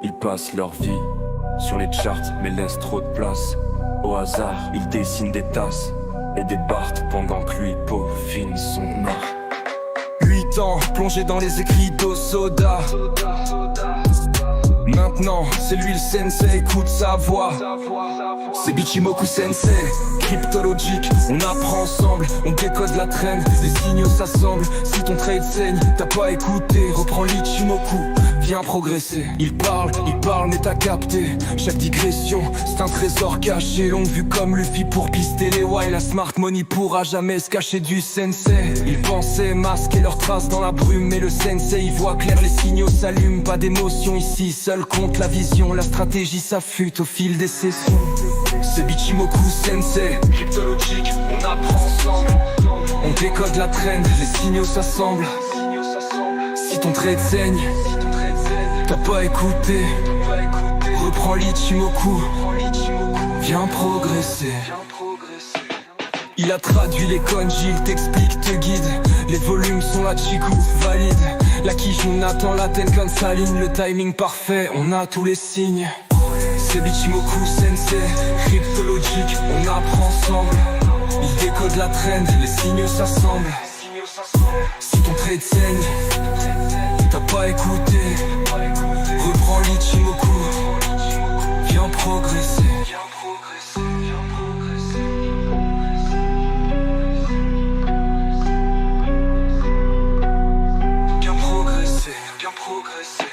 Ils passent leur vie sur les charts mais laissent trop de place. Au hasard, ils dessinent des tasses et des bardes pendant que lui peaufine son art. 8 ans plongé dans les écrits d'Osoda. Maintenant, c'est lui le sensei, écoute sa voix. C'est Bichimoku Sensei, cryptologique, on apprend ensemble, on décode la traîne, les signaux s'assemblent. Si ton trade saigne, t'as pas écouté, reprends l'Ichimoku, viens progresser. Il parle, mais t'as capté. Chaque digression, c'est un trésor caché. Longue vue comme Luffy pour pister les why. La smart money pourra jamais se cacher du sensei. Ils pensaient masquer leurs traces dans la brume, mais le sensei il voit clair, les signaux s'allument. Pas d'émotion ici, seul compte la vision. La stratégie s'affûte au fil des sessions. C'est Bichimoku Sensei, cryptologique, on apprend ensemble. On décode la traîne, les signaux s'assemblent. Si ton trade saigne, t'as pas écouté, reprends l'Ichimoku, viens progresser. Il a traduit les kanji, il t'explique, te guide. Les volumes sont la Chiku, valide. La quiche, on attend la tête comme Saline. Le timing parfait, on a tous les signes. C'est Bichimoku Sensei, cryptologique, on apprend ensemble. Il décode la trend, les signaux s'assemblent. Si ton trade saigne, t'as pas écouté, reprends l'Ichimoku, viens progresser. Viens progresser, viens progresser.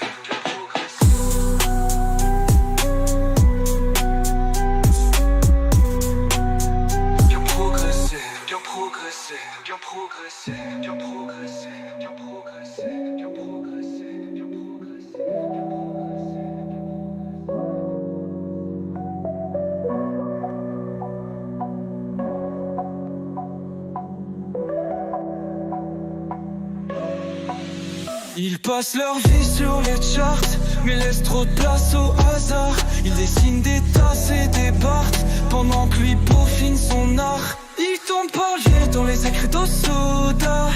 Ils passent leur vie sur les charts, mais laissent trop de place au hasard. Ils dessinent des tasses et des bardes, pendant que lui peaufine son art. Il tombe par le jet dans les écrits d'Osoda.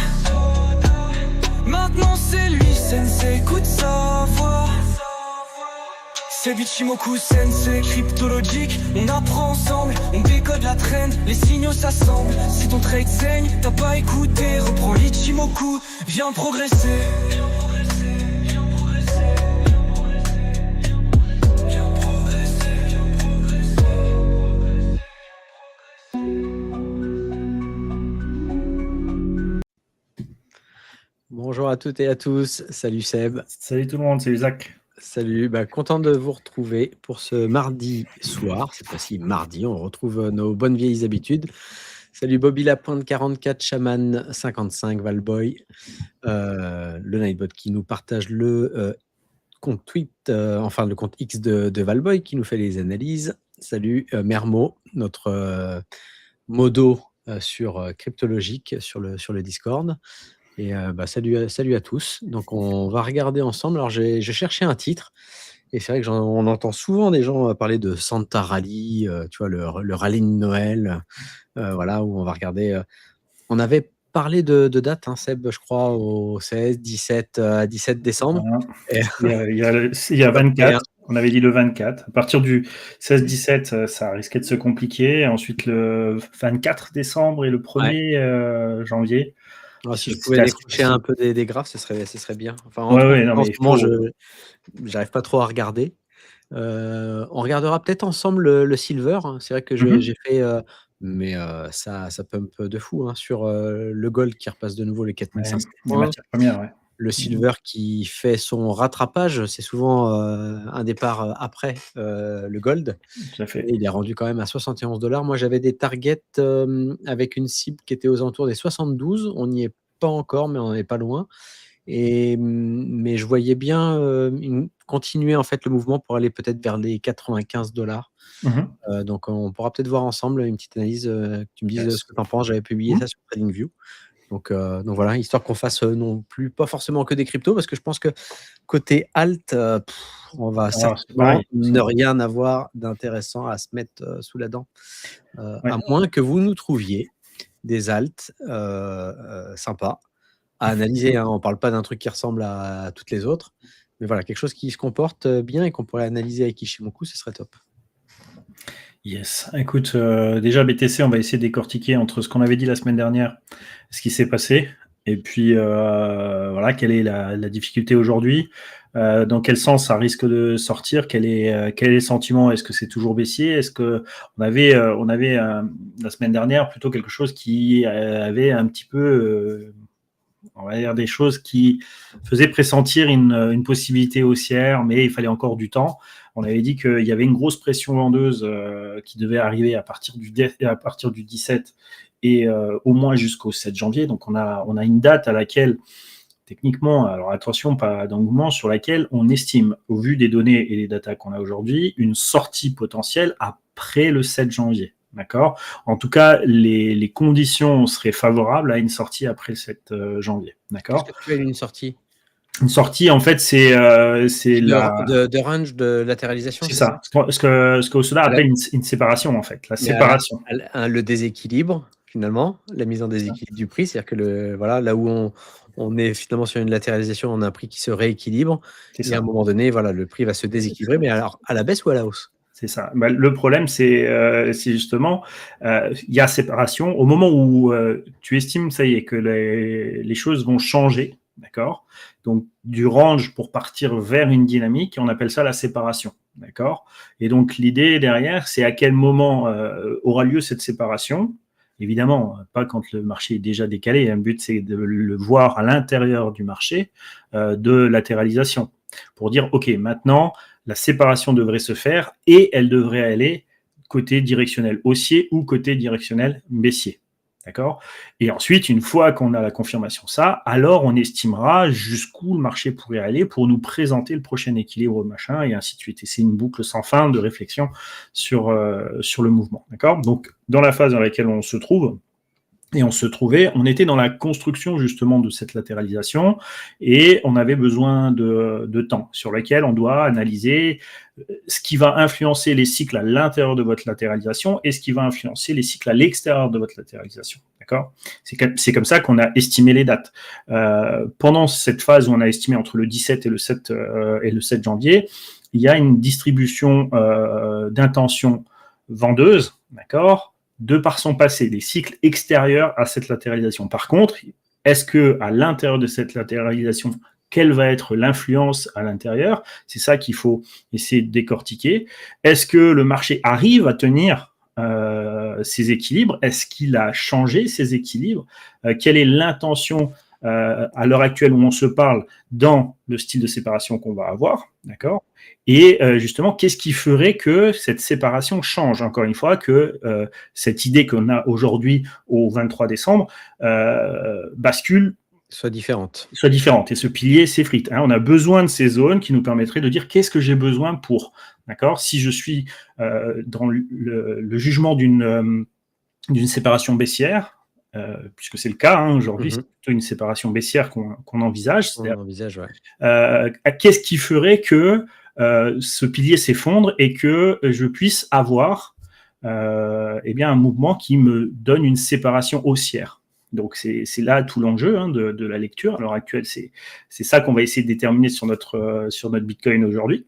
Maintenant c'est lui, sensei, écoute sa voix. C'est Bichimoku Sensei, cryptologique, on apprend ensemble, on décode la trend, les signaux s'assemblent. Si ton trade saigne, t'as pas écouté, reprends l'Ichimoku, viens progresser. Bonjour à toutes et à tous, salut Seb. Salut tout le monde, salut Zach. Salut, content de vous retrouver pour ce mardi soir, cette fois-ci mardi, on retrouve nos bonnes vieilles habitudes. Salut Bobby Lapointe 44, Shaman 55, Valboy, le Nightbot qui nous partage le compte tweet, le compte X de Valboy qui nous fait les analyses. Salut Mermo, notre modo sur Cryptologique sur le Discord. Et salut à tous. Donc on va regarder ensemble. Alors j'ai cherché un titre et c'est vrai que on entend souvent des gens parler de Santa Rally, tu vois le rallye de Noël, voilà où on va regarder. On avait parlé de date, hein, Seb, je crois au 16, 17 décembre. Il y a 24. On avait dit le 24. À partir du 16-17, ça risquait de se compliquer. Ensuite le 24 décembre et le 1er janvier. Alors, si je pouvais décrocher un peu des graphes, ce serait bien. Enfin, en ce moment, je n'arrive pas trop à regarder. On regardera peut-être ensemble le silver. Hein. C'est vrai que j'ai fait, mais ça pump de fou hein, sur le gold qui repasse de nouveau les 4500 points. Le silver qui fait son rattrapage, c'est souvent un départ après le gold. Tout à fait. Et il est rendu quand même à $71. Moi, j'avais des targets avec une cible qui était aux alentours des 72. On n'y est pas encore, mais on n'est pas loin. Mais je voyais bien continuer en fait le mouvement pour aller peut-être vers les $95. Donc, on pourra peut-être voir ensemble une petite analyse. Que tu me dises ce que tu en penses. J'avais publié ça sur TradingView. Donc voilà, histoire qu'on fasse non plus pas forcément que des cryptos, parce que je pense que côté alt, on va certainement ne rien avoir d'intéressant à se mettre sous la dent, à moins que vous nous trouviez des alts sympas à analyser. Hein. On ne parle pas d'un truc qui ressemble à toutes les autres. Mais voilà, quelque chose qui se comporte bien et qu'on pourrait analyser avec Ishimoku, ce serait top. Yes. Écoute, déjà BTC, on va essayer de décortiquer entre ce qu'on avait dit la semaine dernière, ce qui s'est passé, et puis voilà, quelle est la difficulté aujourd'hui, dans quel sens ça risque de sortir, quel est le sentiment, est-ce que c'est toujours baissier, est-ce que on avait la semaine dernière plutôt quelque chose qui avait un petit peu on va dire des choses qui faisaient pressentir une possibilité haussière, mais il fallait encore du temps. On avait dit qu'il y avait une grosse pression vendeuse qui devait arriver à partir du 17 et au moins jusqu'au 7 janvier. Donc on a une date à laquelle, techniquement, alors attention, pas d'engouement, sur laquelle on estime, au vu des données et des datas qu'on a aujourd'hui, une sortie potentielle après le 7 janvier. D'accord. En tout cas, les conditions seraient favorables à une sortie après le 7 janvier. D'accord. Qu'est-ce que tu as une sortie? Une sortie, en fait, c'est de range de latéralisation. C'est ça. Ce que Osoda appelle une séparation, en fait. La séparation. Le déséquilibre, finalement, la mise en déséquilibre du prix, c'est-à-dire que là où on est finalement sur une latéralisation, on a un prix qui se rééquilibre. Et à un moment donné, voilà, le prix va se déséquilibrer, mais alors à la baisse ou à la hausse? C'est ça. Bah, le problème, c'est justement, il y a séparation. Au moment où tu estimes, ça y est, que les choses vont changer, d'accord. Donc, du range pour partir vers une dynamique, on appelle ça la séparation, d'accord. Et donc, l'idée derrière, c'est à quel moment aura lieu cette séparation. Évidemment, pas quand le marché est déjà décalé. Un but, c'est de le voir à l'intérieur du marché de latéralisation pour dire, OK, maintenant, la séparation devrait se faire et elle devrait aller côté directionnel haussier ou côté directionnel baissier. D'accord. Et ensuite, une fois qu'on a la confirmation de ça, alors on estimera jusqu'où le marché pourrait aller pour nous présenter le prochain équilibre, machin, et ainsi de suite. Et c'est une boucle sans fin de réflexion sur le mouvement. D'accord. Donc, dans la phase dans laquelle on se trouve, et on était dans la construction justement de cette latéralisation et on avait besoin de temps sur lequel on doit analyser ce qui va influencer les cycles à l'intérieur de votre latéralisation et ce qui va influencer les cycles à l'extérieur de votre latéralisation. D'accord ? C'est comme ça qu'on a estimé les dates. Pendant cette phase où on a estimé entre le 17 et le 7 janvier, il y a une distribution d'intention vendeuse, d'accord ? De par son passé, des cycles extérieurs à cette latéralisation. Par contre, est-ce que à l'intérieur de cette latéralisation, quelle va être l'influence à l'intérieur? C'est ça qu'il faut essayer de décortiquer. Est-ce que le marché arrive à tenir ses équilibres? Est-ce qu'il a changé ses équilibres? Quelle est l'intention à l'heure actuelle où on se parle dans le style de séparation qu'on va avoir, d'accord? Et justement, qu'est-ce qui ferait que cette séparation change? Encore une fois, que cette idée qu'on a aujourd'hui au 23 décembre bascule, soit différente. Et ce pilier s'effrite. Hein. On a besoin de ces zones qui nous permettraient de dire qu'est-ce que j'ai besoin pour, d'accord? Si je suis dans le jugement d'une séparation baissière, puisque c'est le cas, hein, aujourd'hui, c'est plutôt une séparation baissière qu'on envisage. On envisage, ouais. Qu'est-ce qui ferait que ce pilier s'effondre et que je puisse avoir un mouvement qui me donne une séparation haussière? Donc, c'est là tout l'enjeu de la lecture. À l'heure actuelle, c'est ça qu'on va essayer de déterminer sur notre Bitcoin aujourd'hui.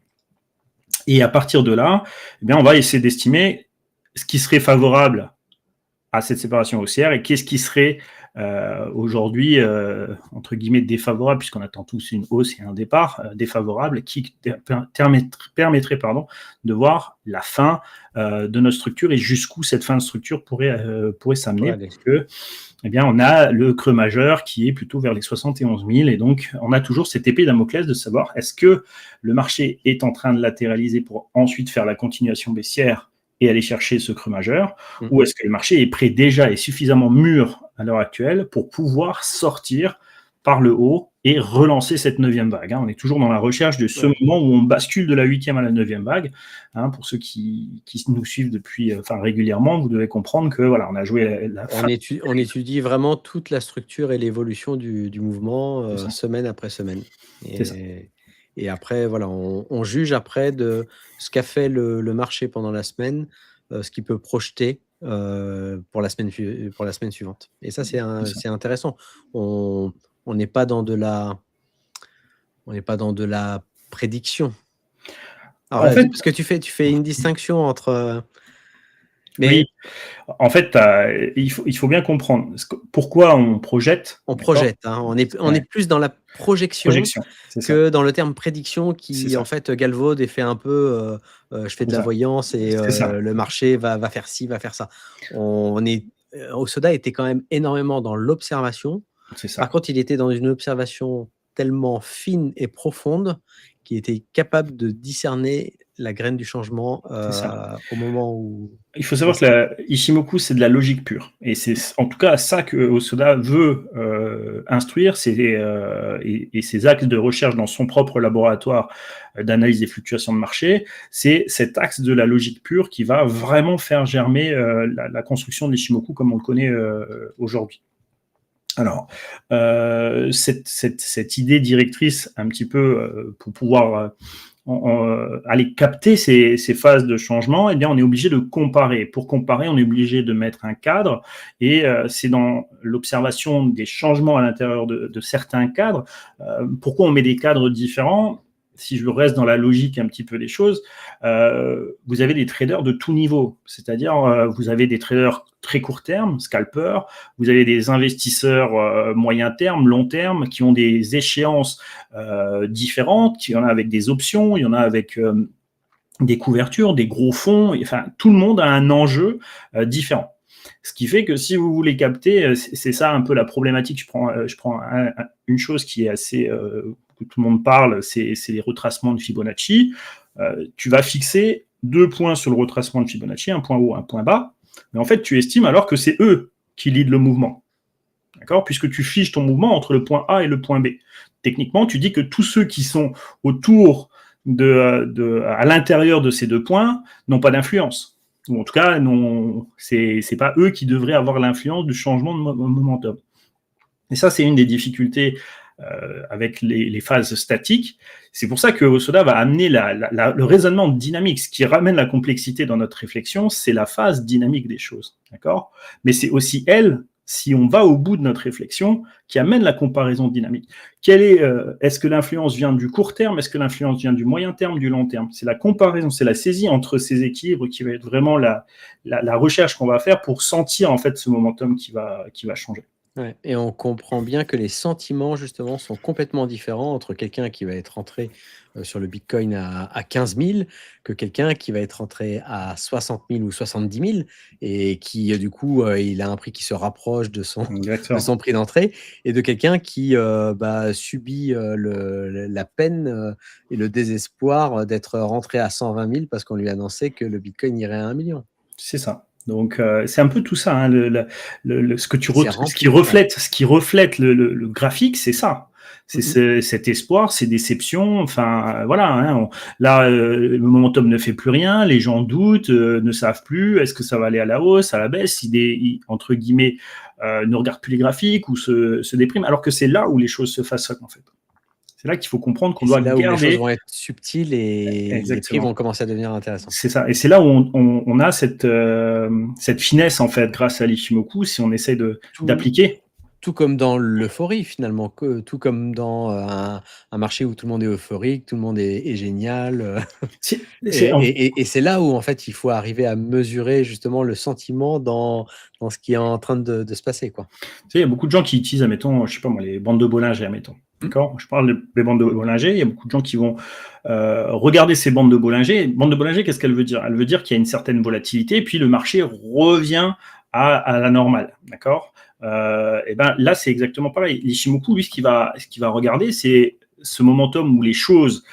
Et à partir de là, on va essayer d'estimer ce qui serait favorable à cette séparation haussière et qu'est-ce qui serait aujourd'hui, entre guillemets, défavorable, puisqu'on attend tous une hausse et un départ, défavorable, qui permettrait de voir la fin de notre structure et jusqu'où cette fin de structure pourrait s'amener, parce que on a le creux majeur qui est plutôt vers les 71 000, et donc on a toujours cette épée Damoclès de savoir est-ce que le marché est en train de latéraliser pour ensuite faire la continuation baissière et aller chercher ce creux majeur, ou est-ce que le marché est prêt déjà et suffisamment mûr à l'heure actuelle pour pouvoir sortir par le haut et relancer cette 9e vague. On est toujours dans la recherche de ce moment où on bascule de la 8e à la 9e vague. Pour ceux qui nous suivent depuis, régulièrement, vous devez comprendre que voilà, on a joué on étudie vraiment toute la structure et l'évolution du mouvement semaine après semaine. Et après, voilà, on juge après de ce qu'a fait le marché pendant la semaine, ce qu'il peut projeter pour la semaine suivante. Et ça, c'est intéressant. On on n'est pas dans de la prédiction. Alors, En fait, parce que tu fais une distinction entre. Mais oui, en fait, il faut bien comprendre pourquoi on projette. on D'accord. projette, hein, on est plus dans la projection Projection, c'est ça. que dans le terme prédiction C'est qui, ça. en fait, galvaude et fait un peu je fais de C'est la ça. voyance et C'est ça. le marché va faire ci, va faire ça. Osoda était quand même énormément dans l'observation. C'est Par ça. contre, il était dans une observation tellement fine et profonde qu'il était capable de discerner la graine du changement C'est ça. au moment où. Il faut savoir que Ishimoku, c'est de la logique pure. Et c'est en tout cas ça que Osoda veut instruire, et ses axes de recherche dans son propre laboratoire d'analyse des fluctuations de marché, c'est cet axe de la logique pure qui va vraiment faire germer la construction de l'Ishimoku comme on le connaît aujourd'hui. Alors, cette idée directrice, un petit peu pour pouvoir aller capter ces phases de changement, eh bien, on est obligé de comparer. Pour comparer, on est obligé de mettre un cadre, et c'est dans l'observation des changements à l'intérieur de certains cadres. Pourquoi on met des cadres différents ? Si je reste dans la logique un petit peu des choses, vous avez des traders de tout niveau. C'est-à-dire, vous avez des traders très court terme, scalpers, vous avez des investisseurs moyen terme, long terme, qui ont des échéances différentes. Il y en a avec des options, il y en a avec des couvertures, des gros fonds. Enfin, tout le monde a un enjeu différent. Ce qui fait que si vous voulez capter, c'est ça un peu la problématique. Je prends une chose qui est assez que tout le monde parle, c'est les retracements de Fibonacci. Tu vas fixer 2 points sur le retracement de Fibonacci, un point haut, un point bas, mais en fait, tu estimes alors que c'est eux qui lead le mouvement. D'accord ? Puisque tu fiches ton mouvement entre le point A et le point B. Techniquement, tu dis que tous ceux qui sont autour à l'intérieur de ces 2 points n'ont pas d'influence. Ou en tout cas, c'est pas eux qui devraient avoir l'influence du changement de momentum. Et ça, c'est une des difficultés avec les phases statiques. C'est pour ça que Osoda va amener le raisonnement dynamique. Ce qui ramène la complexité dans notre réflexion, c'est la phase dynamique des choses. D'accord ? Mais c'est aussi elle, si on va au bout de notre réflexion, qui amène la comparaison dynamique. Est-ce que l'influence vient du court terme ? Est-ce que l'influence vient du moyen terme, du long terme ? C'est la comparaison, c'est la saisie entre ces équilibres qui va être vraiment la recherche qu'on va faire pour sentir en fait ce momentum qui va changer. Ouais, et on comprend bien que les sentiments, justement, sont complètement différents entre quelqu'un qui va être rentré sur le Bitcoin à 15 000 que quelqu'un qui va être rentré à 60 000 ou 70 000 et qui, du coup, il a un prix qui se rapproche de son prix d'entrée, et de quelqu'un qui subit la peine et le désespoir d'être rentré à 120 000 parce qu'on lui annonçait que le Bitcoin irait à 1 million. C'est ça. Donc, c'est un peu tout ça, hein, ce qui reflète le graphique, c'est ça. C'est cet espoir, ces déceptions. Enfin, voilà. Hein, le momentum ne fait plus rien. Les gens doutent, ne savent plus. Est-ce que ça va aller à la hausse, à la baisse ? Entre guillemets, ne regardent plus les graphiques ou se dépriment. Alors que c'est là où les choses se façonnent, en fait. C'est là qu'il faut comprendre qu'on doit garder. C'est là où les choses vont être subtiles et les prix vont commencer à devenir intéressants. C'est ça. Et c'est là où on a cette finesse, en fait, grâce à l'Ishimoku, si on essaie d'appliquer. Tout comme dans l'euphorie, finalement. Tout comme dans un marché où tout le monde est euphorique, tout le monde est génial. Et c'est là où, en fait, il faut arriver à mesurer, justement, le sentiment dans ce qui est en train de se passer, quoi. Tu sais, il y a beaucoup de gens qui utilisent, admettons, je sais pas moi, les bandes de Bollinger, admettons. D'accord ? Je parle des bandes de Bollinger. Il y a beaucoup de gens qui vont regarder ces bandes de Bollinger. Bande de Bollinger, qu'est-ce qu'elle veut dire ? Elle veut dire qu'il y a une certaine volatilité, puis le marché revient à la normale. D'accord ? Et ben là, c'est exactement pareil. L'Ishimoku, lui, ce qu'il va regarder, c'est ce momentum où les choses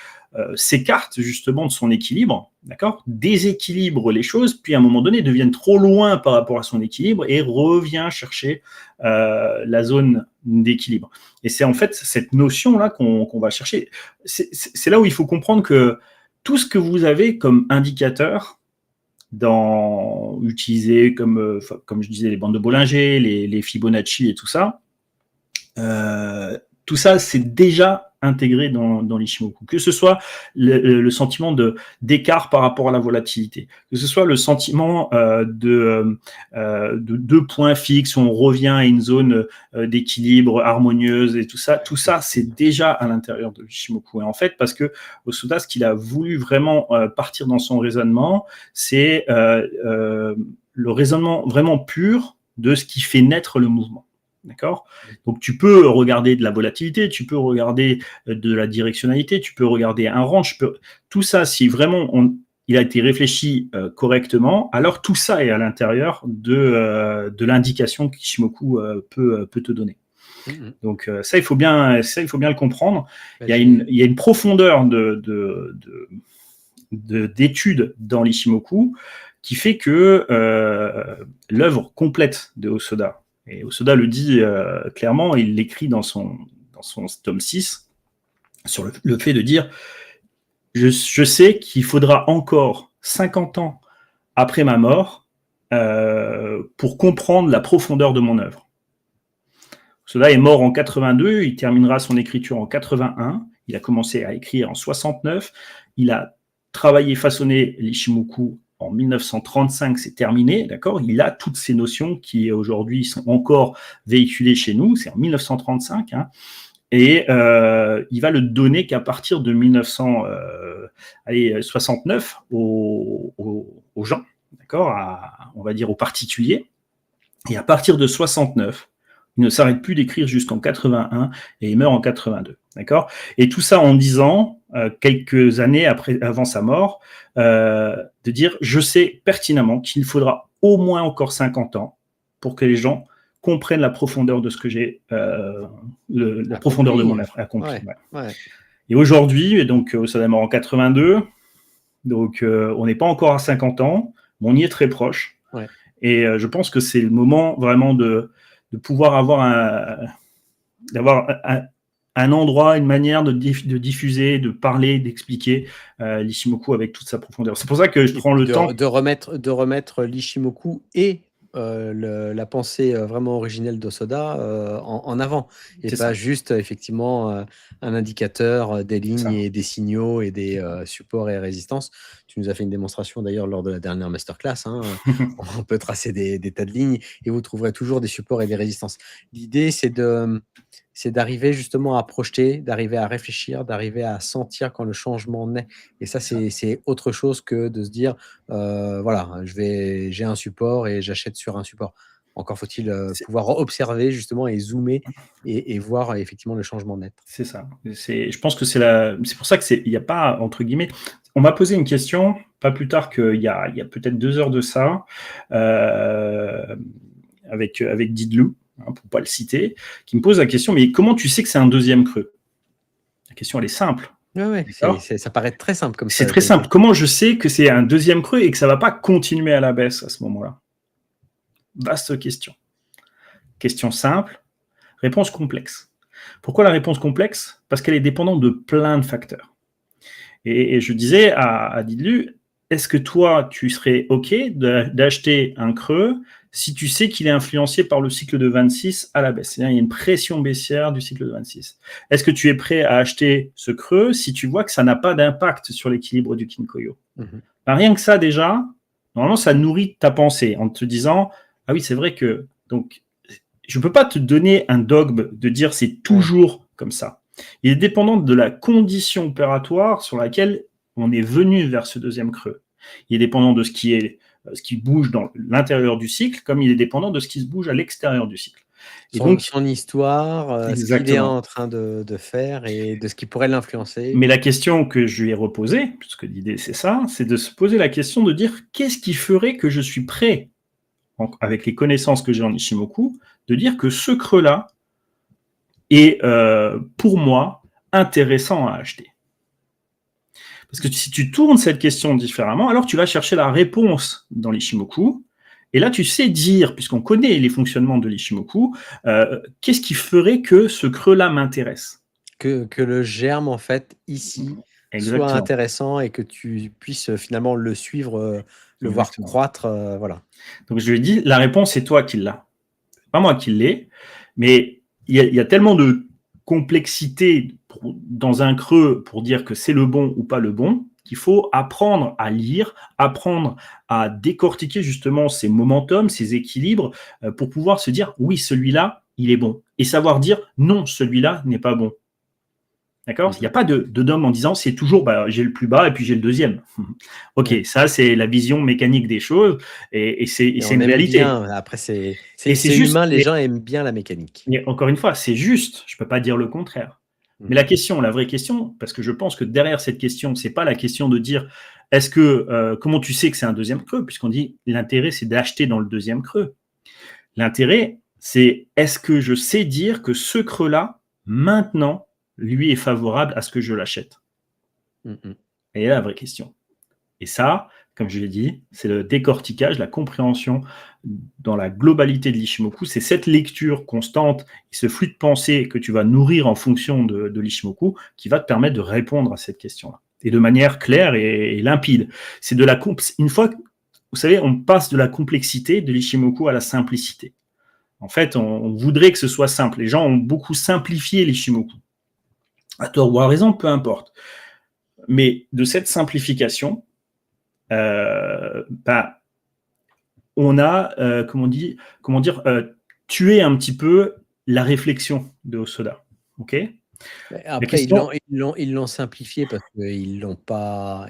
s'écartent justement de son équilibre, d'accord ? Déséquilibre les choses, puis à un moment donné deviennent trop loin par rapport à son équilibre et revient chercher la zone d'équilibre. Et c'est en fait cette notion-là qu'on va chercher. C'est là où il faut comprendre que tout ce que vous avez comme indicateur utilisé comme je disais, les bandes de Bollinger, les Fibonacci et tout ça, c'est déjà intégré dans l'Ishimoku. Que ce soit le sentiment d'écart par rapport à la volatilité, que ce soit le sentiment de deux points fixes, où on revient à une zone d'équilibre harmonieuse et tout ça c'est déjà à l'intérieur de l'Ishimoku. Et en fait, parce que Hosoda, ce qu'il a voulu vraiment partir dans son raisonnement, c'est le raisonnement vraiment pur de ce qui fait naître le mouvement. D'accord ? Donc, tu peux regarder de la volatilité, tu peux regarder de la directionnalité, tu peux regarder un range. Tout ça, si vraiment il a été réfléchi correctement, alors tout ça est à l'intérieur de l'indication qu'Ishimoku peut te donner. Donc, ça, il faut bien le comprendre. Il y a une profondeur d'études dans l'Ishimoku qui fait que l'œuvre complète de Hosoda, et Hosoda le dit clairement, il l'écrit dans son tome 6, sur le fait de dire je sais qu'il faudra encore 50 ans après ma mort pour comprendre la profondeur de mon œuvre. Hosoda est mort en 82, il terminera son écriture en 81, il a commencé à écrire en 69, il a travaillé, façonné l'Ishimoku en 1935, c'est terminé, d'accord ? Il a toutes ces notions qui aujourd'hui sont encore véhiculées chez nous, c'est en 1935, hein, et il va le donner qu'à partir de 1969 aux gens, d'accord, on va dire aux particuliers, et à partir de 69, il ne s'arrête plus d'écrire jusqu'en 81 et il meurt en 82, d'accord ? Et tout ça en disant, quelques années avant sa mort, de dire « Je sais pertinemment qu'il faudra au moins encore 50 ans pour que les gens comprennent la profondeur de ce que j'ai, la profondeur de mon œuvre accomplie. » Ouais. Et aujourd'hui, donc Hosoda est mort en 82, donc on n'est pas encore à 50 ans, mais on y est très proche. Ouais. Et je pense que c'est le moment vraiment de pouvoir avoir un endroit, une manière de diffuser, de parler, d'expliquer l'Ishimoku avec toute sa profondeur. C'est pour ça que je prends le temps de remettre l'Ishimoku et la pensée vraiment originelle d'Hosoda en avant, et C'est pas ça. juste effectivement un indicateur, des lignes et des signaux et des supports et résistances. Tu nous as fait une démonstration d'ailleurs lors de la dernière masterclass, hein. On peut tracer des tas de lignes et vous trouverez toujours des supports et des résistances. L'idée, c'est d'arriver justement à projeter, d'arriver à réfléchir, d'arriver à sentir quand le changement naît. Et ça, c'est autre chose que de se dire, voilà, j'ai un support et j'achète sur un support. Encore faut-il pouvoir observer justement et zoomer et voir effectivement le changement naître. C'est ça. Je pense que c'est pour ça qu'il n'y a pas, entre guillemets, on m'a posé une question, pas plus tard qu'il y a peut-être 2 heures de ça, avec Didlou, hein, pour ne pas le citer, qui me pose la question, mais comment tu sais que c'est un deuxième creux ? La question, elle est simple. Ouais, ça paraît très simple comme ça. C'est très simple. Comment je sais que c'est un deuxième creux et que ça ne va pas continuer à la baisse à ce moment-là ? Vaste question. Question simple, réponse complexe. Pourquoi la réponse complexe ? Parce qu'elle est dépendante de plein de facteurs. Et je disais à Didlu, est-ce que toi, tu serais OK d'acheter un creux si tu sais qu'il est influencé par le cycle de 26 à la baisse ? C'est-à-dire, il y a une pression baissière du cycle de 26. Est-ce que tu es prêt à acheter ce creux si tu vois que ça n'a pas d'impact sur l'équilibre du Kinkoyo ? Rien que ça, déjà, normalement, ça nourrit ta pensée en te disant, ah oui, c'est vrai que... Donc, je ne peux pas te donner un dogme de dire c'est toujours comme ça. Il est dépendant de la condition opératoire sur laquelle on est venu vers ce deuxième creux. Il est dépendant de ce qui bouge dans l'intérieur du cycle, comme il est dépendant de ce qui se bouge à l'extérieur du cycle. Et donc, son histoire, ce qu'il est en train de faire et de ce qui pourrait l'influencer. Mais la question que je lui ai reposée, puisque l'idée c'est ça, c'est de se poser la question de dire qu'est-ce qui ferait que je suis prêt, avec les connaissances que j'ai en Ishimoku, de dire que ce creux-là est, pour moi, intéressant à acheter. Parce que si tu tournes cette question différemment, alors tu vas chercher la réponse dans l'Ishimoku, et là tu sais dire, puisqu'on connaît les fonctionnements de l'Ishimoku, qu'est-ce qui ferait que ce creux-là m'intéresse ? Que le germe, en fait, ici, soit intéressant et que tu puisses finalement le suivre, le voir croître, voilà. Donc je lui ai dit, la réponse, c'est toi qui l'as. C'est pas moi qui l'ai, mais il y a tellement de complexité dans un creux pour dire que c'est le bon ou pas le bon, qu'il faut apprendre à lire, apprendre à décortiquer justement ces momentum, ces équilibres, pour pouvoir se dire oui, celui-là, il est bon. Et savoir dire non, celui-là n'est pas bon. D'accord ? Il n'y a pas de dogme en disant c'est toujours j'ai le plus bas et puis j'ai le deuxième. Ok, ça c'est la vision mécanique des choses et c'est une réalité. Bien. Après, c'est juste, humain, les gens aiment bien la mécanique. Mais encore une fois, c'est juste, je ne peux pas dire le contraire. Mais la vraie question, parce que je pense que derrière cette question, ce n'est pas la question de dire est-ce que comment tu sais que c'est un deuxième creux, puisqu'on dit l'intérêt c'est d'acheter dans le deuxième creux. L'intérêt, c'est est-ce que je sais dire que ce creux-là, maintenant, lui est favorable à ce que je l'achète. Et la vraie question. Et ça, comme je l'ai dit, c'est le décortiquage, la compréhension dans la globalité de l'Ishimoku. C'est cette lecture constante et ce flux de pensée que tu vas nourrir en fonction de l'Ishimoku qui va te permettre de répondre à cette question-là. Et de manière claire et limpide. C'est une fois, vous savez, on passe de la complexité de l'Ishimoku à la simplicité. En fait, on voudrait que ce soit simple. Les gens ont beaucoup simplifié l'Ishimoku. À tort ou à raison, peu importe. Mais de cette simplification, on a, tué un petit peu la réflexion de Hosoda. Ok ? Après, ils l'ont simplifié parce qu'ils l'ont pas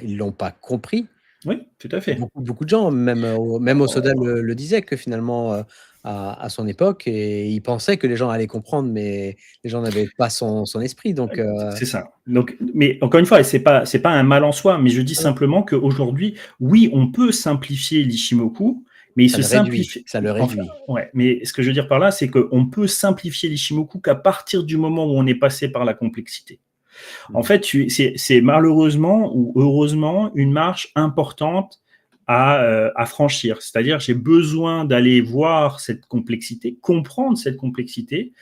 compris. Oui, tout à fait. Beaucoup de gens, même Hosoda le disait, que finalement, à son époque, et il pensait que les gens allaient comprendre, mais les gens n'avaient pas son esprit. Donc, c'est ça. Donc, mais encore une fois, c'est pas un mal en soi, mais je dis simplement qu'aujourd'hui, oui, on peut simplifier l'Ishimoku, mais il se simplifie. Ça le réduit. Ouais, mais ce que je veux dire par là, c'est qu'on peut simplifier l'Ishimoku qu'à partir du moment où on est passé par la complexité. En fait, c'est malheureusement ou heureusement une marche importante à franchir. C'est-à-dire, j'ai besoin d'aller voir cette complexité, comprendre cette complexité,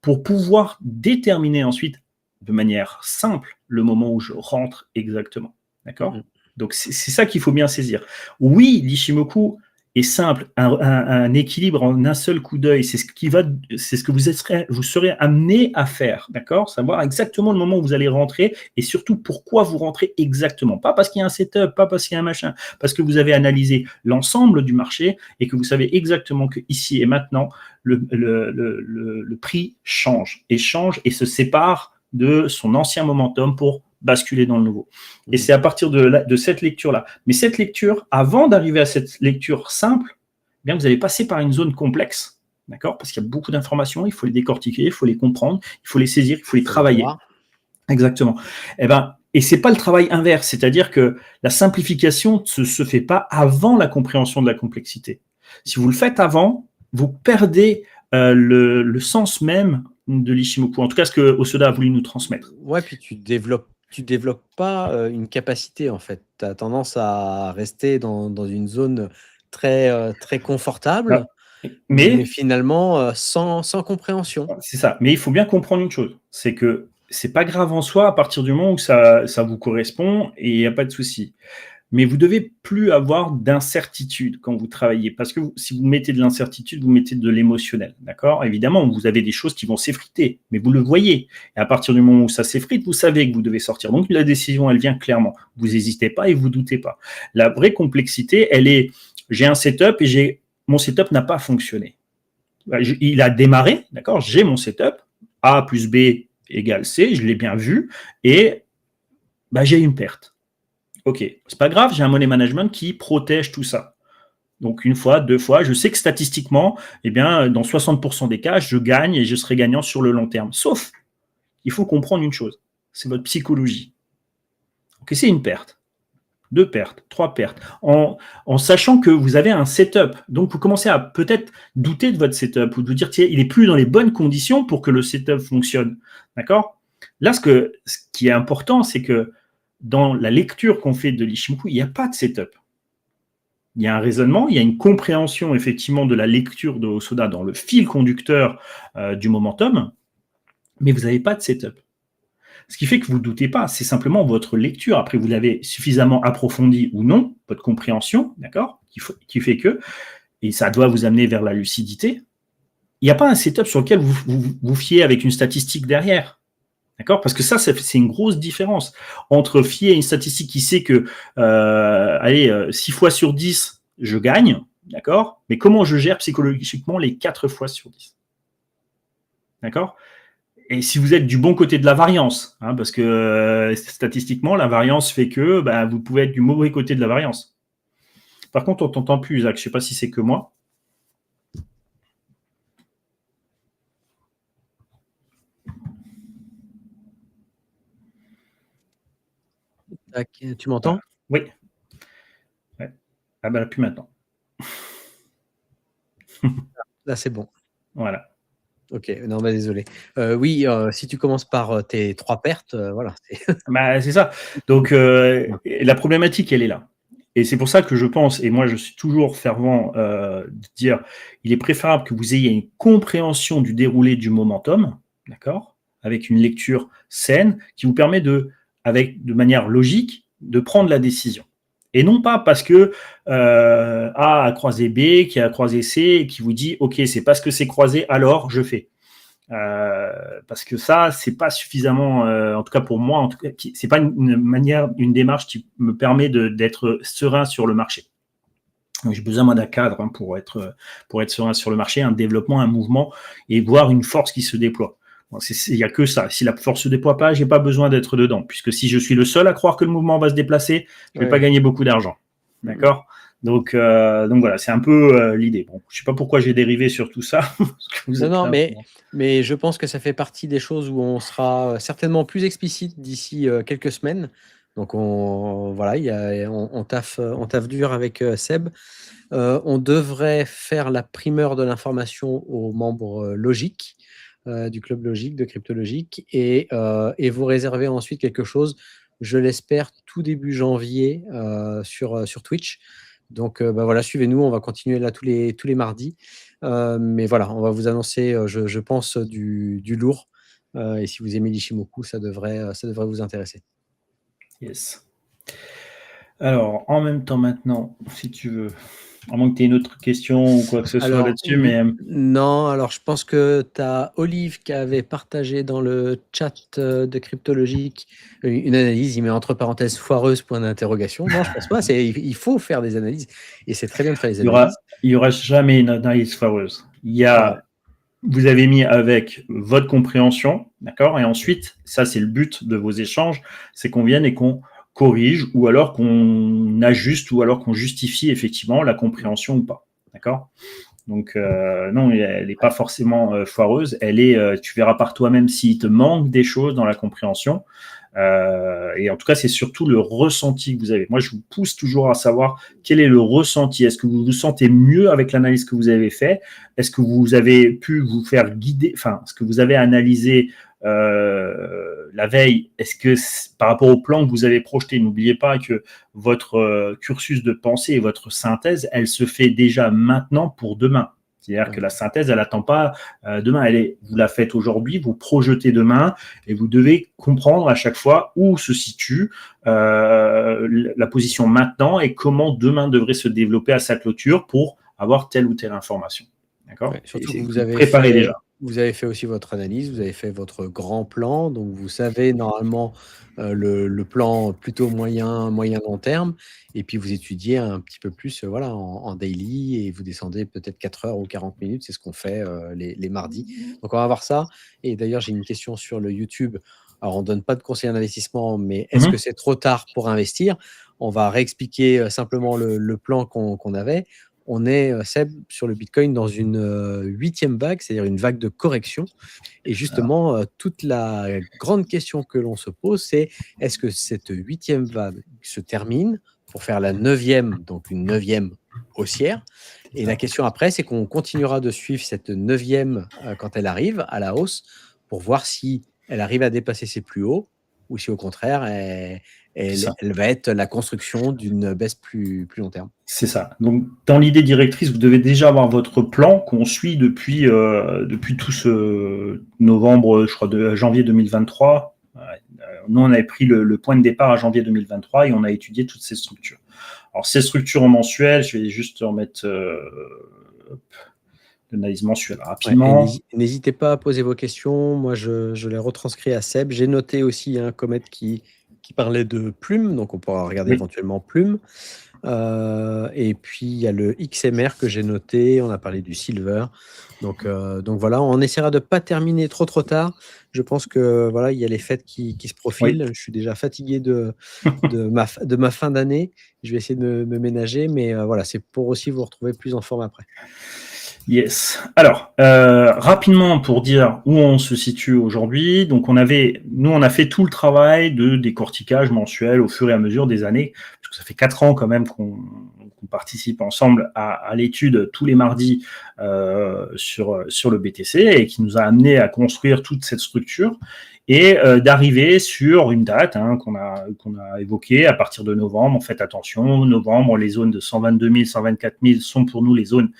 pour pouvoir déterminer ensuite, de manière simple, le moment où je rentre exactement. D'accord ? Donc, c'est ça qu'il faut bien saisir. Oui, l'Ishimoku est simple, un équilibre en un seul coup d'œil, c'est ce que vous serez amené à faire, d'accord ? Savoir exactement le moment où vous allez rentrer et surtout pourquoi vous rentrez exactement. Pas parce qu'il y a un setup, pas parce qu'il y a un machin, parce que vous avez analysé l'ensemble du marché et que vous savez exactement que ici et maintenant, le prix change et se sépare de son ancien momentum pour basculer dans le nouveau. Et c'est à partir de cette lecture-là. Mais cette lecture, avant d'arriver à cette lecture simple, eh bien, vous allez passer par une zone complexe, d'accord ? Parce qu'il y a beaucoup d'informations, il faut les décortiquer, il faut les comprendre, il faut les saisir, il faut les travailler. Exactement. Et c'est pas le travail inverse, c'est-à-dire que la simplification ne se fait pas avant la compréhension de la complexité. Si vous le faites avant, vous perdez le sens même de l'Ishimoku. En tout cas, ce que Hosoda a voulu nous transmettre. Ouais, puis tu développes pas une capacité, en fait. Tu as tendance à rester dans une zone très, très confortable, mais finalement sans compréhension. C'est ça. Mais il faut bien comprendre une chose, c'est que c'est pas grave en soi à partir du moment où ça vous correspond et il n'y a pas de souci. Mais vous devez plus avoir d'incertitude quand vous travaillez, parce que si vous mettez de l'incertitude, vous mettez de l'émotionnel, d'accord ? Évidemment, vous avez des choses qui vont s'effriter, mais vous le voyez. Et à partir du moment où ça s'effrite, vous savez que vous devez sortir. Donc la décision, elle vient clairement. Vous n'hésitez pas et vous doutez pas. La vraie complexité, elle est, j'ai un setup et mon setup n'a pas fonctionné. Il a démarré, d'accord ? J'ai mon setup, A plus B égale C, je l'ai bien vu, et j'ai une perte. Ok, c'est pas grave, j'ai un money management qui protège tout ça. Donc, une fois, deux fois, je sais que statistiquement, dans 60% des cas, je gagne et je serai gagnant sur le long terme. Sauf, il faut comprendre une chose, c'est votre psychologie. Ok, c'est une perte, 2 pertes, 3 pertes, en sachant que vous avez un setup. Donc, vous commencez à peut-être douter de votre setup ou de vous dire, tiens, il n'est plus dans les bonnes conditions pour que le setup fonctionne. D'accord ? Là, ce qui est important, c'est que dans la lecture qu'on fait de l'Ishimoku, il n'y a pas de setup. Il y a un raisonnement, il y a une compréhension effectivement de la lecture de Hosoda dans le fil conducteur du momentum, mais vous n'avez pas de setup. Ce qui fait que vous ne doutez pas, c'est simplement votre lecture. Après, vous l'avez suffisamment approfondie ou non, votre compréhension, d'accord, qui fait que, et ça doit vous amener vers la lucidité, il n'y a pas un setup sur lequel vous fiez avec une statistique derrière. D'accord? Parce que ça, c'est une grosse différence entre fier à une statistique qui sait que, 6 fois sur 10, je gagne, d'accord? Mais comment je gère psychologiquement les 4 fois sur 10? D'accord? Et si vous êtes du bon côté de la variance, hein, parce que statistiquement, la variance fait que vous pouvez être du mauvais côté de la variance. Par contre, on ne t'entend plus, Isaac. Je ne sais pas si c'est que moi. Tu m'entends? Oui. Ouais. Ah ben, plus maintenant. Là, c'est bon. Voilà. Ok, non, désolé. Oui, si tu commences par tes 3 pertes, voilà. C'est ça. Donc, la problématique, elle est là. Et c'est pour ça que je pense, et moi je suis toujours fervent de dire, il est préférable que vous ayez une compréhension du déroulé du momentum, d'accord, avec une lecture saine qui vous permet de manière logique, de prendre la décision. Et non pas parce que A a croisé B, qui a croisé C, et qui vous dit, ok, c'est parce que c'est croisé, alors je fais. Parce que ça, c'est pas suffisamment, en tout cas pour moi, en tout cas, c'est pas une démarche qui me permet d'être serein sur le marché. Donc, j'ai besoin d'un cadre pour être serein sur le marché, un développement, un mouvement et voir une force qui se déploie. Il n'y a que ça. Si la force se déploie pas, j'ai pas besoin d'être dedans, puisque si je suis le seul à croire que le mouvement va se déplacer, je vais pas gagner beaucoup d'argent. D'accord ? Donc voilà, c'est un peu l'idée. Bon, je sais pas pourquoi j'ai dérivé sur tout ça. Mais je pense que ça fait partie des choses où on sera certainement plus explicite d'ici quelques semaines. Donc on taffe dur avec Seb. On devrait faire la primeur de l'information aux membres logiques du club logique, de Cryptologique, et vous réserver ensuite quelque chose, je l'espère, tout début janvier sur Twitch. Donc voilà, suivez-nous, on va continuer là tous les mardis. Mais voilà, on va vous annoncer, je pense, du lourd. Et si vous aimez l'Ishimoku, ça devrait vous intéresser. Yes. Alors, en même temps maintenant, si tu veux, à moins que tu aies une autre question ou quoi que ce soit là-dessus, mais... Non, alors je pense que tu as Olive qui avait partagé dans le chat de Cryptologique une analyse, il met entre parenthèses foireuse, point d'interrogation. Non, je pense pas, il faut faire des analyses, et c'est très bien de faire des analyses. Il y aura jamais une analyse foireuse. Vous avez mis avec votre compréhension, d'accord, et ensuite, ça c'est le but de vos échanges, c'est qu'on vienne et qu'on corrige, ou alors qu'on ajuste, ou alors qu'on justifie effectivement la compréhension ou pas, d'accord. Donc non, elle n'est pas forcément foireuse, tu verras par toi-même s'il te manque des choses dans la compréhension. Et en tout cas, c'est surtout le ressenti que vous avez. Moi, je vous pousse toujours à savoir quel est le ressenti. Est-ce que vous vous sentez mieux avec l'analyse que vous avez fait? Est-ce que vous avez pu vous faire guider, enfin, ce que vous avez analysé la veille, est-ce que par rapport au plan que vous avez projeté, n'oubliez pas que votre cursus de pensée et votre synthèse, elle se fait déjà maintenant pour demain. C'est-à-dire que la synthèse, elle n'attend pas demain. Vous la faites aujourd'hui, vous projetez demain, et vous devez comprendre à chaque fois où se situe la position maintenant et comment demain devrait se développer à sa clôture pour avoir telle ou telle information. D'accord ? Surtout que vous avez fait aussi votre analyse, vous avez fait votre grand plan, donc vous savez normalement le plan plutôt moyen-long terme, et puis vous étudiez un petit peu plus en daily, et vous descendez peut-être 4 heures ou 40 minutes, c'est ce qu'on fait les mardis. Donc on va voir ça. Et d'ailleurs, j'ai une question sur le YouTube. Alors on ne donne pas de conseils d'investissement, mais est-ce que c'est trop tard pour investir? On va réexpliquer simplement le plan qu'on avait. On est, Seb, sur le Bitcoin dans une 8e vague, c'est-à-dire une vague de correction. Et justement, toute la grande question que l'on se pose, c'est est-ce que cette 8e vague se termine pour faire la 9e, donc une 9e haussière? Et la question après, c'est qu'on continuera de suivre cette 9e quand elle arrive à la hausse, pour voir si elle arrive à dépasser ses plus hauts, ou si au contraire, elle va être la construction d'une baisse plus long terme. C'est ça. Donc, dans l'idée directrice, vous devez déjà avoir votre plan qu'on suit depuis tout ce novembre, je crois, de janvier 2023. Nous, on avait pris le point de départ à janvier 2023 et on a étudié toutes ces structures. Alors, ces structures mensuelles, je vais juste remettre l'analyse mensuelle Ouais, rapidement. n'hésitez pas à poser vos questions. Moi, je les retranscris à Seb. J'ai noté aussi un Comet qui parlait de plumes, donc on pourra regarder Oui. éventuellement plumes. Et puis, il y a le XMR que j'ai noté. On a parlé du Silver. Donc voilà, on essaiera de ne pas terminer trop tard. Je pense que voilà, il y a les fêtes qui se profilent. Je suis déjà fatigué de ma fin d'année. Je vais essayer de me ménager, mais voilà, c'est pour aussi vous retrouver plus en forme après. Yes. Alors, rapidement pour dire où on se situe aujourd'hui. Donc, on a fait tout le travail de décortiquage mensuel au fur et à mesure des années, parce que ça fait 4 ans quand même qu'on participe ensemble à l'étude tous les mardis sur le BTC et qui nous a amené à construire toute cette structure et d'arriver sur une date qu'on a évoquée à partir de novembre. Faites attention, novembre, les zones de 122 000, 124 000 sont pour nous les zones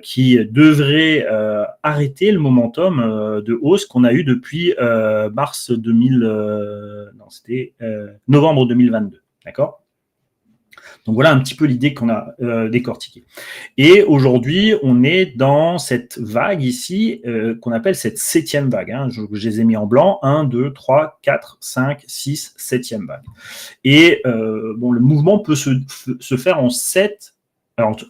qui devraient arrêter le momentum de hausse qu'on a eu depuis novembre 2022. D'accord ? Donc voilà un petit peu l'idée qu'on a décortiquée. Et aujourd'hui, on est dans cette vague ici qu'on appelle cette 7e vague. Je les ai mis en blanc. 1, 2, 3, 4, 5, 6, 7e vague. Et le mouvement peut se faire en 7,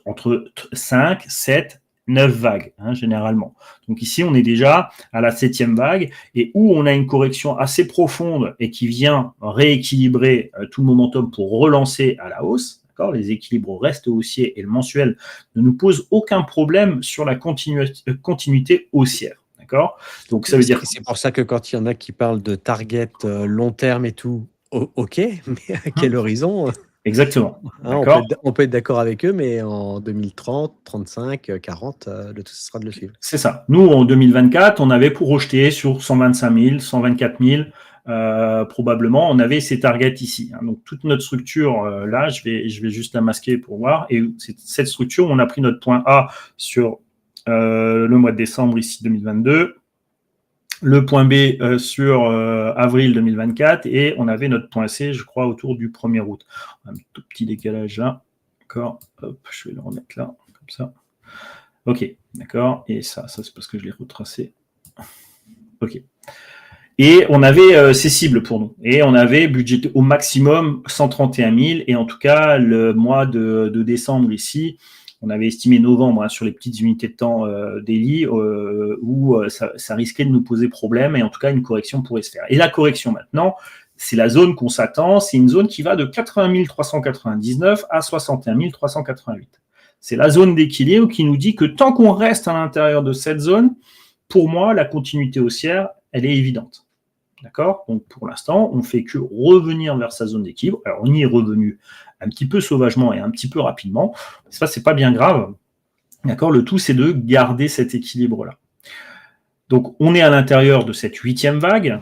entre 5, 7, 9 vagues, généralement. Donc ici, on est déjà à la 7e vague et où on a une correction assez profonde et qui vient rééquilibrer tout le momentum pour relancer à la hausse. Les équilibres restent haussiers et le mensuel ne nous pose aucun problème sur la continuité haussière. D'accord ? Donc ça veut dire. C'est pour ça que quand il y en a qui parlent de target long terme et tout, ok, mais à quel horizon ? Exactement. On peut être d'accord avec eux, mais en 2030, 35, 40, le tout ce sera de le suivre. C'est ça. Nous, en 2024, on avait pour rejeter sur 125 000, 124 000. Probablement, on avait ces targets ici. Donc, toute notre structure, là, je vais juste la masquer pour voir. Et c'est cette structure, on a pris notre point A sur le mois de décembre, ici, 2022. Le point B sur avril 2024. Et on avait notre point C, je crois, autour du 1er août. Un tout petit décalage là. D'accord. Hop, je vais le remettre là, comme ça. Ok, d'accord. Et ça c'est parce que je l'ai retracé. Ok. Et on avait ces cibles pour nous. Et on avait budgété au maximum 131 000. Et en tout cas, le mois de décembre ici, on avait estimé novembre sur les petites unités de temps daily où ça risquait de nous poser problème. Et en tout cas, une correction pourrait se faire. Et la correction maintenant, c'est la zone qu'on s'attend. C'est une zone qui va de 80 399 à 61 388. C'est la zone d'équilibre qui nous dit que tant qu'on reste à l'intérieur de cette zone, pour moi, la continuité haussière, elle est évidente. D'accord ? Donc, pour l'instant, on ne fait que revenir vers sa zone d'équilibre. Alors, on y est revenu un petit peu sauvagement et un petit peu rapidement. Ça, c'est pas bien grave. D'accord ? Le tout, c'est de garder cet équilibre-là. Donc, on est à l'intérieur de cette 8e vague.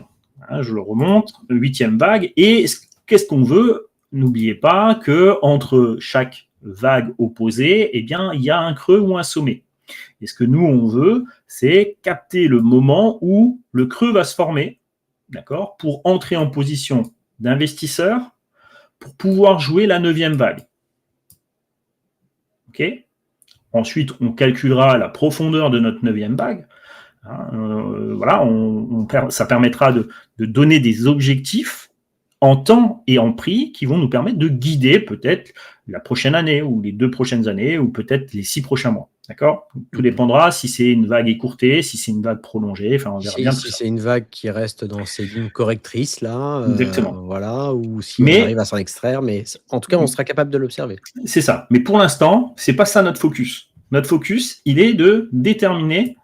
Je le remonte. 8e vague. Et qu'est-ce qu'on veut ? N'oubliez pas qu'entre chaque vague opposée, il y a un creux ou un sommet. Et ce que nous, on veut, c'est capter le moment où le creux va se former. D'accord, pour entrer en position d'investisseur, pour pouvoir jouer la 9e vague. Ok ? Ensuite, on calculera la profondeur de notre 9e vague. Voilà, ça permettra de donner des objectifs en temps et en prix qui vont nous permettre de guider peut-être la prochaine année ou les 2 prochaines années ou peut-être les 6 prochains mois. D'accord ? Tout dépendra si c'est une vague écourtée, si c'est une vague prolongée. Enfin, on verra bien. Si c'est une vague qui reste dans ces lignes correctrices là, voilà, ou si on arrive à s'en extraire, mais en tout cas, on sera capable de l'observer. C'est ça. Mais pour l'instant, c'est pas ça notre focus. Notre focus, il est de déterminer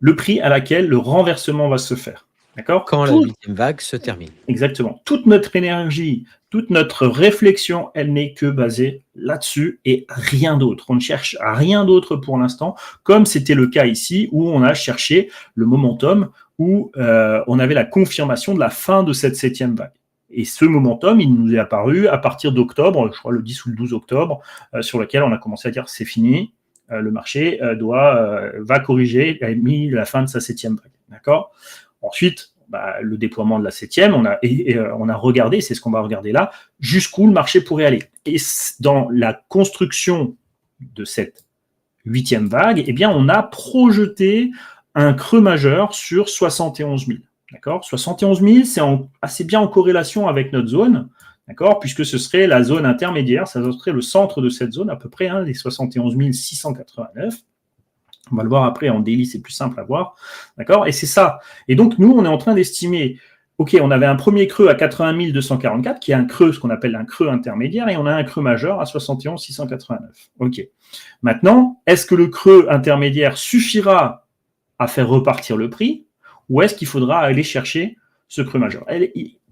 le prix à laquelle le renversement va se faire. D'accord ? Quand la 8e vague se termine. Exactement. Toute notre énergie, toute notre réflexion, elle n'est que basée là-dessus et rien d'autre. On ne cherche à rien d'autre pour l'instant, comme c'était le cas ici, où on a cherché le momentum, où on avait la confirmation de la fin de cette 7e vague. Et ce momentum, il nous est apparu à partir d'octobre, je crois le 10 ou le 12 octobre, sur lequel on a commencé à dire c'est fini, le marché va corriger, a mis la fin de sa 7e vague. D'accord ? Ensuite, le déploiement de la 7e, on a regardé, c'est ce qu'on va regarder là, jusqu'où le marché pourrait aller. Et dans la construction de cette 8e vague, eh bien, on a projeté un creux majeur sur 71 000. D'accord ? 71 000, c'est assez bien en corrélation avec notre zone, d'accord ? Puisque ce serait la zone intermédiaire, ça serait le centre de cette zone à peu près, les 71 689. On va le voir après en daily, c'est plus simple à voir, d'accord ? Et c'est ça. Et donc, nous, on est en train d'estimer, OK, on avait un premier creux à 80 244, qui est un creux, ce qu'on appelle un creux intermédiaire, et on a un creux majeur à 71 689. OK. Maintenant, est-ce que le creux intermédiaire suffira à faire repartir le prix, ou est-ce qu'il faudra aller chercher ce creux majeur ?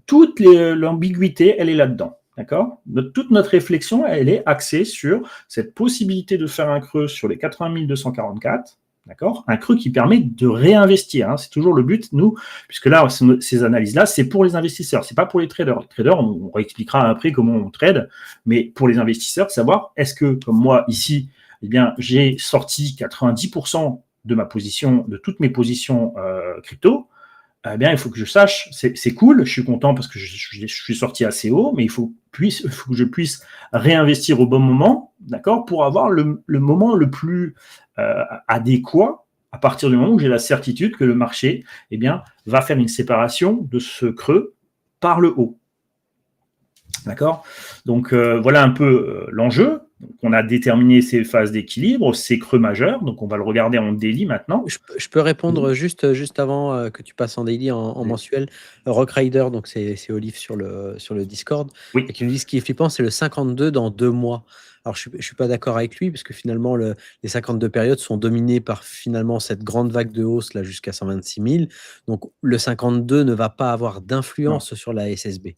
Toute l'ambiguïté, elle est là-dedans. D'accord ? Toute notre réflexion, elle est axée sur cette possibilité de faire un creux sur les 80 244, d'accord ? Un creux qui permet de réinvestir. C'est toujours le but, nous, puisque là, ces analyses-là, c'est pour les investisseurs, c'est pas pour les traders. Les traders, on réexpliquera après comment on trade, mais pour les investisseurs, savoir est-ce que, comme moi ici, eh bien, j'ai sorti 90% de ma position, de toutes mes positions crypto. Eh bien, il faut que je sache, c'est cool, je suis content parce que je suis sorti assez haut, mais il faut que je puisse réinvestir au bon moment, d'accord, pour avoir le moment le plus adéquat à partir du moment où j'ai la certitude que le marché, eh bien, va faire une séparation de ce creux par le haut. D'accord ? Donc, voilà un peu l'enjeu. Donc, on a déterminé ces phases d'équilibre, ces creux majeurs. Donc, on va le regarder en daily maintenant. Je peux répondre juste avant que tu passes en daily, en mensuel. Rock Rider, donc c'est Olive sur le Discord, Oui. et qui nous dit ce qui est flippant, c'est le 52 dans 2 mois. Alors, je ne suis pas d'accord avec lui, parce que finalement, les 52 périodes sont dominées par finalement cette grande vague de hausse là jusqu'à 126 000. Donc, le 52 ne va pas avoir d'influence sur la SSB.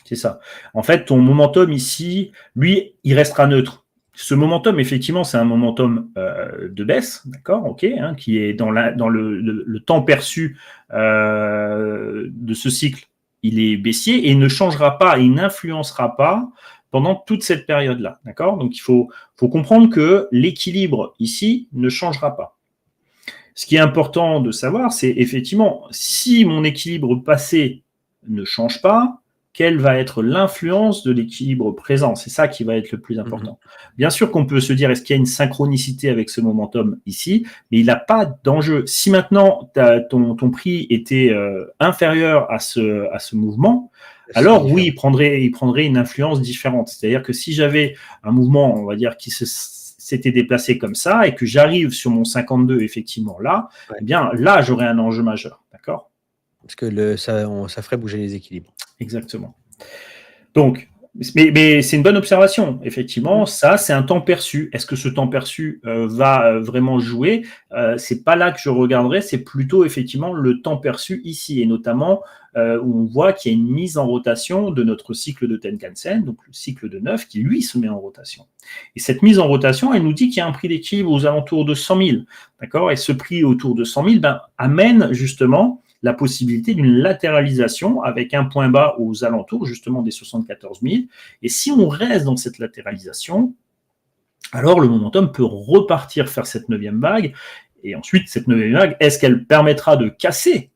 C'est ça. En fait, ton momentum ici, lui, il restera neutre. Ce momentum, effectivement, c'est un momentum de baisse, d'accord, ok, qui est dans le temps perçu de ce cycle, il est baissier et il ne changera pas, il n'influencera pas pendant toute cette période-là, d'accord. Donc, il faut comprendre que l'équilibre ici ne changera pas. Ce qui est important de savoir, c'est effectivement, si mon équilibre passé ne change pas, quelle va être l'influence de l'équilibre présent? C'est ça qui va être le plus important. Bien sûr qu'on peut se dire, est-ce qu'il y a une synchronicité avec ce momentum ici? Mais il n'a pas d'enjeu. Si maintenant ton prix était inférieur à ce mouvement, alors oui, il prendrait une influence différente. C'est-à-dire que si j'avais un mouvement, on va dire, qui s'était déplacé comme ça et que j'arrive sur mon 52 effectivement là, eh bien là, j'aurais un enjeu majeur. D'accord? Parce que ça ferait bouger les équilibres. Exactement. Donc, mais c'est une bonne observation. Effectivement, ça, c'est un temps perçu. Est-ce que ce temps perçu va vraiment jouer? C'est pas là que je regarderai, c'est plutôt effectivement le temps perçu ici, et notamment où on voit qu'il y a une mise en rotation de notre cycle de Tenkan-sen, donc le cycle de 9, qui lui se met en rotation. Et cette mise en rotation, elle nous dit qu'il y a un prix d'équilibre aux alentours de 100 000. D'accord? Et ce prix autour de 100 000 amène justement la possibilité d'une latéralisation avec un point bas aux alentours justement des 74 000. Et si on reste dans cette latéralisation, alors le momentum peut repartir faire cette 9e vague. Et ensuite, cette 9e vague, est-ce qu'elle permettra de casser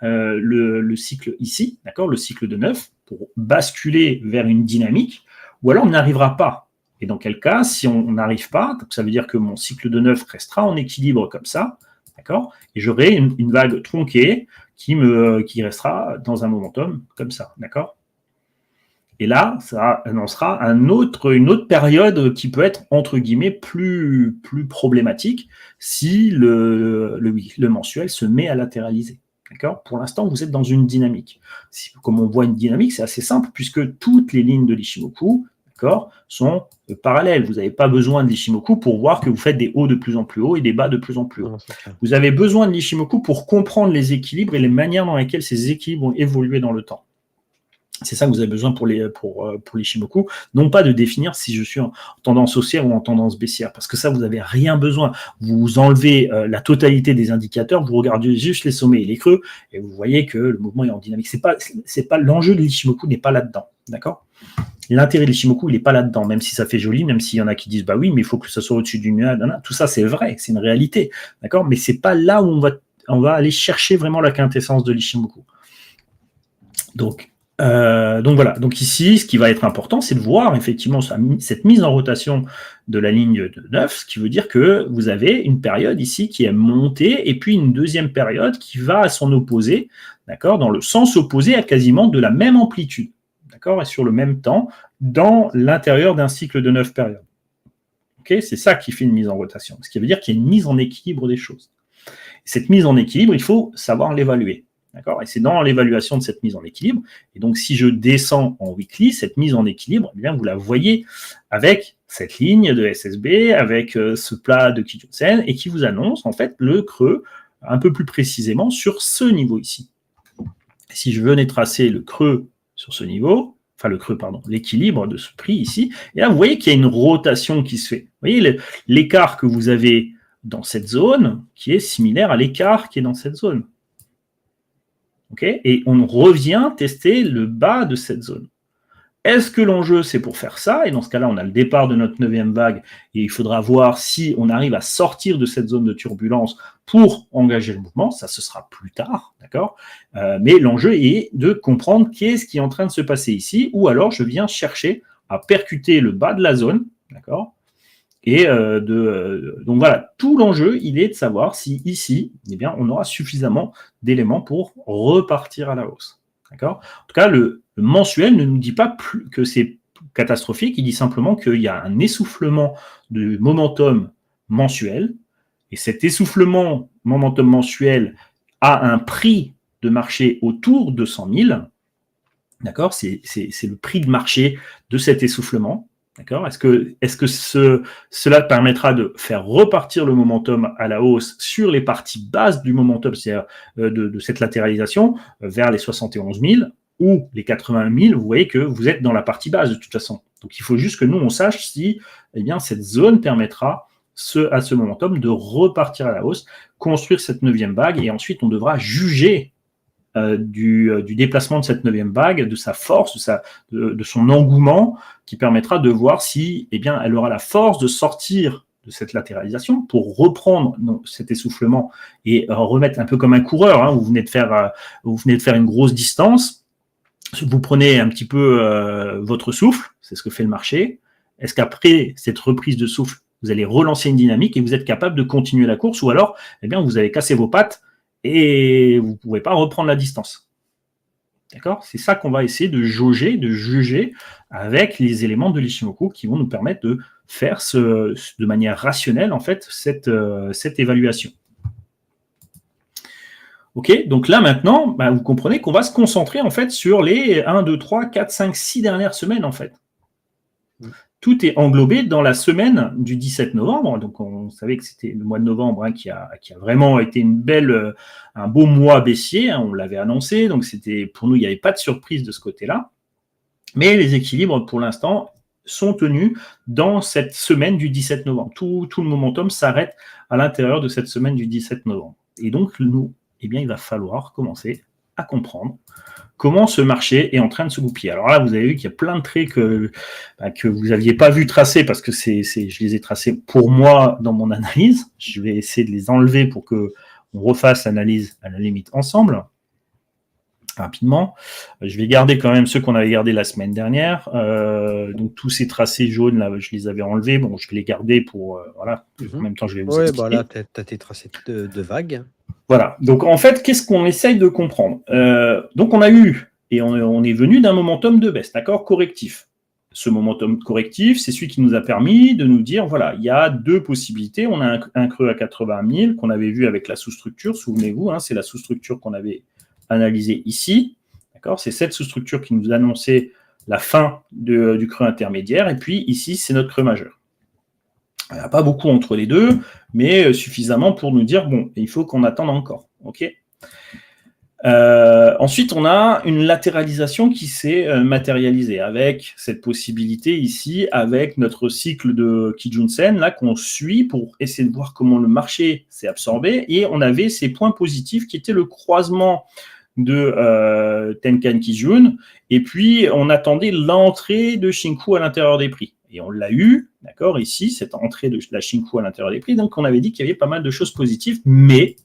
le cycle ici, d'accord, le cycle de 9, pour basculer vers une dynamique, ou alors on n'arrivera pas? Et dans quel cas, si on n'arrive pas, donc ça veut dire que mon cycle de 9 restera en équilibre comme ça, d'accord, et j'aurai une vague tronquée qui restera dans un momentum comme ça, d'accord. Et là, ça annoncera une autre période qui peut être, entre guillemets, plus problématique si le mensuel se met à latéraliser. D'accord. Pour l'instant, vous êtes dans une dynamique. Comme on voit une dynamique, c'est assez simple puisque toutes les lignes de l'Ichimoku, d'accord, sont parallèles. Vous n'avez pas besoin de l'Ichimoku pour voir que vous faites des hauts de plus en plus hauts et des bas de plus en plus hauts. Vous avez besoin de l'Ichimoku pour comprendre les équilibres et les manières dans lesquelles ces équilibres ont évolué dans le temps. C'est ça que vous avez besoin pour l'Ichimoku, non pas de définir si je suis en tendance haussière ou en tendance baissière, parce que ça, vous n'avez rien besoin. Vous enlevez la totalité des indicateurs, vous regardez juste les sommets et les creux, et vous voyez que le mouvement est en dynamique. C'est pas l'enjeu de l'Ichimoku n'est pas là-dedans, d'accord? L'intérêt de l'Ichimoku, il n'est pas là-dedans, même si ça fait joli, même s'il y en a qui disent, bah oui, mais il faut que ça soit au-dessus du nuage, tout ça, c'est vrai, c'est une réalité, d'accord? Mais c'est pas là où on va aller chercher vraiment la quintessence de l'Ichimoku. Donc, Donc voilà, donc ici, ce qui va être important, c'est de voir effectivement cette mise en rotation de la ligne de 9, ce qui veut dire que vous avez une période ici qui est montée, et puis une deuxième période qui va à son opposé, d'accord, dans le sens opposé à quasiment de la même amplitude, d'accord, et sur le même temps, dans l'intérieur d'un cycle de 9 périodes. Okay, c'est ça qui fait une mise en rotation, ce qui veut dire qu'il y a une mise en équilibre des choses. Cette mise en équilibre, il faut savoir l'évaluer. D'accord ? Et c'est dans l'évaluation de cette mise en équilibre. Et donc, si je descends en weekly, cette mise en équilibre, eh bien, vous la voyez avec cette ligne de SSB, avec ce plat de Kijun-sen, et qui vous annonce en fait le creux un peu plus précisément sur ce niveau ici. Et si je venais tracer le creux sur ce niveau, enfin le creux, pardon, l'équilibre de ce prix ici, et là, vous voyez qu'il y a une rotation qui se fait. Vous voyez l'écart que vous avez dans cette zone qui est similaire à l'écart qui est dans cette zone. Okay, et on revient tester le bas de cette zone. Est-ce que l'enjeu, c'est pour faire ça? Et dans ce cas-là, on a le départ de notre 9e vague, et il faudra voir si on arrive à sortir de cette zone de turbulence pour engager le mouvement. Ça, ce sera plus tard, d'accord? Mais l'enjeu est de comprendre qu'est-ce qui est en train de se passer ici, ou alors je viens chercher à percuter le bas de la zone, d'accord? Et donc voilà, tout l'enjeu, il est de savoir si ici, eh bien, on aura suffisamment d'éléments pour repartir à la hausse. D'accord ? En tout cas, le mensuel ne nous dit pas plus que c'est catastrophique, il dit simplement qu'il y a un essoufflement de momentum mensuel, et cet essoufflement momentum mensuel a un prix de marché autour de 100 000. D'accord ? C'est le prix de marché de cet essoufflement. D'accord ? Est-ce que cela permettra de faire repartir le momentum à la hausse sur les parties basses du momentum, c'est-à-dire de cette latéralisation, vers les 71 000 ou les 80 000, vous voyez que vous êtes dans la partie basse de toute façon. Donc il faut juste que nous, on sache si eh bien, cette zone permettra à ce momentum de repartir à la hausse, construire cette 9e vague, et ensuite on devra juger du déplacement de cette 9e vague, de sa force, de son engouement, qui permettra de voir si eh bien, elle aura la force de sortir de cette latéralisation pour reprendre cet essoufflement et remettre un peu comme un coureur. Hein, vous venez de faire une grosse distance, vous prenez un petit peu votre souffle, c'est ce que fait le marché. Est-ce qu'après cette reprise de souffle, vous allez relancer une dynamique et vous êtes capable de continuer la course, ou alors eh bien, vous avez cassé vos pattes et vous ne pouvez pas reprendre la distance. D'accord ? C'est ça qu'on va essayer de jauger, de juger avec les éléments de l'Ishimoku qui vont nous permettre de faire de manière rationnelle en fait cette évaluation. Ok, donc là maintenant, vous comprenez qu'on va se concentrer en fait sur les 1, 2, 3, 4, 5, 6 dernières semaines en fait. Tout est englobé dans la semaine du 17 novembre. Donc, on savait que c'était le mois de novembre qui a vraiment été un beau mois baissier. Hein, on l'avait annoncé. Donc, pour nous, il n'y avait pas de surprise de ce côté-là. Mais les équilibres, pour l'instant, sont tenus dans cette semaine du 17 novembre. Tout le momentum s'arrête à l'intérieur de cette semaine du 17 novembre. Et donc, nous, eh bien, il va falloir commencer à comprendre comment ce marché est en train de se goupiller. Alors là, vous avez vu qu'il y a plein de traits que vous n'aviez pas vu tracer parce que je les ai tracés pour moi dans mon analyse. Je vais essayer de les enlever pour qu'on refasse l'analyse à la limite ensemble. Rapidement. Je vais garder quand même ceux qu'on avait gardés la semaine dernière. Donc tous ces tracés jaunes, là, je les avais enlevés. Bon, je vais les garder pour... voilà. En même temps, je vais vous expliquer. Là, tu as tes tracés de vagues. Voilà. Donc, en fait, qu'est-ce qu'on essaye de comprendre ? Donc, on a eu, et on est venu d'un momentum de baisse, d'accord, correctif. Ce momentum correctif, c'est celui qui nous a permis de nous dire, voilà, il y a deux possibilités. On a un creux à 80 000 qu'on avait vu avec la sous-structure, souvenez-vous, hein, c'est la sous-structure qu'on avait analysée ici, d'accord. C'est cette sous-structure qui nous annonçait la fin du creux intermédiaire, et puis ici, c'est notre creux majeur. Il n'y a pas beaucoup entre les deux, mais suffisamment pour nous dire, bon, il faut qu'on attende encore. Ok. Ensuite, on a une latéralisation qui s'est matérialisée avec cette possibilité ici, avec notre cycle de Kijun-sen, là, qu'on suit pour essayer de voir comment le marché s'est absorbé. Et on avait ces points positifs qui étaient le croisement de Tenkan Kijun, et puis on attendait l'entrée de Shinku à l'intérieur des prix. Et on l'a eu, d'accord, ici, cette entrée de la Shinku à l'intérieur des prix. Donc, on avait dit qu'il y avait pas mal de choses positives, mais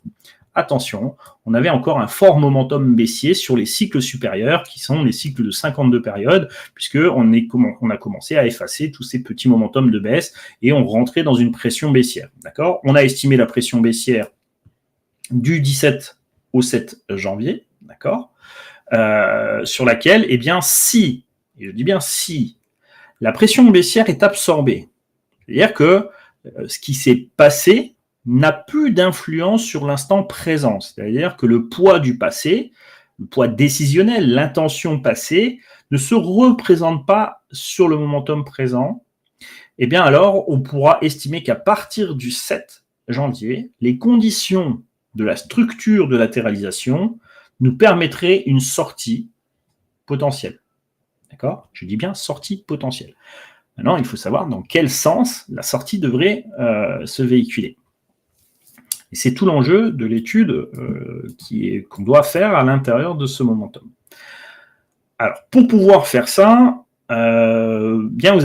attention, on avait encore un fort momentum baissier sur les cycles supérieurs, qui sont les cycles de 52 périodes, puisqu'on a commencé à effacer tous ces petits momentum de baisse, et on rentrait dans une pression baissière. D'accord ? On a estimé la pression baissière du 17 au 7 janvier, d'accord, sur laquelle, eh bien, si, et je dis bien si, la pression baissière est absorbée, c'est-à-dire que ce qui s'est passé n'a plus d'influence sur l'instant présent, c'est-à-dire que le poids du passé, le poids décisionnel, l'intention passée, ne se représente pas sur le momentum présent, eh bien alors on pourra estimer qu'à partir du 7 janvier, les conditions de la structure de latéralisation nous permettraient une sortie potentielle. D'accord ? Je dis bien sortie potentielle. Maintenant, il faut savoir dans quel sens la sortie devrait se véhiculer. Et c'est tout l'enjeu de l'étude qu'on doit faire à l'intérieur de ce momentum. Alors, pour pouvoir faire ça, bien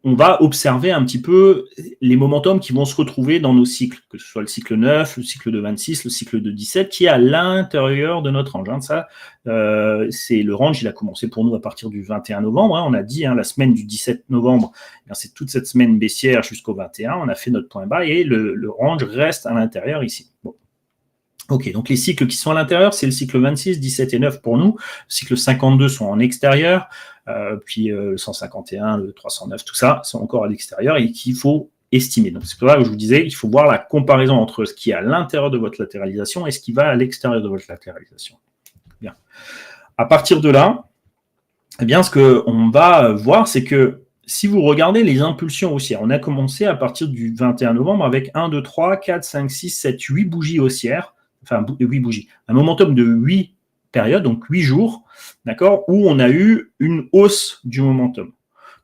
on va observer un petit peu les momentums qui vont se retrouver dans nos cycles, que ce soit le cycle 9, le cycle de 26, le cycle de 17, qui est à l'intérieur de notre range. Ça, c'est le range, il a commencé pour nous à partir du 21 novembre. On a dit, la semaine du 17 novembre, c'est toute cette semaine baissière jusqu'au 21. On a fait notre point bas et le range reste à l'intérieur ici. Bon. Ok, donc les cycles qui sont à l'intérieur, c'est le cycle 26, 17 et 9 pour nous. Le cycle 52 sont en extérieur, puis le 151, le 309, tout ça sont encore à l'extérieur et qu'il faut estimer. Donc c'est pour ça que je vous disais, il faut voir la comparaison entre ce qui est à l'intérieur de votre latéralisation et ce qui va à l'extérieur de votre latéralisation. Bien. À partir de là, eh bien, ce qu'on va voir, c'est que si vous regardez les impulsions haussières, on a commencé à partir du 21 novembre avec 1, 2, 3, 4, 5, 6, 7, 8 bougies haussières. Enfin, 8 bougies, un momentum de 8 périodes, donc 8 jours, d'accord, où on a eu une hausse du momentum,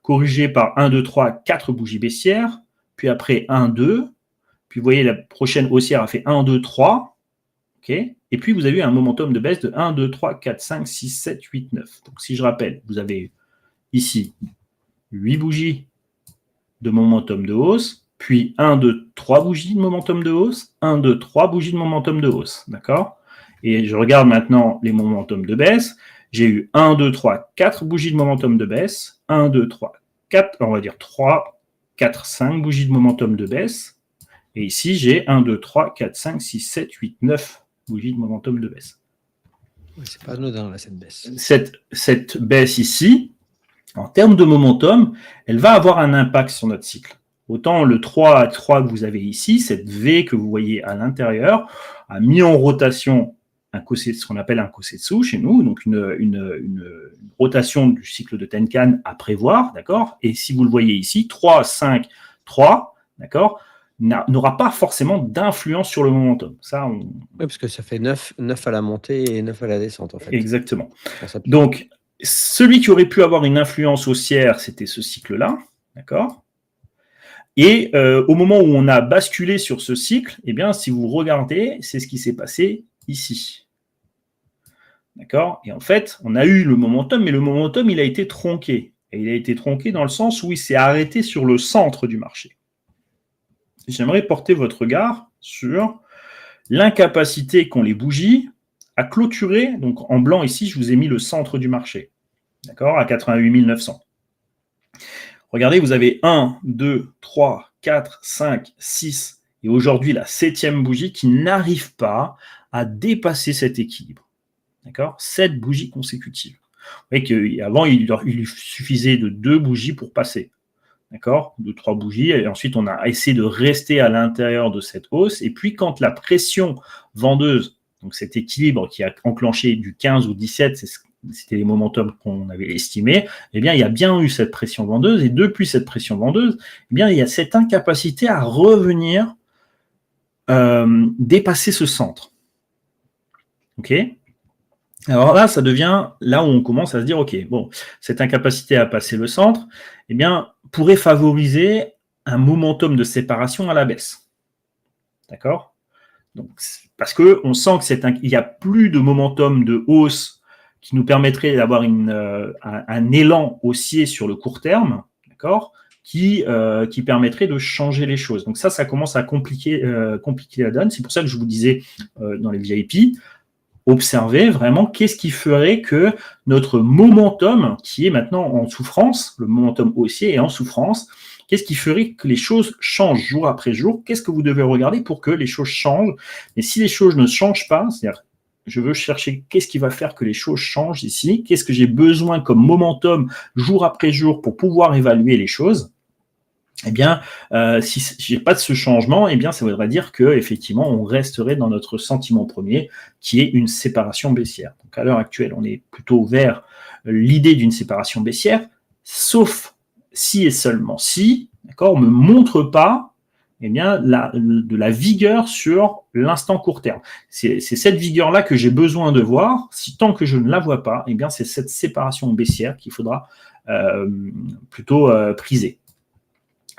corrigée par 1, 2, 3, 4 bougies baissières, puis après 1, 2, puis vous voyez, la prochaine haussière a fait 1, 2, 3, ok, et puis vous avez eu un momentum de baisse de 1, 2, 3, 4, 5, 6, 7, 8, 9. Donc si je rappelle, vous avez ici 8 bougies de momentum de hausse, puis 1, 2, 3 bougies de momentum de hausse, 1, 2, 3 bougies de momentum de hausse, d'accord ? Et je regarde maintenant les momentum de baisse, j'ai eu 1, 2, 3, 4 bougies de momentum de baisse, 1, 2, 3, 4, on va dire 3, 4, 5 bougies de momentum de baisse, et ici j'ai 1, 2, 3, 4, 5, 6, 7, 8, 9 bougies de momentum de baisse. C'est pas anodin là, cette baisse. Cette baisse ici, en termes de momentum, elle va avoir un impact sur notre cycle. Autant le 3 à 3 que vous avez ici, cette V que vous voyez à l'intérieur, a mis en rotation ce qu'on appelle un kosetsu chez nous, donc une rotation du cycle de Tenkan à prévoir, d'accord ? Et si vous le voyez ici, 3, 5, 3, d'accord, n'aura pas forcément d'influence sur le momentum. Ça, Oui, parce que ça fait 9 à la montée et 9 à la descente, en fait. Exactement. Donc, celui qui aurait pu avoir une influence haussière, c'était ce cycle-là, d'accord ? Et au moment où on a basculé sur ce cycle, eh bien, si vous regardez, c'est ce qui s'est passé ici. D'accord ? Et en fait, on a eu le momentum, mais le momentum, il a été tronqué. Et il a été tronqué dans le sens où il s'est arrêté sur le centre du marché. J'aimerais porter votre regard sur l'incapacité qu'ont les bougies à clôturer. Donc, en blanc, ici, je vous ai mis le centre du marché. D'accord ? À 88 900. Regardez, vous avez 1, 2, 3, 4, 5, 6, et aujourd'hui la 7e bougie qui n'arrive pas à dépasser cet équilibre. D'accord ? 7 bougies consécutives. Vous voyez qu'avant, il lui suffisait de 2 bougies pour passer. D'accord ? 2, 3 bougies, et ensuite on a essayé de rester à l'intérieur de cette hausse, et puis quand la pression vendeuse, donc cet équilibre qui a enclenché du 15 au 17, c'était les momentum qu'on avait estimés, eh bien, il y a bien eu cette pression vendeuse, et depuis cette pression vendeuse, eh bien, il y a cette incapacité à revenir dépasser ce centre. Ok ? Alors là, ça devient là où on commence à se dire, ok, bon, cette incapacité à passer le centre, eh bien, pourrait favoriser un momentum de séparation à la baisse. D'accord ? Donc, parce qu'on sent qu'il n'y a plus de momentum de hausse qui nous permettrait d'avoir un élan haussier sur le court terme, d'accord, qui permettrait de changer les choses. Donc ça commence à compliquer la donne. C'est pour ça que je vous disais dans les VIP, observez vraiment qu'est-ce qui ferait que notre momentum, qui est maintenant en souffrance, le momentum haussier est en souffrance, qu'est-ce qui ferait que les choses changent jour après jour? Qu'est-ce que vous devez regarder pour que les choses changent? Et si les choses ne changent pas, c'est-à-dire je veux chercher qu'est-ce qui va faire que les choses changent ici, qu'est-ce que j'ai besoin comme momentum jour après jour pour pouvoir évaluer les choses, eh bien, si je n'ai pas de ce changement, eh bien, ça voudrait dire qu'effectivement, on resterait dans notre sentiment premier, qui est une séparation baissière. Donc, à l'heure actuelle, on est plutôt vers l'idée d'une séparation baissière, sauf si et seulement si, d'accord, on ne me montre pas eh bien, de la vigueur sur l'instant court terme. C'est cette vigueur-là que j'ai besoin de voir. Si tant que je ne la vois pas, eh bien, c'est cette séparation baissière qu'il faudra plutôt priser.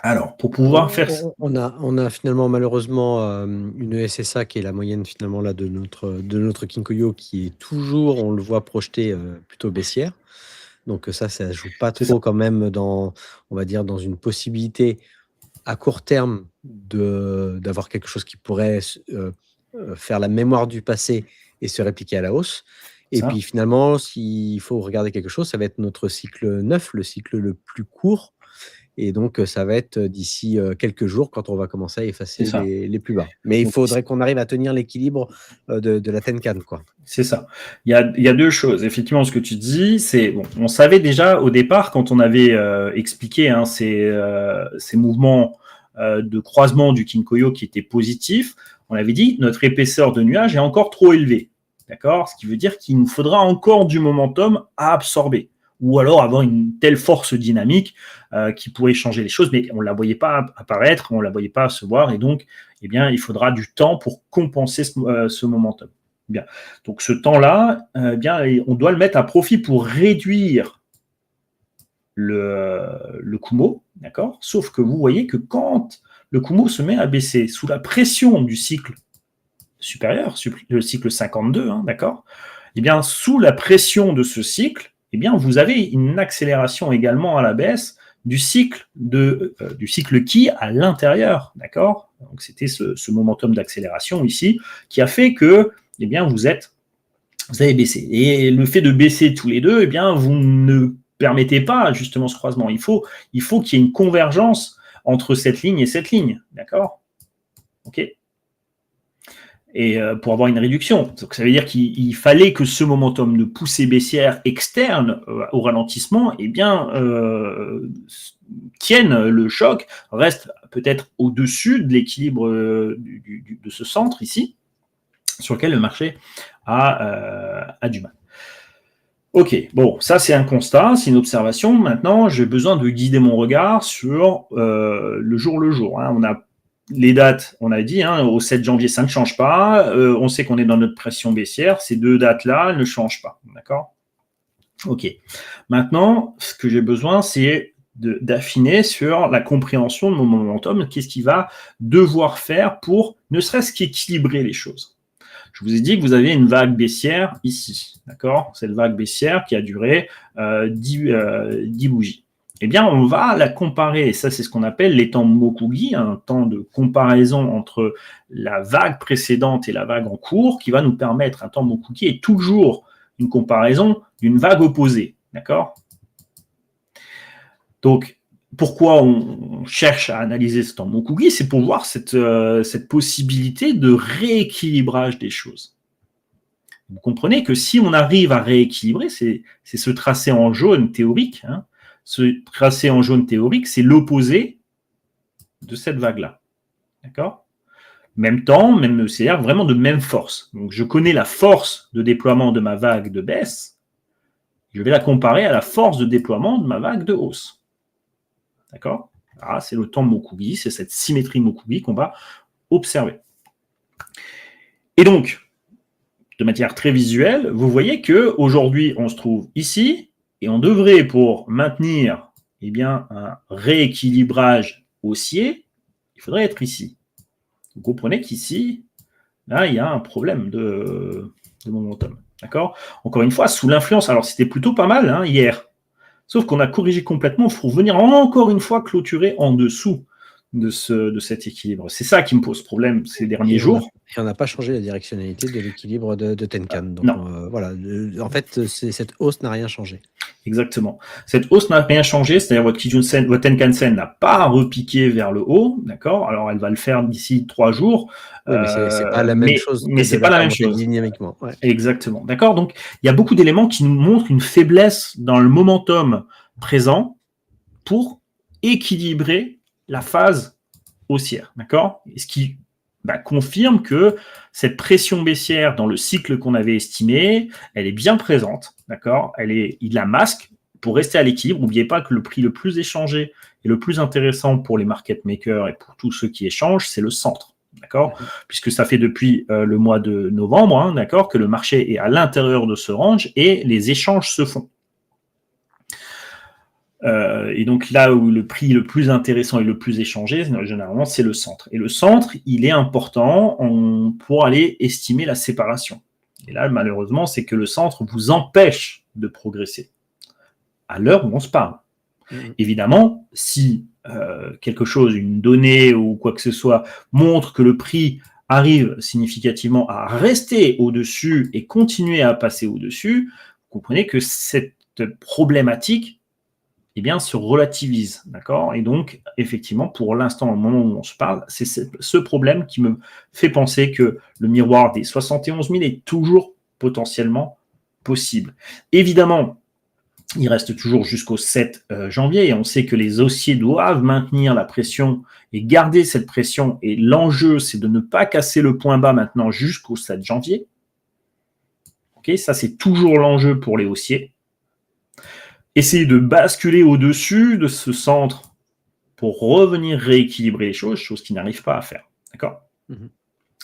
Alors, pour pouvoir faire... On a finalement malheureusement une SSA qui est la moyenne finalement là de notre Kinkoyo qui est toujours, on le voit projeté plutôt baissière. Donc ça joue pas trop quand même dans, on va dire, dans une possibilité à court terme d'avoir quelque chose qui pourrait faire la mémoire du passé et se répliquer à la hausse. Et puis finalement, s'il faut regarder quelque chose, ça va être notre cycle 9, le cycle le plus court. Et donc, ça va être d'ici quelques jours quand on va commencer à effacer les plus bas. Mais il faudrait qu'on arrive à tenir l'équilibre de la Tenkan, quoi. C'est ça. Il y a deux choses. Effectivement, ce que tu dis, c'est bon, on savait déjà au départ, quand on avait expliqué ces mouvements de croisement du Kinkoyo qui étaient positifs, on avait dit notre épaisseur de nuage est encore trop élevée. D'accord ? Ce qui veut dire qu'il nous faudra encore du momentum à absorber. Ou alors avoir une telle force dynamique qui pourrait changer les choses, mais on ne la voyait pas apparaître, on ne la voyait pas se voir, et donc, eh bien, il faudra du temps pour compenser ce momentum. Bien. Donc, ce temps-là, bien, on doit le mettre à profit pour réduire le Kumo, d'accord ? Sauf que vous voyez que quand le Kumo se met à baisser sous la pression du cycle supérieur, le cycle 52, d'accord ? Eh bien, sous la pression de ce cycle, eh bien, vous avez une accélération également à la baisse du cycle Ki à l'intérieur, d'accord ? Donc, c'était ce momentum d'accélération ici qui a fait que, eh bien, vous avez baissé. Et le fait de baisser tous les deux, eh bien, vous ne permettez pas justement ce croisement. Il faut qu'il y ait une convergence entre cette ligne et cette ligne, d'accord ? Ok ? Et pour avoir une réduction. Donc, ça veut dire qu'il fallait que ce momentum de poussée baissière externe au ralentissement eh bien, tienne le choc, reste peut-être au-dessus de l'équilibre de ce centre ici, sur lequel le marché a du mal. Ok, bon, ça c'est un constat, c'est une observation. Maintenant, j'ai besoin de guider mon regard sur le jour. On a les dates, on a dit, au 7 janvier, ça ne change pas. On sait qu'on est dans notre pression baissière. Ces deux dates-là, elles ne changent pas. D'accord ? Ok. Maintenant, ce que j'ai besoin, c'est d'affiner sur la compréhension de mon momentum. Qu'est-ce qu'il va devoir faire pour ne serait-ce qu'équilibrer les choses ? Je vous ai dit que vous avez une vague baissière ici. D'accord ? Cette vague baissière qui a duré 10 bougies. Eh bien, on va la comparer, et ça c'est ce qu'on appelle les temps Mokugi, un temps de comparaison entre la vague précédente et la vague en cours, qui va nous permettre, un temps Mokugi est toujours une comparaison d'une vague opposée, d'accord ? Donc, pourquoi on cherche à analyser ce temps Mokugi ? C'est pour voir cette possibilité de rééquilibrage des choses. Vous comprenez que si on arrive à rééquilibrer, c'est ce tracé en jaune théorique, ce tracé en jaune théorique, c'est l'opposé de cette vague-là. D'accord ? Même temps, c'est-à-dire vraiment de même force. Donc, je connais la force de déploiement de ma vague de baisse. Je vais la comparer à la force de déploiement de ma vague de hausse. D'accord ? Ah, c'est le temps Mokugi, c'est cette symétrie Mokugi qu'on va observer. Et donc, de manière très visuelle, vous voyez qu'aujourd'hui, on se trouve ici, et on devrait, pour maintenir un rééquilibrage haussier, il faudrait être ici. Vous comprenez qu'ici, là, il y a un problème de momentum. D'accord ? Encore une fois, sous l'influence, alors c'était plutôt pas mal hier, Sauf qu'on a corrigé complètement pour venir encore une fois clôturer en dessous de cet équilibre. C'est ça qui me pose problème ces derniers jours. Et on n'a pas changé la directionnalité de l'équilibre de Tenkan. Donc non. Voilà, en fait, cette hausse n'a rien changé. Exactement. Cette hausse n'a rien changé, c'est-à-dire votre Kijun-sen, votre Tenkan-sen n'a pas repiqué vers le haut, d'accord? Alors elle va le faire d'ici 3 jours. Oui, mais c'est pas la même chose. Mais c'est pas la même chose. Dynamiquement. Ouais. Exactement. D'accord? Donc il y a beaucoup d'éléments qui nous montrent une faiblesse dans le momentum présent pour équilibrer la phase haussière. D'accord? Ce qui confirme que cette pression baissière dans le cycle qu'on avait estimé, elle est bien présente, d'accord? Il la masque pour rester à l'équilibre. N'oubliez pas que le prix le plus échangé et le plus intéressant pour les market makers et pour tous ceux qui échangent, c'est le centre, d'accord? Puisque ça fait depuis le mois de novembre, d'accord, que le marché est à l'intérieur de ce range et les échanges se font. Et donc là où le prix le plus intéressant et le plus échangé, généralement, c'est le centre. Et le centre, il est important pour aller estimer la séparation. Et là, malheureusement, c'est que le centre vous empêche de progresser à l'heure où on se parle. Évidemment, si quelque chose, une donnée ou quoi que ce soit, montre que le prix arrive significativement à rester au-dessus et continuer à passer au-dessus, vous comprenez que cette problématique se relativise, d'accord? Et donc, effectivement, pour l'instant, au moment où on se parle, c'est ce problème qui me fait penser que le miroir des 71 000 est toujours potentiellement possible. Évidemment, il reste toujours jusqu'au 7 janvier et on sait que les haussiers doivent maintenir la pression et garder cette pression. Et l'enjeu, c'est de ne pas casser le point bas maintenant jusqu'au 7 janvier. Okay, ça, c'est toujours l'enjeu pour les haussiers. Essayer de basculer au-dessus de ce centre pour revenir rééquilibrer les choses, chose qu'ils n'arrivent pas à faire. D'accord ?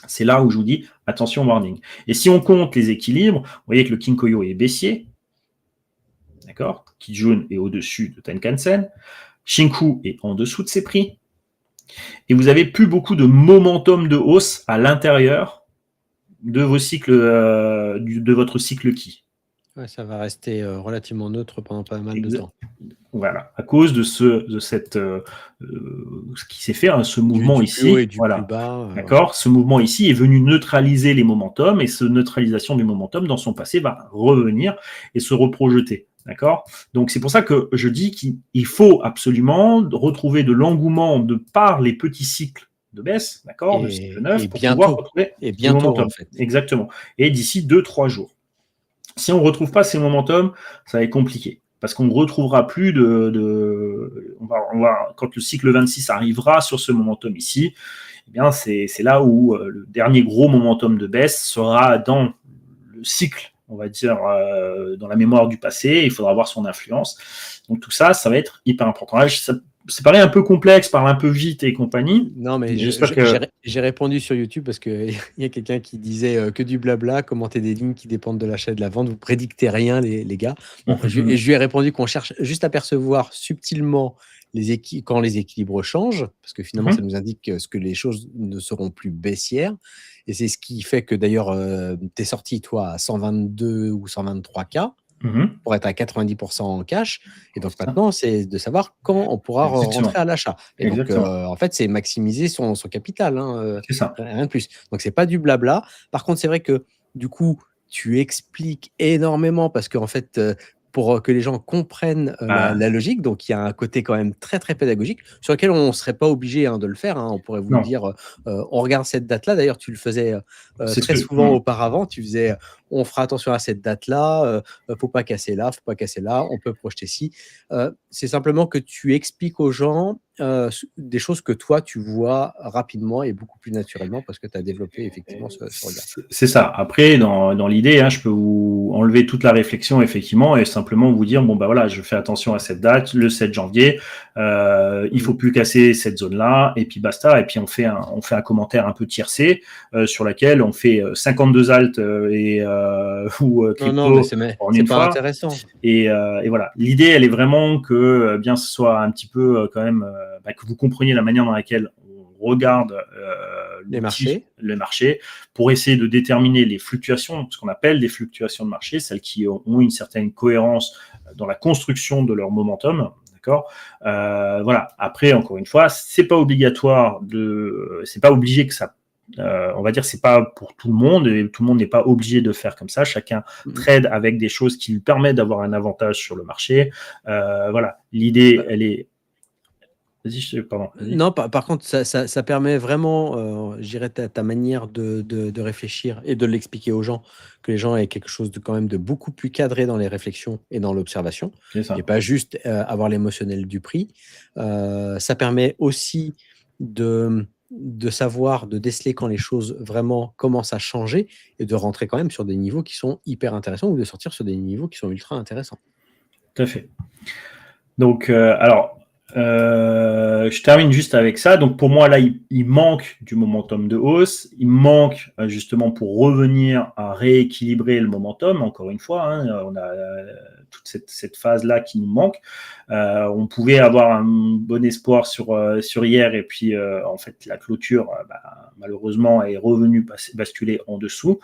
C'est là où je vous dis, attention, warning. Et si on compte les équilibres, vous voyez que le Kinkoyo est baissier. D'accord ? Kijun est au-dessus de Tenkan-sen. Shinku est en dessous de ses prix. Et vous n'avez plus beaucoup de momentum de hausse à l'intérieur de vos cycles, de votre cycle Ki. Ouais, ça va rester relativement neutre pendant pas mal de temps. Voilà, à cause de ce qui s'est fait, ce mouvement ici. Voilà. Plus bas, d'accord. Ce mouvement ici est venu neutraliser les momentum et cette neutralisation du momentum dans son passé va revenir et se reprojeter. D'accord. Donc c'est pour ça que je dis qu'il faut absolument retrouver de l'engouement de par les petits cycles de baisse, d'accord, de cycle 9, pour pouvoir retrouver le momentum. En fait. Exactement. Et d'ici 2-3 jours. Si on ne retrouve pas ces momentum, ça va être compliqué. Parce qu'on ne retrouvera plus quand le cycle 26 arrivera sur ce momentum ici, eh bien c'est là où le dernier gros momentum de baisse sera dans le cycle, on va dire, dans la mémoire du passé. Il faudra voir son influence. Donc tout ça, ça va être hyper important. Là, c'est pareil un peu complexe, parle un peu vite et compagnie. Non, mais j'ai répondu sur YouTube parce qu'il y a quelqu'un qui disait que du blabla, commenter des lignes qui dépendent de l'achat et de la vente, vous prédictez rien, les gars. Bon, je lui ai répondu qu'on cherche juste à percevoir subtilement quand les équilibres changent, parce que finalement, ça nous indique que les choses ne seront plus baissières. Et c'est ce qui fait que d'ailleurs, tu es sorti, toi, à 122 ou 123K. Pour être à 90% en cash. Et donc maintenant, c'est de savoir quand on pourra rentrer à l'achat. Et donc, en fait, c'est maximiser son capital. C'est ça. Rien de plus. Donc, c'est pas du blabla. Par contre, c'est vrai que du coup, tu expliques énormément parce qu'en fait, pour que les gens comprennent la logique, donc il y a un côté quand même très, très pédagogique sur lequel on ne serait pas obligé de le faire. On pourrait vous dire, on regarde cette date-là. D'ailleurs, tu le faisais très souvent auparavant. Tu faisais, on fera attention à cette date-là, faut pas casser là, faut pas casser là, on peut projeter ci. C'est simplement que tu expliques aux gens des choses que toi, tu vois rapidement et beaucoup plus naturellement parce que tu as développé effectivement ce regard. C'est ça. Après, dans l'idée, je peux vous enlever toute la réflexion, effectivement, et simplement vous dire, je fais attention à cette date, le 7 janvier, il faut plus casser cette zone-là, et puis basta. Et puis, on fait un commentaire un peu tiercé sur laquelle on fait 52 alt ou crypto. Non, mais c'est pas intéressant. Et voilà. L'idée, elle est vraiment que bien ce soit un petit peu quand même que vous compreniez la manière dans laquelle on regarde le marché pour essayer de déterminer les fluctuations, ce qu'on appelle des fluctuations de marché, celles qui ont une certaine cohérence dans la construction de leur momentum. D'accord. Voilà. Après, encore une fois, c'est pas obligatoire c'est pas obligé que ça. On va dire c'est pas pour tout le monde et tout le monde n'est pas obligé de faire comme ça. Chacun trade avec des choses qui lui permettent d'avoir un avantage sur le marché. Voilà. L'idée, elle est. Vas-y, pardon. Vas-y. Non, par contre, ça permet vraiment, je dirais, ta manière de réfléchir et de l'expliquer aux gens, que les gens aient quelque chose quand même de beaucoup plus cadré dans les réflexions et dans l'observation, C'est ça. et pas juste avoir l'émotionnel du prix. Ça permet aussi de savoir, de déceler quand les choses vraiment commencent à changer et de rentrer quand même sur des niveaux qui sont hyper intéressants ou de sortir sur des niveaux qui sont ultra intéressants. Tout à fait. Donc, alors, je termine juste avec ça. Donc, pour moi, là, il manque du momentum de hausse. Il manque justement pour revenir à rééquilibrer le momentum. Encore une fois, hein, on a toute cette phase-là qui nous manque. On pouvait avoir un bon espoir sur hier et puis, en fait, la clôture, malheureusement, est revenue basculer en dessous.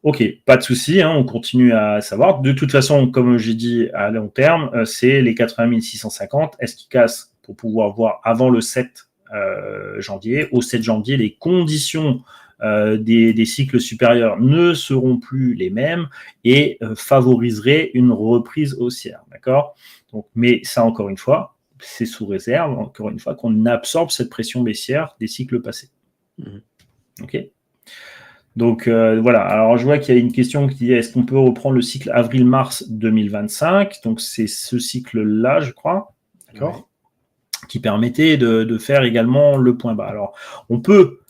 Ok, pas de souci, hein, on continue à savoir. De toute façon, comme j'ai dit, à long terme, c'est les 80 650. Est-ce qu'ils cassent pour pouvoir voir avant le 7 janvier? Au 7 janvier, les conditions des cycles supérieurs ne seront plus les mêmes et favoriseraient une reprise haussière. D'accord? Donc, mais ça, encore une fois, c'est sous réserve, encore une fois, qu'on absorbe cette pression baissière des cycles passés. Ok? Donc voilà, alors je vois qu'il y a une question qui dit est-ce qu'on peut reprendre le cycle avril-mars 2025? Donc c'est ce cycle-là, je crois, d'accord, ouais, qui permettait de faire également le point bas. Alors on peut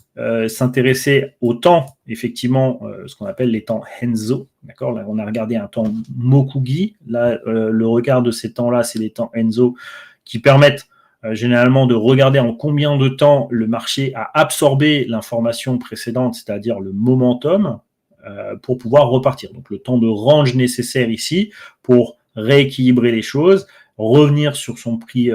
s'intéresser au temps, effectivement, ce qu'on appelle les temps Henzo, d'accord. Là on a regardé un temps Mokugi, là le regard de ces temps-là, c'est les temps Henzo qui permettent généralement de regarder en combien de temps le marché a absorbé l'information précédente, c'est-à-dire le momentum, pour pouvoir repartir. Donc le temps de range nécessaire ici pour rééquilibrer les choses, revenir sur son prix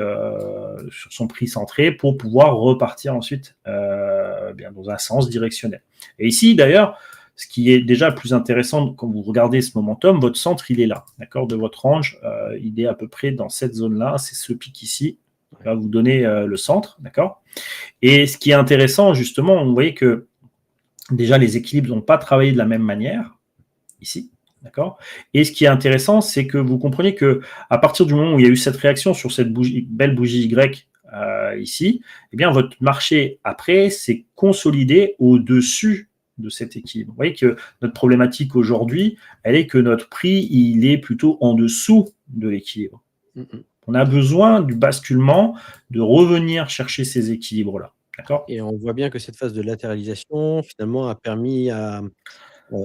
centré pour pouvoir repartir ensuite bien dans un sens directionnel. Et ici d'ailleurs, ce qui est déjà plus intéressant quand vous regardez ce momentum, votre centre il est là, d'accord, de votre range, il est à peu près dans cette zone-là, c'est ce pic ici. Va vous donner le centre, d'accord. Et ce qui est intéressant, justement, vous voyez que déjà les équilibres n'ont pas travaillé de la même manière ici, d'accord. Et ce qui est intéressant, c'est que vous comprenez que à partir du moment où il y a eu cette réaction sur cette belle bougie Y ici, eh bien votre marché après s'est consolidé au-dessus de cet équilibre. Vous voyez que notre problématique aujourd'hui, elle est que notre prix, il est plutôt en dessous de l'équilibre. On a besoin du basculement, de revenir chercher ces équilibres-là. D'accord ? Et on voit bien que cette phase de latéralisation, finalement, a permis à...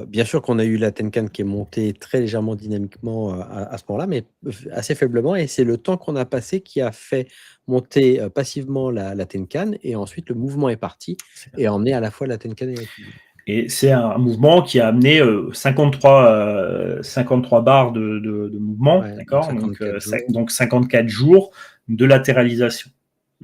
bien sûr qu'on a eu la Tenkan qui est montée très légèrement dynamiquement à ce moment-là, mais assez faiblement. Et c'est le temps qu'on a passé qui a fait monter passivement la Tenkan. Et ensuite, le mouvement est parti et a emmené à la fois la Tenkan et la Tenkan. Et c'est un mouvement qui a amené 53 barres de mouvement, ouais, d'accord, donc 54 jours de latéralisation.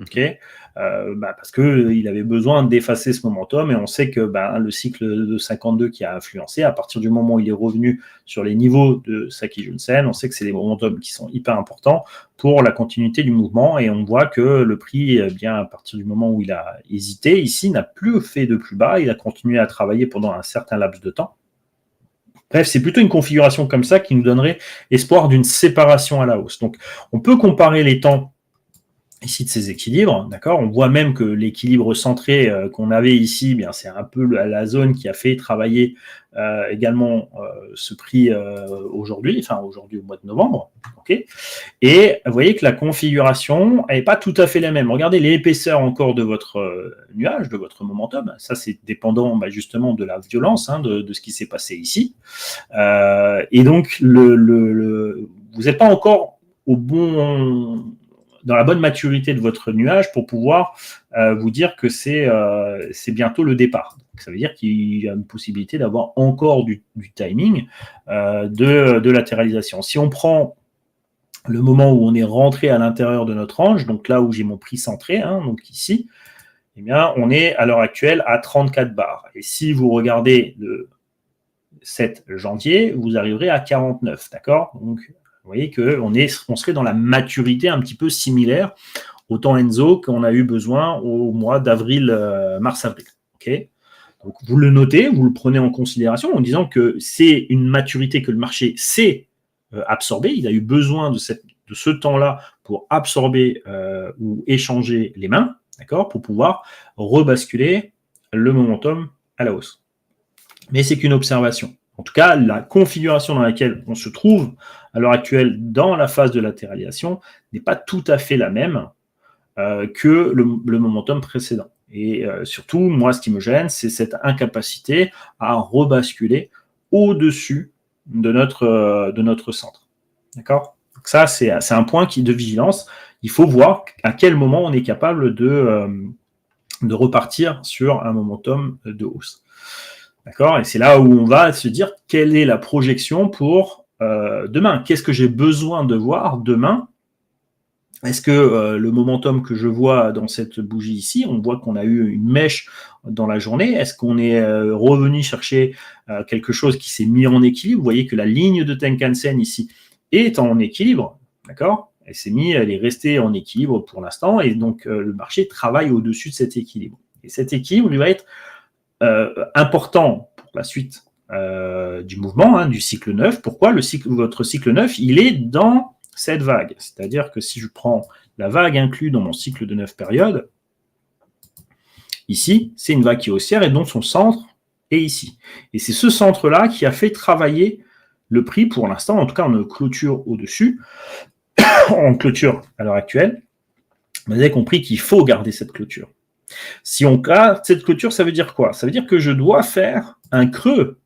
Okay, parce qu'il avait besoin d'effacer ce momentum et on sait que le cycle de 52 qui a influencé, à partir du moment où il est revenu sur les niveaux de Saki Junsen, on sait que c'est des momentum qui sont hyper importants pour la continuité du mouvement et on voit que le prix, bien à partir du moment où il a hésité, ici n'a plus fait de plus bas, il a continué à travailler pendant un certain laps de temps. Bref, c'est plutôt une configuration comme ça qui nous donnerait espoir d'une séparation à la hausse. Donc, on peut comparer les temps ici de ces équilibres, d'accord. On voit même que l'équilibre centré qu'on avait ici, bien c'est un peu la zone qui a fait travailler également ce prix aujourd'hui au mois de novembre, ok. Et vous voyez que la configuration n'est pas tout à fait la même. Regardez l'épaisseur encore de votre nuage, de votre momentum. Ça c'est dépendant justement de la violence de ce qui s'est passé ici. Et donc vous n'êtes pas encore dans la bonne maturité de votre nuage pour pouvoir vous dire que c'est bientôt le départ. Donc, ça veut dire qu'il y a une possibilité d'avoir encore du timing de latéralisation. Si on prend le moment où on est rentré à l'intérieur de notre range, donc là où j'ai mon prix centré, donc ici, eh bien, on est à l'heure actuelle à 34 barres. Et si vous regardez le 7 janvier, vous arriverez à 49, d'accord ? Donc, voyez qu'on serait dans la maturité un petit peu similaire au temps Enzo qu'on a eu besoin au mois d'avril, mars-avril. Okay, donc, vous le notez, vous le prenez en considération en disant que c'est une maturité que le marché sait absorber. Il a eu besoin de ce temps-là pour absorber ou échanger les mains, d'accord, pour pouvoir rebasculer le momentum à la hausse. Mais c'est qu'une observation. En tout cas, la configuration dans laquelle on se trouve à l'heure actuelle dans la phase de latéralisation n'est pas tout à fait la même que le momentum précédent. Et surtout, moi, ce qui me gêne, c'est cette incapacité à rebasculer au-dessus de notre centre. D'accord ? Donc ça, c'est un point de vigilance. Il faut voir à quel moment on est capable de repartir sur un momentum de hausse. D'accord ? Et c'est là où on va se dire quelle est la projection pour demain. Qu'est-ce que j'ai besoin de voir demain ? Est-ce que le momentum que je vois dans cette bougie ici, on voit qu'on a eu une mèche dans la journée, est-ce qu'on est revenu chercher quelque chose qui s'est mis en équilibre ? Vous voyez que la ligne de Tenkan-sen ici est en équilibre, d'accord ? Elle est restée en équilibre pour l'instant, et donc le marché travaille au-dessus de cet équilibre. Et cet équilibre lui va être important pour la suite du mouvement, du cycle 9. Pourquoi ? Votre cycle 9, il est dans cette vague. C'est-à-dire que si je prends la vague inclue dans mon cycle de 9 périodes, ici, c'est une vague qui est haussière et dont son centre est ici. Et c'est ce centre-là qui a fait travailler le prix pour l'instant, en tout cas en clôture au-dessus, en clôture à l'heure actuelle. Vous avez compris qu'il faut garder cette clôture. Si on garde cette clôture, ça veut dire quoi ? Ça veut dire que je dois faire un creux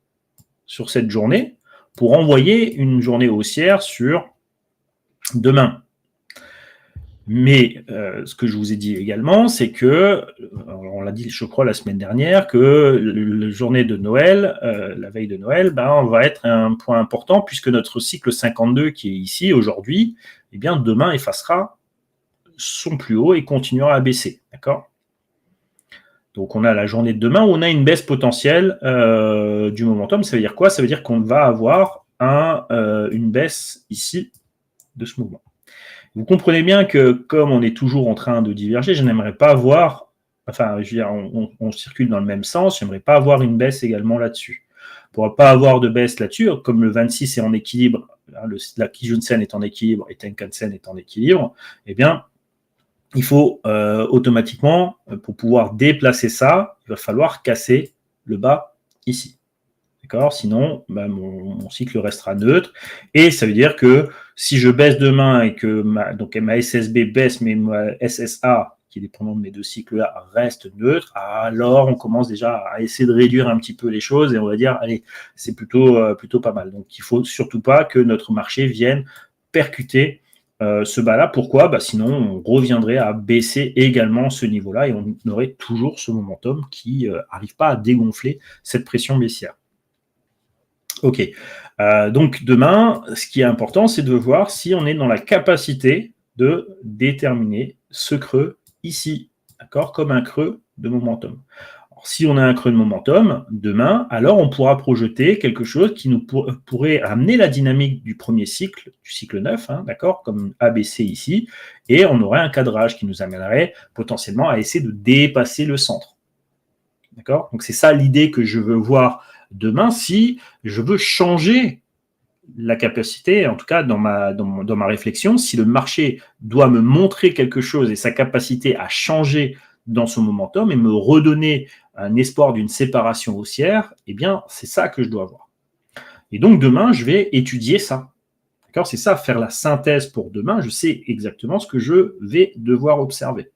sur cette journée pour envoyer une journée haussière sur demain. Mais ce que je vous ai dit également, c'est que, on l'a dit je crois la semaine dernière, que la journée de Noël, la veille de Noël, on va être un point important puisque notre cycle 52 qui est ici aujourd'hui, eh bien demain effacera son plus haut et continuera à baisser. D'accord ? Donc on a la journée de demain où on a une baisse potentielle du momentum. Ça veut dire quoi ? Ça veut dire qu'on va avoir une baisse ici de ce mouvement. Vous comprenez bien que comme on est toujours en train de diverger, je n'aimerais pas voir, enfin, je veux dire, on circule dans le même sens, je n'aimerais pas avoir une baisse également là-dessus. Pour ne pas avoir de baisse là-dessus, comme le 26 est en équilibre, la Kijun-sen est en équilibre et Tenkan-sen est en équilibre, eh bien, il faut automatiquement, pour pouvoir déplacer ça, il va falloir casser le bas ici. D'accord ? Sinon, mon cycle restera neutre. Et ça veut dire que si je baisse demain et que ma SSB baisse, mais ma SSA, qui est dépendante de mes deux cycles-là, reste neutre, alors on commence déjà à essayer de réduire un petit peu les choses et on va dire, allez, c'est plutôt pas mal. Donc, il ne faut surtout pas que notre marché vienne percuter ce bas-là. Pourquoi ? Sinon, on reviendrait à baisser également ce niveau-là et on aurait toujours ce momentum qui n'arrive pas à dégonfler cette pression baissière. Ok, donc demain, ce qui est important, c'est de voir si on est dans la capacité de déterminer ce creux ici, d'accord, comme un creux de momentum. Alors, si on a un creux de momentum, demain, alors on pourra projeter quelque chose qui nous pourrait amener la dynamique du premier cycle, du cycle 9, d'accord, comme ABC ici, et on aurait un cadrage qui nous amènerait potentiellement à essayer de dépasser le centre. D'accord ? Donc c'est ça l'idée que je veux voir demain si je veux changer la capacité, en tout cas dans ma réflexion, si le marché doit me montrer quelque chose et sa capacité à changer dans son momentum et me redonner un espoir d'une séparation haussière, eh bien c'est ça que je dois voir. Et donc demain, je vais étudier ça. D'accord ? C'est ça, faire la synthèse pour demain, je sais exactement ce que je vais devoir observer.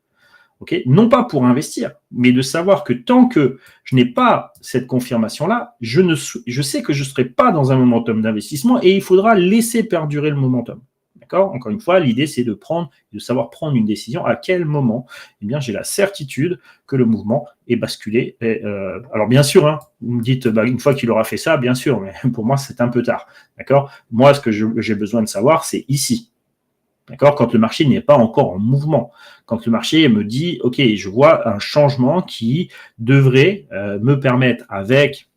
Okay ? Non pas pour investir, mais de savoir que tant que je n'ai pas cette confirmation-là, je sais que je ne serai pas dans un momentum d'investissement et il faudra laisser perdurer le momentum. D'accord ? Encore une fois, l'idée, c'est de savoir prendre une décision à quel moment j'ai la certitude que le mouvement est basculé. Alors bien sûr, vous me dites, une fois qu'il aura fait ça, bien sûr, mais pour moi, c'est un peu tard. D'accord ? Moi, ce que j'ai besoin de savoir, c'est ici. D'accord ? Quand le marché n'est pas encore en mouvement, quand le marché me dit, OK, je vois un changement qui devrait me permettre, avec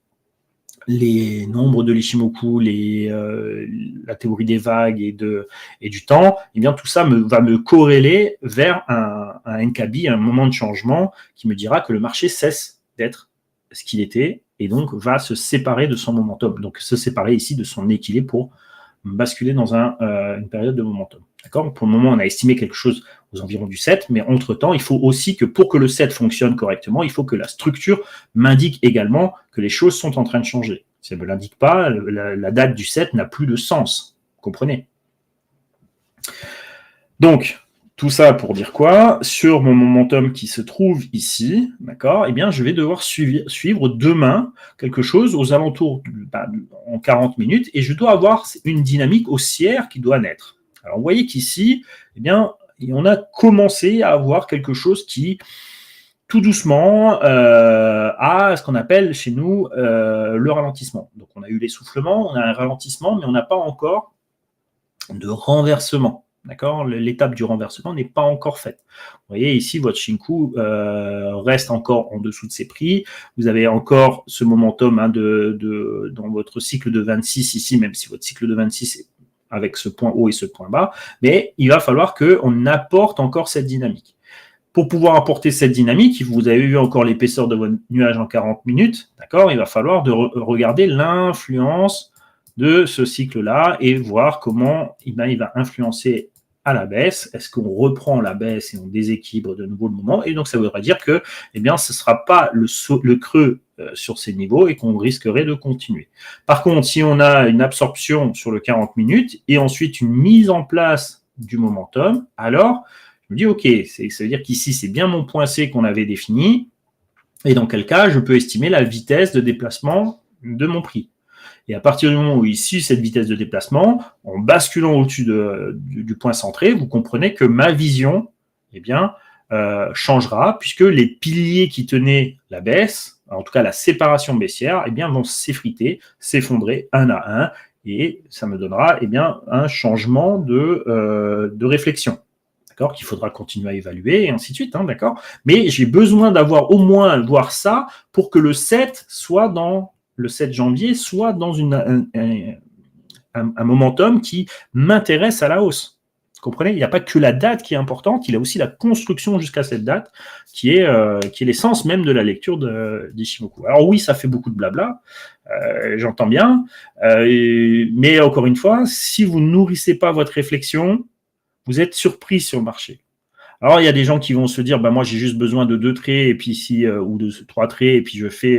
les nombres de l'Ishimoku, la théorie des vagues et du temps, eh bien tout ça va me corréler vers un NKB, un moment de changement qui me dira que le marché cesse d'être ce qu'il était et donc va se séparer de son momentum, donc se séparer ici de son équilibre pour basculer dans une période de momentum. D'accord ? Pour le moment, on a estimé quelque chose aux environs du 7, mais entre-temps, il faut aussi que pour que le 7 fonctionne correctement, il faut que la structure m'indique également que les choses sont en train de changer. Si elle ne me l'indique pas, la date du 7 n'a plus de sens. Vous comprenez ? Donc, tout ça pour dire quoi ? Sur mon momentum qui se trouve ici, d'accord, eh bien, je vais devoir suivre demain quelque chose aux alentours en 40 minutes et je dois avoir une dynamique haussière qui doit naître. Alors, vous voyez qu'ici, eh bien, on a commencé à avoir quelque chose qui, tout doucement, a ce qu'on appelle chez nous le ralentissement. Donc, on a eu l'essoufflement, on a un ralentissement, mais on n'a pas encore de renversement. D'accord ? L'étape du renversement n'est pas encore faite. Vous voyez ici, votre Shinku reste encore en dessous de ses prix. Vous avez encore ce momentum dans votre cycle de 26 ici, même si votre cycle de 26 est avec ce point haut et ce point bas, mais il va falloir qu'on apporte encore cette dynamique. Pour pouvoir apporter cette dynamique, vous avez vu encore l'épaisseur de votre nuage en 40 minutes, d'accord ? Il va falloir regarder l'influence de ce cycle-là et voir comment il va influencer à la baisse. Est-ce qu'on reprend la baisse et on déséquilibre de nouveau le moment ? Et donc, ça voudrait dire que ce ne sera pas le creux sur ces niveaux et qu'on risquerait de continuer. Par contre, si on a une absorption sur le 40 minutes et ensuite une mise en place du momentum, alors je me dis, OK, ça veut dire qu'ici, c'est bien mon point C qu'on avait défini et dans quel cas, je peux estimer la vitesse de déplacement de mon prix. Et à partir du moment où ici, cette vitesse de déplacement, en basculant au-dessus du point centré, vous comprenez que ma vision changera puisque les piliers qui tenaient la baisse, en tout cas la séparation baissière, vont s'effriter, s'effondrer un à un et ça me donnera un changement de réflexion. D'accord, qu'il faudra continuer à évaluer et ainsi de suite, d'accord. Mais j'ai besoin d'avoir au moins voir ça pour que le 7 janvier soit dans un momentum qui m'intéresse à la hausse. Vous comprenez ? Il n'y a pas que la date qui est importante, il y a aussi la construction jusqu'à cette date qui est l'essence même de la lecture d'Ishimoku. Alors oui, ça fait beaucoup de blabla, j'entends bien, mais encore une fois, si vous ne nourrissez pas votre réflexion, vous êtes surpris sur le marché. Alors, il y a des gens qui vont se dire, moi, j'ai juste besoin de 2 traits et puis ou de 3 traits et puis je fais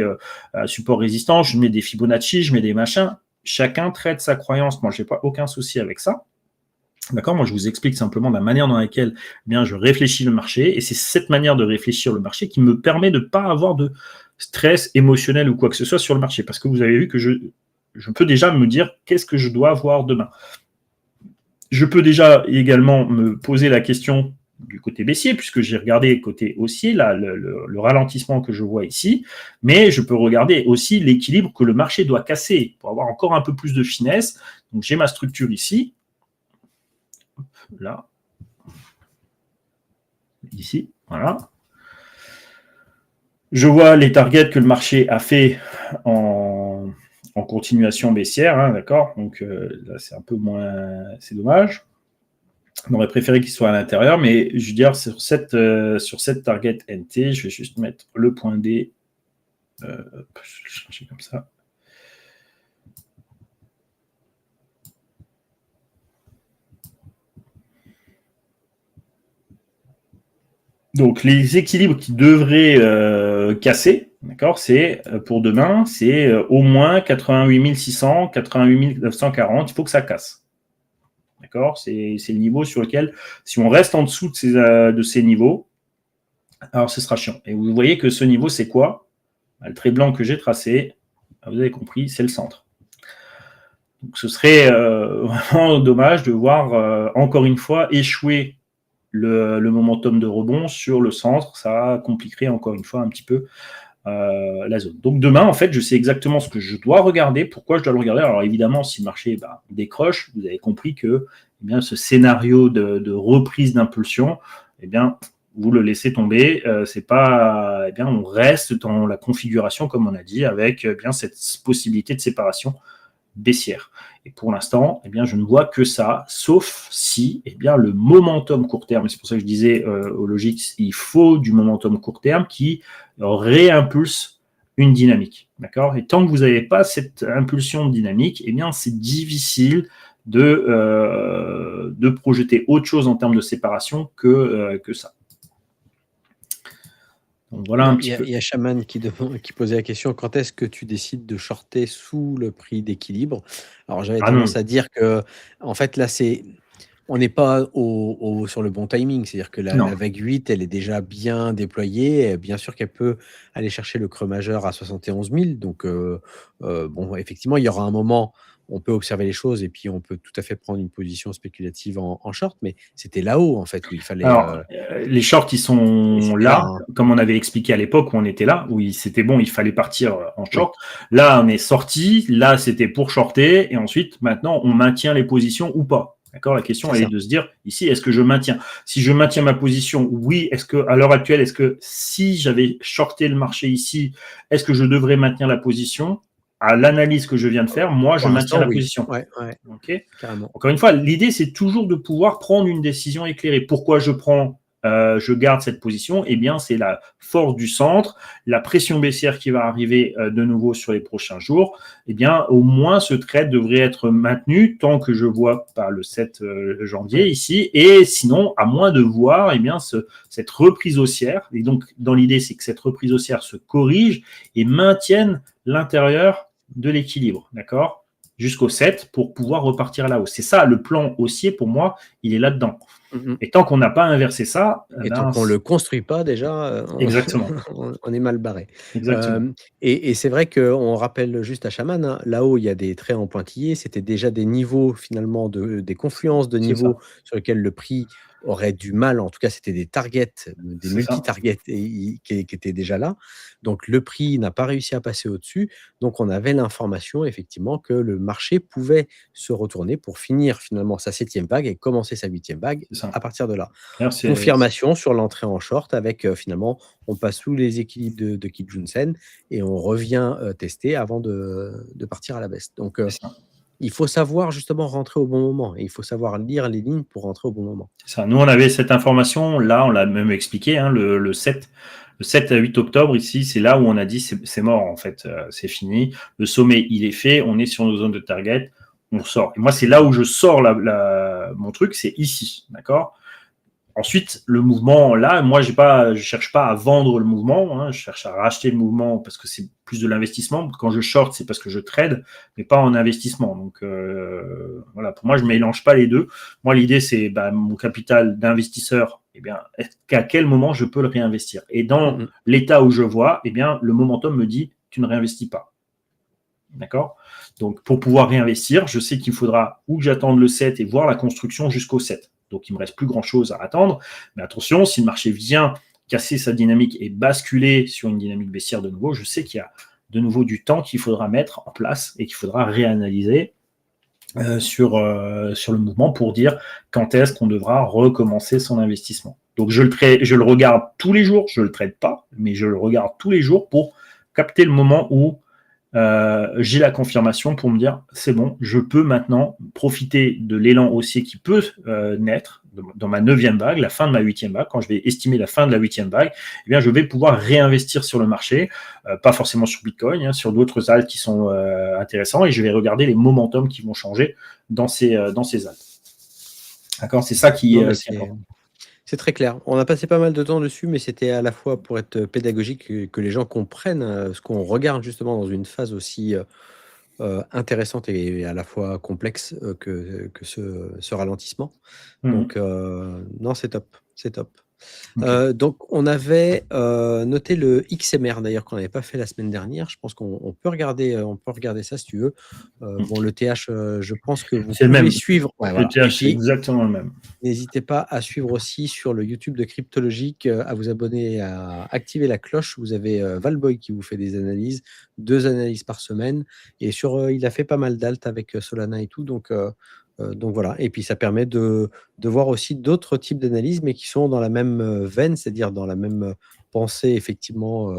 support résistant, je mets des Fibonacci, je mets des machins. Chacun traite sa croyance. Moi, je n'ai pas aucun souci avec ça. D'accord ? Moi, je vous explique simplement la manière dans laquelle je réfléchis le marché et c'est cette manière de réfléchir le marché qui me permet de ne pas avoir de stress émotionnel ou quoi que ce soit sur le marché parce que vous avez vu que je peux déjà me dire qu'est-ce que je dois voir demain. Je peux déjà également me poser la question du côté baissier, puisque j'ai regardé côté haussier, là, le ralentissement que je vois ici, mais je peux regarder aussi l'équilibre que le marché doit casser pour avoir encore un peu plus de finesse. Donc, j'ai ma structure ici, là, ici, voilà. Je vois les targets que le marché a fait en continuation baissière, d'accord. Donc là, c'est un peu moins, c'est dommage. On aurait préféré qu'il soit à l'intérieur, mais je veux dire, sur cette target NT, je vais juste mettre le point D. Je vais le chercher comme ça. Donc, les équilibres qui devraient casser, d'accord, c'est pour demain, c'est au moins 88 600, 88 940, il faut que ça casse. D'accord, c'est le niveau sur lequel, si on reste en dessous de ces niveaux, alors ce sera chiant. Et vous voyez que ce niveau, c'est quoi ? Le trait blanc que j'ai tracé, vous avez compris, c'est le centre. Donc, ce serait vraiment dommage de voir, encore une fois, échouer le momentum de rebond sur le centre. Ça compliquerait encore une fois un petit peu la zone. Donc demain, en fait, je sais exactement ce que je dois regarder, pourquoi je dois le regarder. Alors évidemment, si le marché décroche, vous avez compris que ce scénario de reprise d'impulsion, vous le laissez tomber. C'est pas, eh bien, on reste dans la configuration comme on a dit, avec bien cette possibilité de séparation baissière. Et pour l'instant, eh bien, je ne vois que ça, sauf si eh bien, le momentum court terme, c'est pour ça que je disais au Logix, il faut du momentum court terme qui réimpulse une dynamique. D'accord ? Et tant que vous n'avez pas cette impulsion dynamique, eh bien, c'est difficile de projeter autre chose en termes de séparation que ça. Donc, voilà un petit peu. Il y a Shaman qui posait la question, quand est-ce que tu décides de shorter sous le prix d'équilibre? Alors j'avais tendance à dire que, en fait, là, on n'est pas sur le bon timing, c'est-à-dire que la vague 8, elle est déjà bien déployée, et bien sûr qu'elle peut aller chercher le creux majeur à 71 000, donc bon, effectivement, il y aura un moment, on peut observer les choses et puis on peut tout à fait prendre une position spéculative en short, mais c'était là-haut, en fait, où il fallait... Alors, les shorts, ils sont là, comme on avait expliqué à l'époque où on était là, où c'était bon, il fallait partir en short. Oui. Là, on est sorti, là, c'était pour shorter, et ensuite, maintenant, on maintient les positions ou pas. D'accord ? La question est de se dire, ici, est-ce que je maintiens ? Si je maintiens ma position, oui, est-ce que, à l'heure actuelle, est-ce que si j'avais shorté le marché ici, est-ce que je devrais maintenir la position ? À l'analyse que je viens de faire, moi, je maintiens la position. Ouais, okay ? Encore une fois, l'idée, c'est toujours de pouvoir prendre une décision éclairée. Pourquoi je garde cette position ? Eh bien, c'est la force du centre, la pression baissière qui va arriver de nouveau sur les prochains jours. Eh bien, au moins, ce trade devrait être maintenu tant que je vois pas le 7 janvier ici. Et sinon, à moins de voir, eh bien, cette reprise haussière. Et donc, dans l'idée, c'est que cette reprise haussière se corrige et maintienne l'intérieur de l'équilibre, d'accord ? Jusqu'au 7 pour pouvoir repartir à la hausse. C'est ça, le plan haussier, pour moi, il est là-dedans. Et tant qu'on n'a pas inversé ça... Et tant qu'on ne le construit pas, déjà, exactement. on est mal barré. Exactement. Et c'est vrai qu'on rappelle juste à Shaman, hein, là-haut, il y a des traits en pointillés, c'était déjà des niveaux, finalement, des confluences de niveaux sur lesquels le prix aurait du mal, en tout cas, c'était des targets, des multi-targets qui étaient déjà là. Donc, le prix n'a pas réussi à passer au-dessus. Donc, on avait l'information, effectivement, que le marché pouvait se retourner pour finir, finalement, sa 7e vague et commencer sa 8e vague à partir de là. Confirmation sur l'entrée en short avec, finalement, on passe sous les équilibres de Kijun-sen et on revient tester avant de partir à la baisse. Donc, il faut savoir justement rentrer au bon moment et il faut savoir lire les lignes pour rentrer au bon moment. C'est ça. Nous, on avait cette information, là, on l'a même expliqué, hein, le 7 à 8 octobre, ici, c'est là où on a dit c'est mort, en fait, c'est fini. Le sommet, il est fait, on est sur nos zones de target, on sort. Et moi, c'est là où je sors mon truc, c'est ici, d'accord ? Ensuite, le mouvement, là, moi, je cherche pas à vendre le mouvement, hein, je cherche à racheter le mouvement parce que c'est plus de l'investissement. Quand je short, c'est parce que je trade, mais pas en investissement. Donc, voilà, pour moi, je mélange pas les deux. Moi, l'idée, c'est mon capital d'investisseur, eh bien, à quel moment je peux le réinvestir ? Et dans l'état où je vois, eh bien, le momentum me dit, tu ne réinvestis pas. D'accord ? Donc, pour pouvoir réinvestir, je sais qu'il faudra ou que j'attende le 7 et voir la construction jusqu'au 7. Donc, il ne me reste plus grand-chose à attendre. Mais attention, si le marché vient casser sa dynamique et basculer sur une dynamique baissière de nouveau, je sais qu'il y a de nouveau du temps qu'il faudra mettre en place et qu'il faudra réanalyser sur le mouvement pour dire quand est-ce qu'on devra recommencer son investissement. Donc, je le regarde tous les jours. Je ne le trade pas, mais je le regarde tous les jours pour capter le moment où j'ai la confirmation pour me dire c'est bon, je peux maintenant profiter de l'élan haussier qui peut naître dans ma 9e vague, la fin de ma 8e vague. Quand je vais estimer la fin de la 8e vague, eh bien, je vais pouvoir réinvestir sur le marché, pas forcément sur Bitcoin, hein, sur d'autres alts qui sont intéressants, et je vais regarder les momentum qui vont changer dans ces alts. D'accord, c'est ça qui est important. C'est très clair. On a passé pas mal de temps dessus, mais c'était à la fois pour être pédagogique, que les gens comprennent ce qu'on regarde justement dans une phase aussi intéressante et à la fois complexe que ce ralentissement. Donc, non, c'est top. C'est top. Okay. Donc, on avait noté le XMR d'ailleurs qu'on n'avait pas fait la semaine dernière. Je pense qu'on peut regarder ça si tu veux. Bon, le TH, je pense que vous pouvez suivre. Ouais, le TH, c'est exactement le même. N'hésitez pas à suivre aussi sur le YouTube de Cryptologique, à vous abonner, à activer la cloche. Vous avez Valboy qui vous fait des analyses, 2 analyses par semaine. Et il a fait pas mal d'alt avec Solana et tout. Donc, Donc voilà, et puis ça permet de voir aussi d'autres types d'analyses, mais qui sont dans la même veine, c'est-à-dire dans la même pensée, effectivement,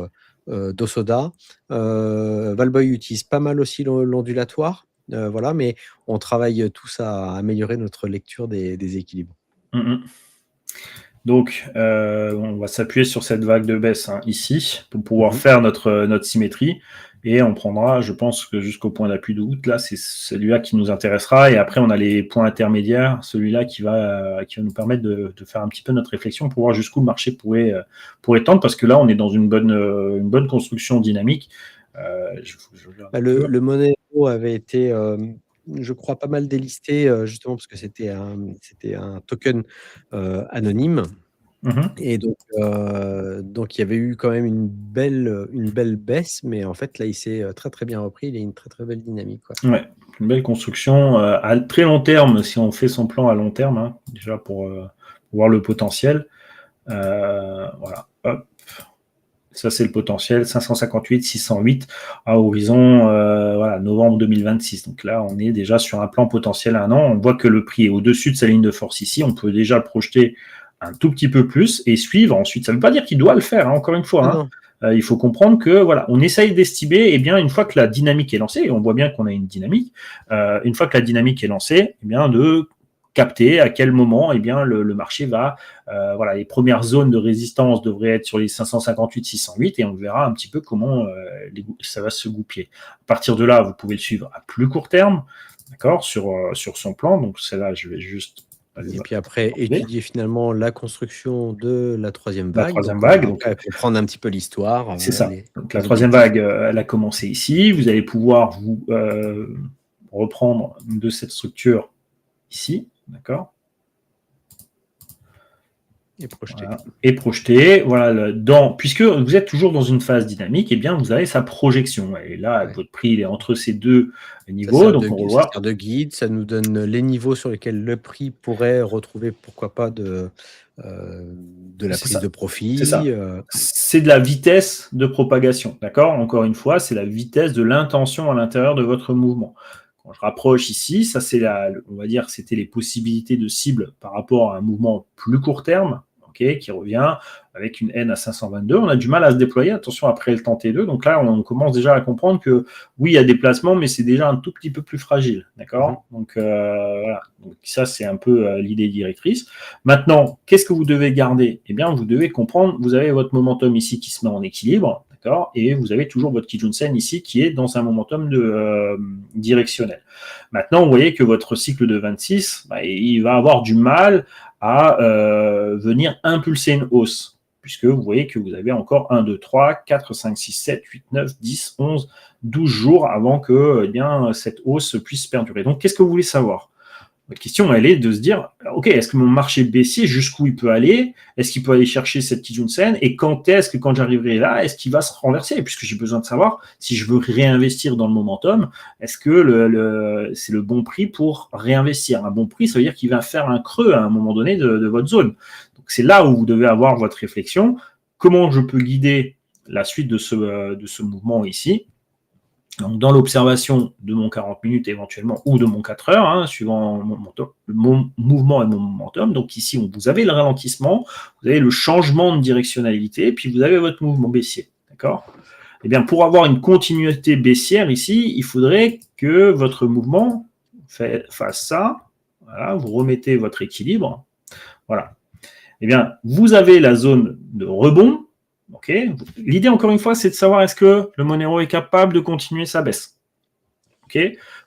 d'Hosoda. Valboy utilise pas mal aussi l'ondulatoire, voilà, mais on travaille tous à améliorer notre lecture des équilibres. Donc, on va s'appuyer sur cette vague de baisse ici pour pouvoir faire notre symétrie. Et on prendra, je pense que jusqu'au point d'appui de août, là, c'est celui-là qui nous intéressera. Et après, on a les points intermédiaires, celui-là qui va nous permettre de faire un petit peu notre réflexion pour voir jusqu'où le marché pourrait tendre, parce que là, on est dans une bonne construction dynamique. Le Monero avait été, je crois, pas mal délisté, justement parce que c'était un token anonyme. Et donc il y avait eu quand même une belle baisse, mais en fait là il s'est très très bien repris, il a une très très belle dynamique, quoi. Ouais, une belle construction à très long terme, si on fait son plan à long terme, déjà pour voir le potentiel. Voilà, hop. Ça c'est le potentiel, 558, 608 à horizon novembre 2026. Donc là, on est déjà sur un plan potentiel à un an. On voit que le prix est au-dessus de sa ligne de force ici. On peut déjà le projeter un tout petit peu plus et suivre ensuite. Ça ne veut pas dire qu'il doit le faire, encore une fois. Il faut comprendre que voilà, on essaye d'estimer, et bien une fois que la dynamique est lancée, et on voit bien qu'on a une dynamique, une fois que la dynamique est lancée, et bien de capter à quel moment le marché va, les premières zones de résistance devraient être sur les 558, 608, et on verra un petit peu comment ça va se goupiller. À partir de là, vous pouvez le suivre à plus court terme, d'accord, sur son plan. Donc c'est là, je vais juste. Et puis après, étudier finalement la construction de la troisième vague. Donc, comprendre un petit peu l'histoire. C'est ça. Donc la troisième vague, elle a commencé ici. Vous allez pouvoir vous reprendre de cette structure ici, d'accord ? Et projeter. Voilà. Et projeter. Voilà, puisque vous êtes toujours dans une phase dynamique, et bien vous avez sa projection. Et là, votre prix il est entre ces deux niveaux. Donc on ça sert de guide, ça nous donne les niveaux sur lesquels le prix pourrait retrouver, pourquoi pas, de la prise de profit. C'est ça. C'est de la vitesse de propagation, d'accord ? Encore une fois, c'est la vitesse de l'intention à l'intérieur de votre mouvement. Quand je rapproche ici, ça c'est on va dire, c'était les possibilités de cible par rapport à un mouvement plus court terme, qui revient avec une N à 522. On a du mal à se déployer, attention après le temps T2. Donc là, on commence déjà à comprendre que oui, il y a des placements, mais c'est déjà un tout petit peu plus fragile, d'accord ? Donc voilà. Donc ça, c'est un peu l'idée directrice. Maintenant, qu'est-ce que vous devez garder ? Eh bien, vous devez comprendre, vous avez votre momentum ici qui se met en équilibre, d'accord ? Et vous avez toujours votre Kijun-sen ici qui est dans un momentum directionnel. Maintenant, vous voyez que votre cycle de 26, il va avoir du mal à venir impulser une hausse, puisque vous voyez que vous avez encore 1, 2, 3, 4, 5, 6, 7, 8, 9, 10, 11, 12 jours avant que cette hausse puisse perdurer. Donc, qu'est-ce que vous voulez savoir ? La question, elle est de se dire, OK, est-ce que mon marché baissier, jusqu'où il peut aller ? Est-ce qu'il peut aller chercher cette Kijun-sen ? Et quand j'arriverai là, est-ce qu'il va se renverser ? Puisque j'ai besoin de savoir si je veux réinvestir dans le momentum, est-ce que c'est le bon prix pour réinvestir ? Un bon prix, ça veut dire qu'il va faire un creux à un moment donné de votre zone. Donc, c'est là où vous devez avoir votre réflexion. Comment je peux guider la suite de ce mouvement ici ? Donc, dans l'observation de mon 40 minutes éventuellement ou de mon 4 heures, suivant mon mouvement et mon momentum. Donc ici, vous avez le ralentissement, vous avez le changement de directionnalité, et puis vous avez votre mouvement baissier. D'accord ? Eh bien, pour avoir une continuité baissière ici, il faudrait que votre mouvement fasse ça. Voilà, vous remettez votre équilibre. Voilà. Eh bien, vous avez la zone de rebond. Okay. L'idée, encore une fois, c'est de savoir est-ce que le Monero est capable de continuer sa baisse,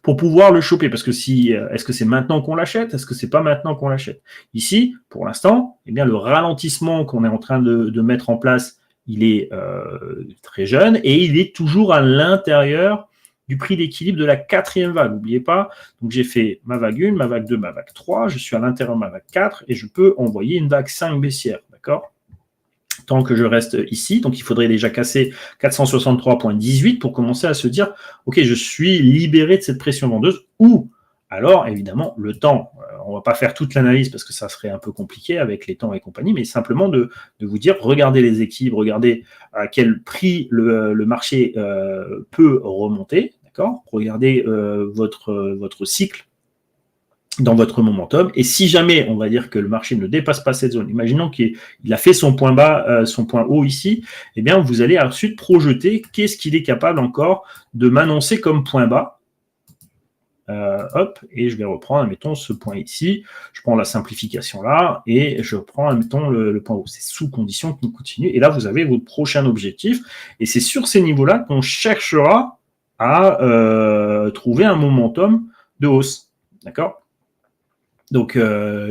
pour pouvoir le choper. Parce que est-ce que c'est maintenant qu'on l'achète ? Est-ce que c'est pas maintenant qu'on l'achète ? Ici, pour l'instant, eh bien, le ralentissement qu'on est en train de mettre en place, il est très jeune et il est toujours à l'intérieur du prix d'équilibre de la quatrième vague. N'oubliez pas, donc j'ai fait ma vague 1, ma vague 2, ma vague 3, je suis à l'intérieur de ma vague 4 et je peux envoyer une vague 5 baissière, d'accord ? Tant que je reste ici, donc il faudrait déjà casser 463,18 pour commencer à se dire « Ok, je suis libéré de cette pression vendeuse » ou alors, évidemment, le temps. On ne va pas faire toute l'analyse parce que ça serait un peu compliqué avec les temps et compagnie, mais simplement de vous dire, regardez les équilibres, regardez à quel prix le marché peut remonter, d'accord ? Regardez votre cycle dans votre momentum. Et si jamais, on va dire que le marché ne dépasse pas cette zone, imaginons qu'il a fait son point bas, son point haut ici, eh bien, vous allez ensuite projeter qu'est-ce qu'il est capable encore de m'annoncer comme point bas. Hop, et je vais reprendre, admettons, ce point ici. Je prends la simplification là, et je prends, admettons, le point haut. C'est sous condition qu'il continue. Et là, vous avez votre prochain objectif. Et c'est sur ces niveaux-là qu'on cherchera à trouver un momentum de hausse. D'accord ? Donc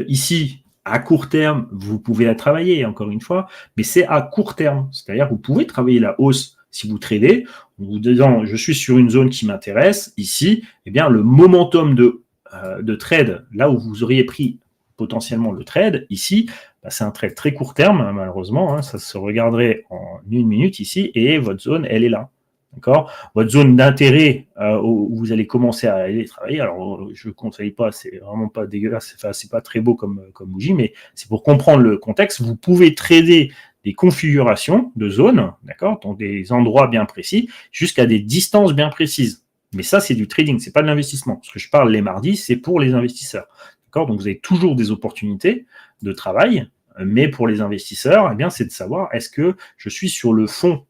ici, à court terme, vous pouvez la travailler, encore une fois, mais c'est à court terme. C'est-à-dire que vous pouvez travailler la hausse si vous tradez, en vous disant je suis sur une zone qui m'intéresse, ici, eh bien le momentum de trade, là où vous auriez pris potentiellement le trade, ici, bah, c'est un trade très court terme, malheureusement, hein, ça se regarderait en 1 minute ici, et votre zone, elle est là. D'accord ? Votre zone d'intérêt où vous allez commencer à aller travailler, alors je ne conseille pas, c'est vraiment pas dégueulasse, c'est pas très beau comme bougie, mais c'est pour comprendre le contexte. Vous pouvez trader des configurations de zones, d'accord, dans des endroits bien précis, jusqu'à des distances bien précises. Mais ça, c'est du trading, c'est pas de l'investissement. Ce que je parle les mardis, c'est pour les investisseurs. D'accord ? Donc vous avez toujours des opportunités de travail, mais pour les investisseurs, eh bien, c'est de savoir est-ce que je suis sur le fond,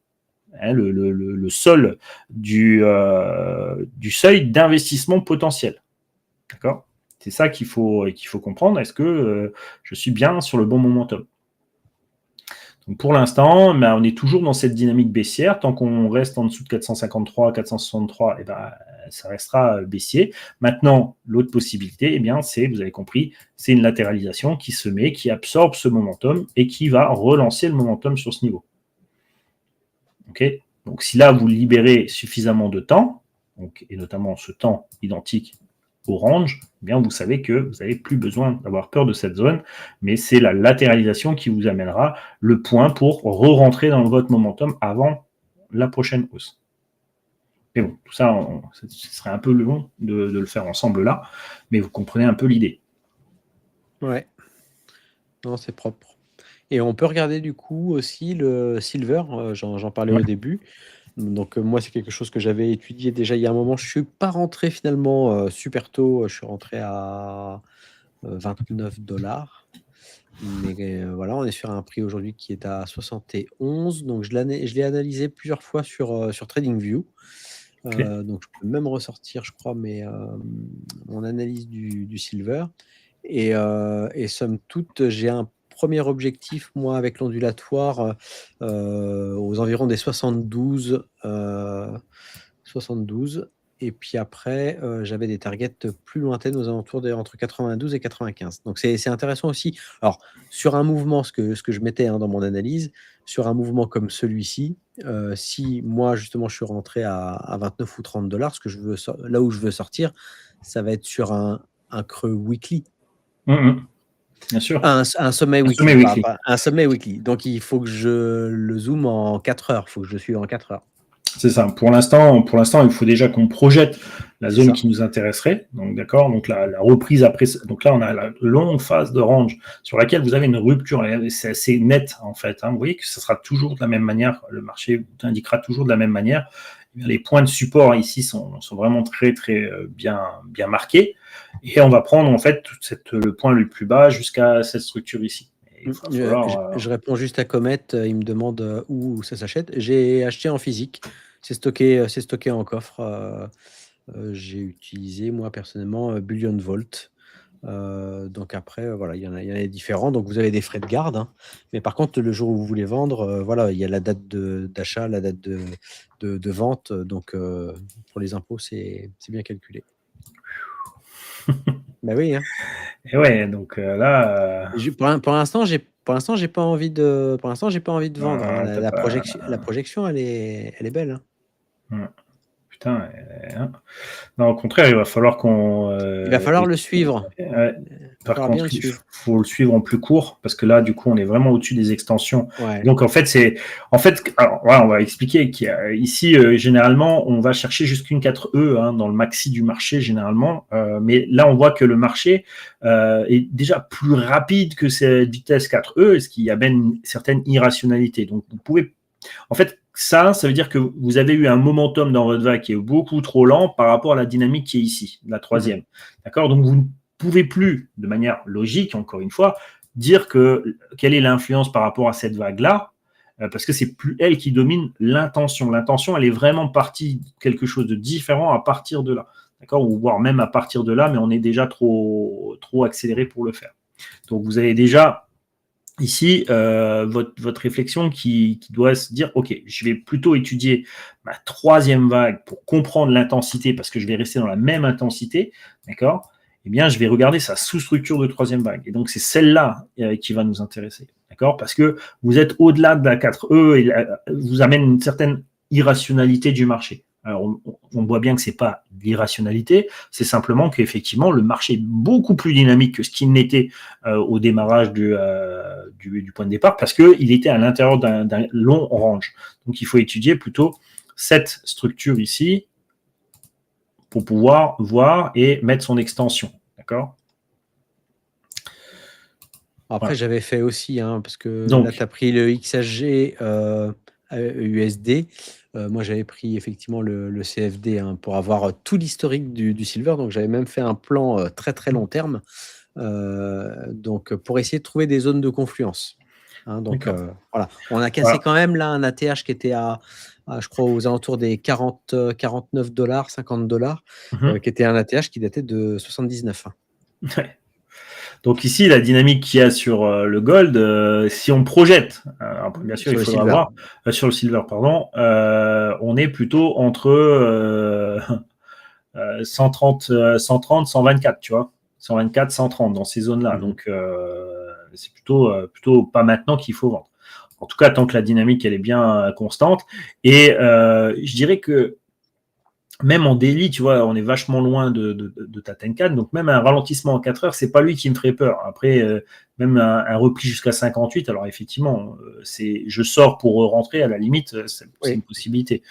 le sol du seuil d'investissement potentiel. D'accord ? C'est ça qu'il faut comprendre. Est-ce que je suis bien sur le bon momentum ? Donc pour l'instant, on est toujours dans cette dynamique baissière. Tant qu'on reste en dessous de 453, 463, eh ben, ça restera baissier. Maintenant, l'autre possibilité, eh bien, vous avez compris, c'est une latéralisation qui se met, qui absorbe ce momentum et qui va relancer le momentum sur ce niveau. Okay ? Donc si là, vous libérez suffisamment de temps, et notamment ce temps identique orange, eh bien vous savez que vous n'avez plus besoin d'avoir peur de cette zone, mais c'est la latéralisation qui vous amènera le point pour re-rentrer dans votre momentum avant la prochaine hausse. Mais bon, tout ça, ce serait un peu long de le faire ensemble là, mais vous comprenez un peu l'idée. Ouais. Non, c'est propre. Et on peut regarder du coup aussi le silver, j'en parlais au début. Donc moi, c'est quelque chose que j'avais étudié déjà il y a un moment. Je ne suis pas rentré finalement super tôt. Je suis rentré à 29 $. Mais voilà, on est sur un prix aujourd'hui qui est à 71. Donc je l'ai analysé plusieurs fois sur TradingView. Donc je peux même ressortir, je crois, mon analyse du silver. Et somme toute, j'ai un premier objectif, moi, avec l'ondulatoire, aux environs des 72. 72. Et puis après, j'avais des targets plus lointaines aux alentours entre 92 et 95. Donc c'est intéressant aussi. Alors, sur un mouvement, ce que je mettais dans mon analyse, sur un mouvement comme celui-ci, si moi, justement, je suis rentré à 29 ou 30 $, là où je veux sortir, ça va être sur un creux weekly. Bien sûr. Un sommet weekly. Un sommet weekly. Donc, il faut que je le zoome en 4 heures. Il faut que je le suive en 4 heures. C'est ça. Pour l'instant, il faut déjà qu'on projette la zone qui nous intéresserait. Donc, d'accord. Donc, la reprise après. Donc là, on a la longue phase de range sur laquelle vous avez une rupture. C'est assez net, en fait. Vous voyez que ce sera toujours de la même manière. Le marché vous indiquera toujours de la même manière. Les points de support ici sont vraiment très, très bien marqués. Et on va prendre, en fait, le point le plus bas jusqu'à cette structure ici. Je réponds juste à Comet, il me demande où ça s'achète. J'ai acheté en physique, c'est stocké en coffre. J'ai utilisé moi personnellement Bullion Vault. Donc après, voilà, il y en a des différents. Donc vous avez des frais de garde, mais par contre, le jour où vous voulez vendre, voilà, il y a la date d'achat, la date de vente. Donc pour les impôts, c'est bien calculé. Ben oui. Et ouais, donc là. Pour l'instant, j'ai pas envie de. Pour l'instant, j'ai pas envie de vendre. La projection, elle est belle. Putain. Non, au contraire, il va falloir qu'on. Il va falloir le suivre. Par contre, il faut le suivre en plus court parce que là, du coup, on est vraiment au-dessus des extensions. Ouais. Donc, en fait, alors, voilà, on va expliquer qu'ici, généralement, on va chercher jusqu'une 4E dans le maxi du marché, généralement. Mais là, on voit que le marché est déjà plus rapide que cette vitesse 4E, ce qui amène une certaine irrationalité. Donc, vous pouvez. En fait, ça veut dire que vous avez eu un momentum dans votre vague qui est beaucoup trop lent par rapport à la dynamique qui est ici, la troisième. D'accord ? Donc, vous ne pouvez plus, de manière logique, encore une fois, dire quelle est l'influence par rapport à cette vague-là, parce que c'est plus elle qui domine l'intention. L'intention, elle est vraiment partie de quelque chose de différent à partir de là, d'accord, ou voire même à partir de là, mais on est déjà trop accéléré pour le faire. Donc, vous avez déjà ici votre réflexion qui doit se dire, OK, je vais plutôt étudier ma troisième vague pour comprendre l'intensité, parce que je vais rester dans la même intensité, d'accord? Eh bien, je vais regarder sa sous-structure de troisième vague. Et donc, c'est celle-là qui va nous intéresser, d'accord? Parce que vous êtes au-delà de la 4E et vous amène une certaine irrationalité du marché. Alors, on voit bien que ce n'est pas l'irrationalité, c'est simplement qu'effectivement, le marché est beaucoup plus dynamique que ce qu'il n'était au démarrage du point de départ, parce qu'il était à l'intérieur d'un long range. Donc, il faut étudier plutôt cette structure ici pour pouvoir voir et mettre son extension. D'accord ? Après, Voilà. j'avais fait aussi, parce que Donc, là, tu as pris le XHG USD. Moi, j'avais pris effectivement le CFD pour avoir tout l'historique du silver. Donc, j'avais même fait un plan très, très long terme donc, pour essayer de trouver des zones de confluence. Donc, voilà. On a cassé quand même là un ATH qui était à je crois, aux alentours des 49 $, 50 $, qui était un ATH qui datait de 79. Ouais. Donc ici, la dynamique qu'il y a sur le gold, si on projette, bien sûr, il faudra voir, sur le silver, pardon, on est plutôt entre 130, 124, tu vois, 124, 130 dans ces zones-là. Donc, c'est plutôt pas maintenant qu'il faut vendre. En tout cas, tant que la dynamique, elle est bien constante. Et je dirais que même en daily, tu vois, on est vachement loin de ta Tenkan, donc même un ralentissement en 4 heures, c'est pas lui qui me ferait peur. Après, même un repli jusqu'à 58, alors effectivement, je sors pour rentrer, à la limite, c'est une possibilité.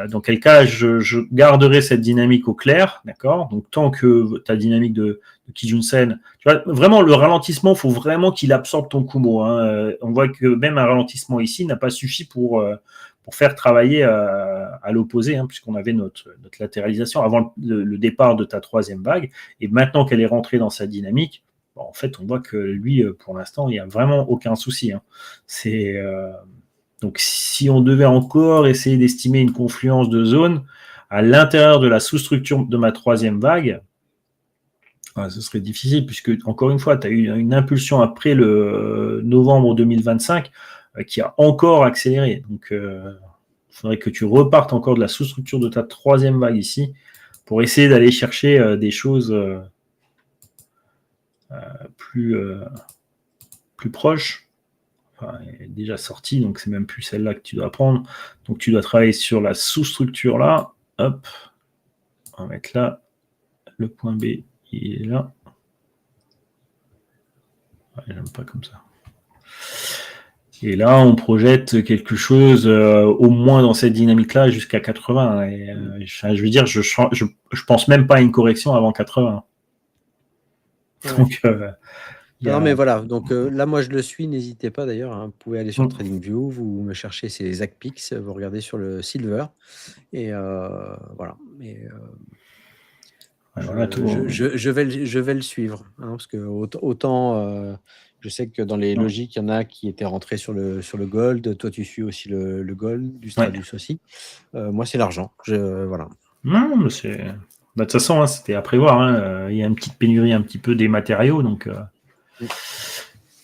Dans quel cas, je garderai cette dynamique au clair, d'accord ? Donc tant que ta dynamique de Kijun-sen, tu vois, vraiment le ralentissement, il faut vraiment qu'il absorbe ton Kumo. On voit que même un ralentissement ici n'a pas suffi pour faire travailler à l'opposé, puisqu'on avait notre latéralisation avant le départ de ta troisième vague. Et maintenant qu'elle est rentrée dans sa dynamique, en fait, on voit que lui, pour l'instant, il n'y a vraiment aucun souci. Donc, si on devait encore essayer d'estimer une confluence de zone à l'intérieur de la sous-structure de ma troisième vague, ce serait difficile, puisque, encore une fois, tu as eu une impulsion après le novembre 2025 qui a encore accéléré. Donc, il faudrait que tu repartes encore de la sous-structure de ta troisième vague ici pour essayer d'aller chercher des choses plus proches. Enfin, elle est déjà sortie, donc c'est même plus celle-là que tu dois prendre. Donc, tu dois travailler sur la sous-structure là. Hop, on va mettre là. Le point B, il est là. J'aime pas comme ça. Et là, on projette quelque chose au moins dans cette dynamique-là jusqu'à 80. Et, je veux dire, je pense même pas à une correction avant 80. Donc, non, mais voilà. Donc là, moi, je le suis. N'hésitez pas d'ailleurs. Vous pouvez aller sur TradingView, vous me cherchez ces ZACPix, vous regardez sur le silver. Et voilà. Et, je vais le suivre. Parce que autant je sais que dans les logiques, il y en a qui étaient rentrés sur le gold. Toi, tu suis aussi le gold, du Stradus aussi. Moi, c'est l'argent. Voilà. Non, mais c'est. De toute façon, c'était à prévoir. Il y a une petite pénurie un petit peu des matériaux, donc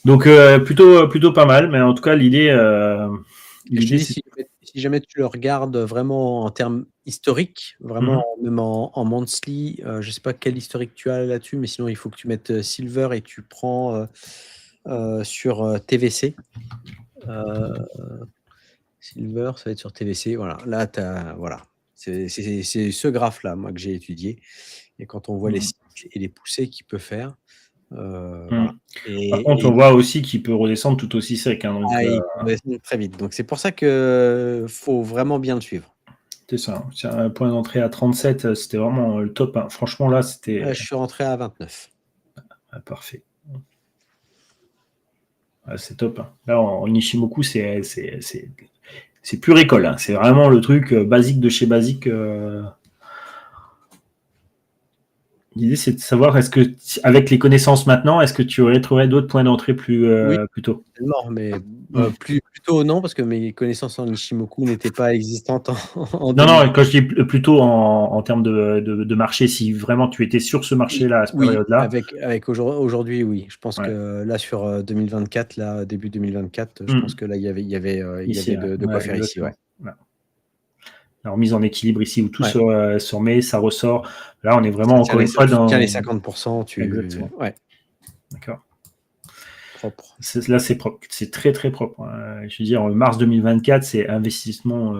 plutôt pas mal. Mais en tout cas, l'idée, si jamais tu le regardes vraiment en termes historiques, vraiment même en monthly, je ne sais pas quel historique tu as là-dessus, mais sinon il faut que tu mettes silver et tu prends sur TVC. Silver, ça va être sur TVC. Voilà, là, voilà. C'est ce graphe-là, moi, que j'ai étudié. Et quand on voit les cycles et les poussées qu'il peut faire, voilà. Par contre, on voit aussi qu'il peut redescendre tout aussi sec. Il peut redescendre très vite. Donc, c'est pour ça qu'il faut vraiment bien le suivre. C'est ça. C'est un point d'entrée à 37, c'était vraiment le top. Franchement, là, c'était. Je suis rentré à 29. Parfait. C'est top. Là, en Nishimoku, c'est pure école. C'est vraiment le truc basique de chez basique. L'idée, c'est de savoir, est-ce que, avec les connaissances maintenant, est-ce que tu aurais trouvé d'autres points d'entrée plus tôt? Tellement, mais Mm. plutôt non, parce que mes connaissances en Nishimoku n'étaient pas existantes en Non, 2000. quand je dis plutôt en termes de marché, si vraiment tu étais sur ce marché-là, à cette Oui, période-là. avec aujourd'hui, oui. Je pense Ouais. que là, sur 2024, là, début 2024, je pense que là, il y avait Ici, de quoi faire ici. Ouais. exactement. La remise en équilibre ici, où tout Ouais. se remet, ça ressort. Là, on est vraiment, Ça encore une fois, tu tiens les dans… 50%, Exactement. Ouais, D'accord. propre. Là, c'est propre. C'est très, très propre. Je veux dire, en mars 2024, c'est investissement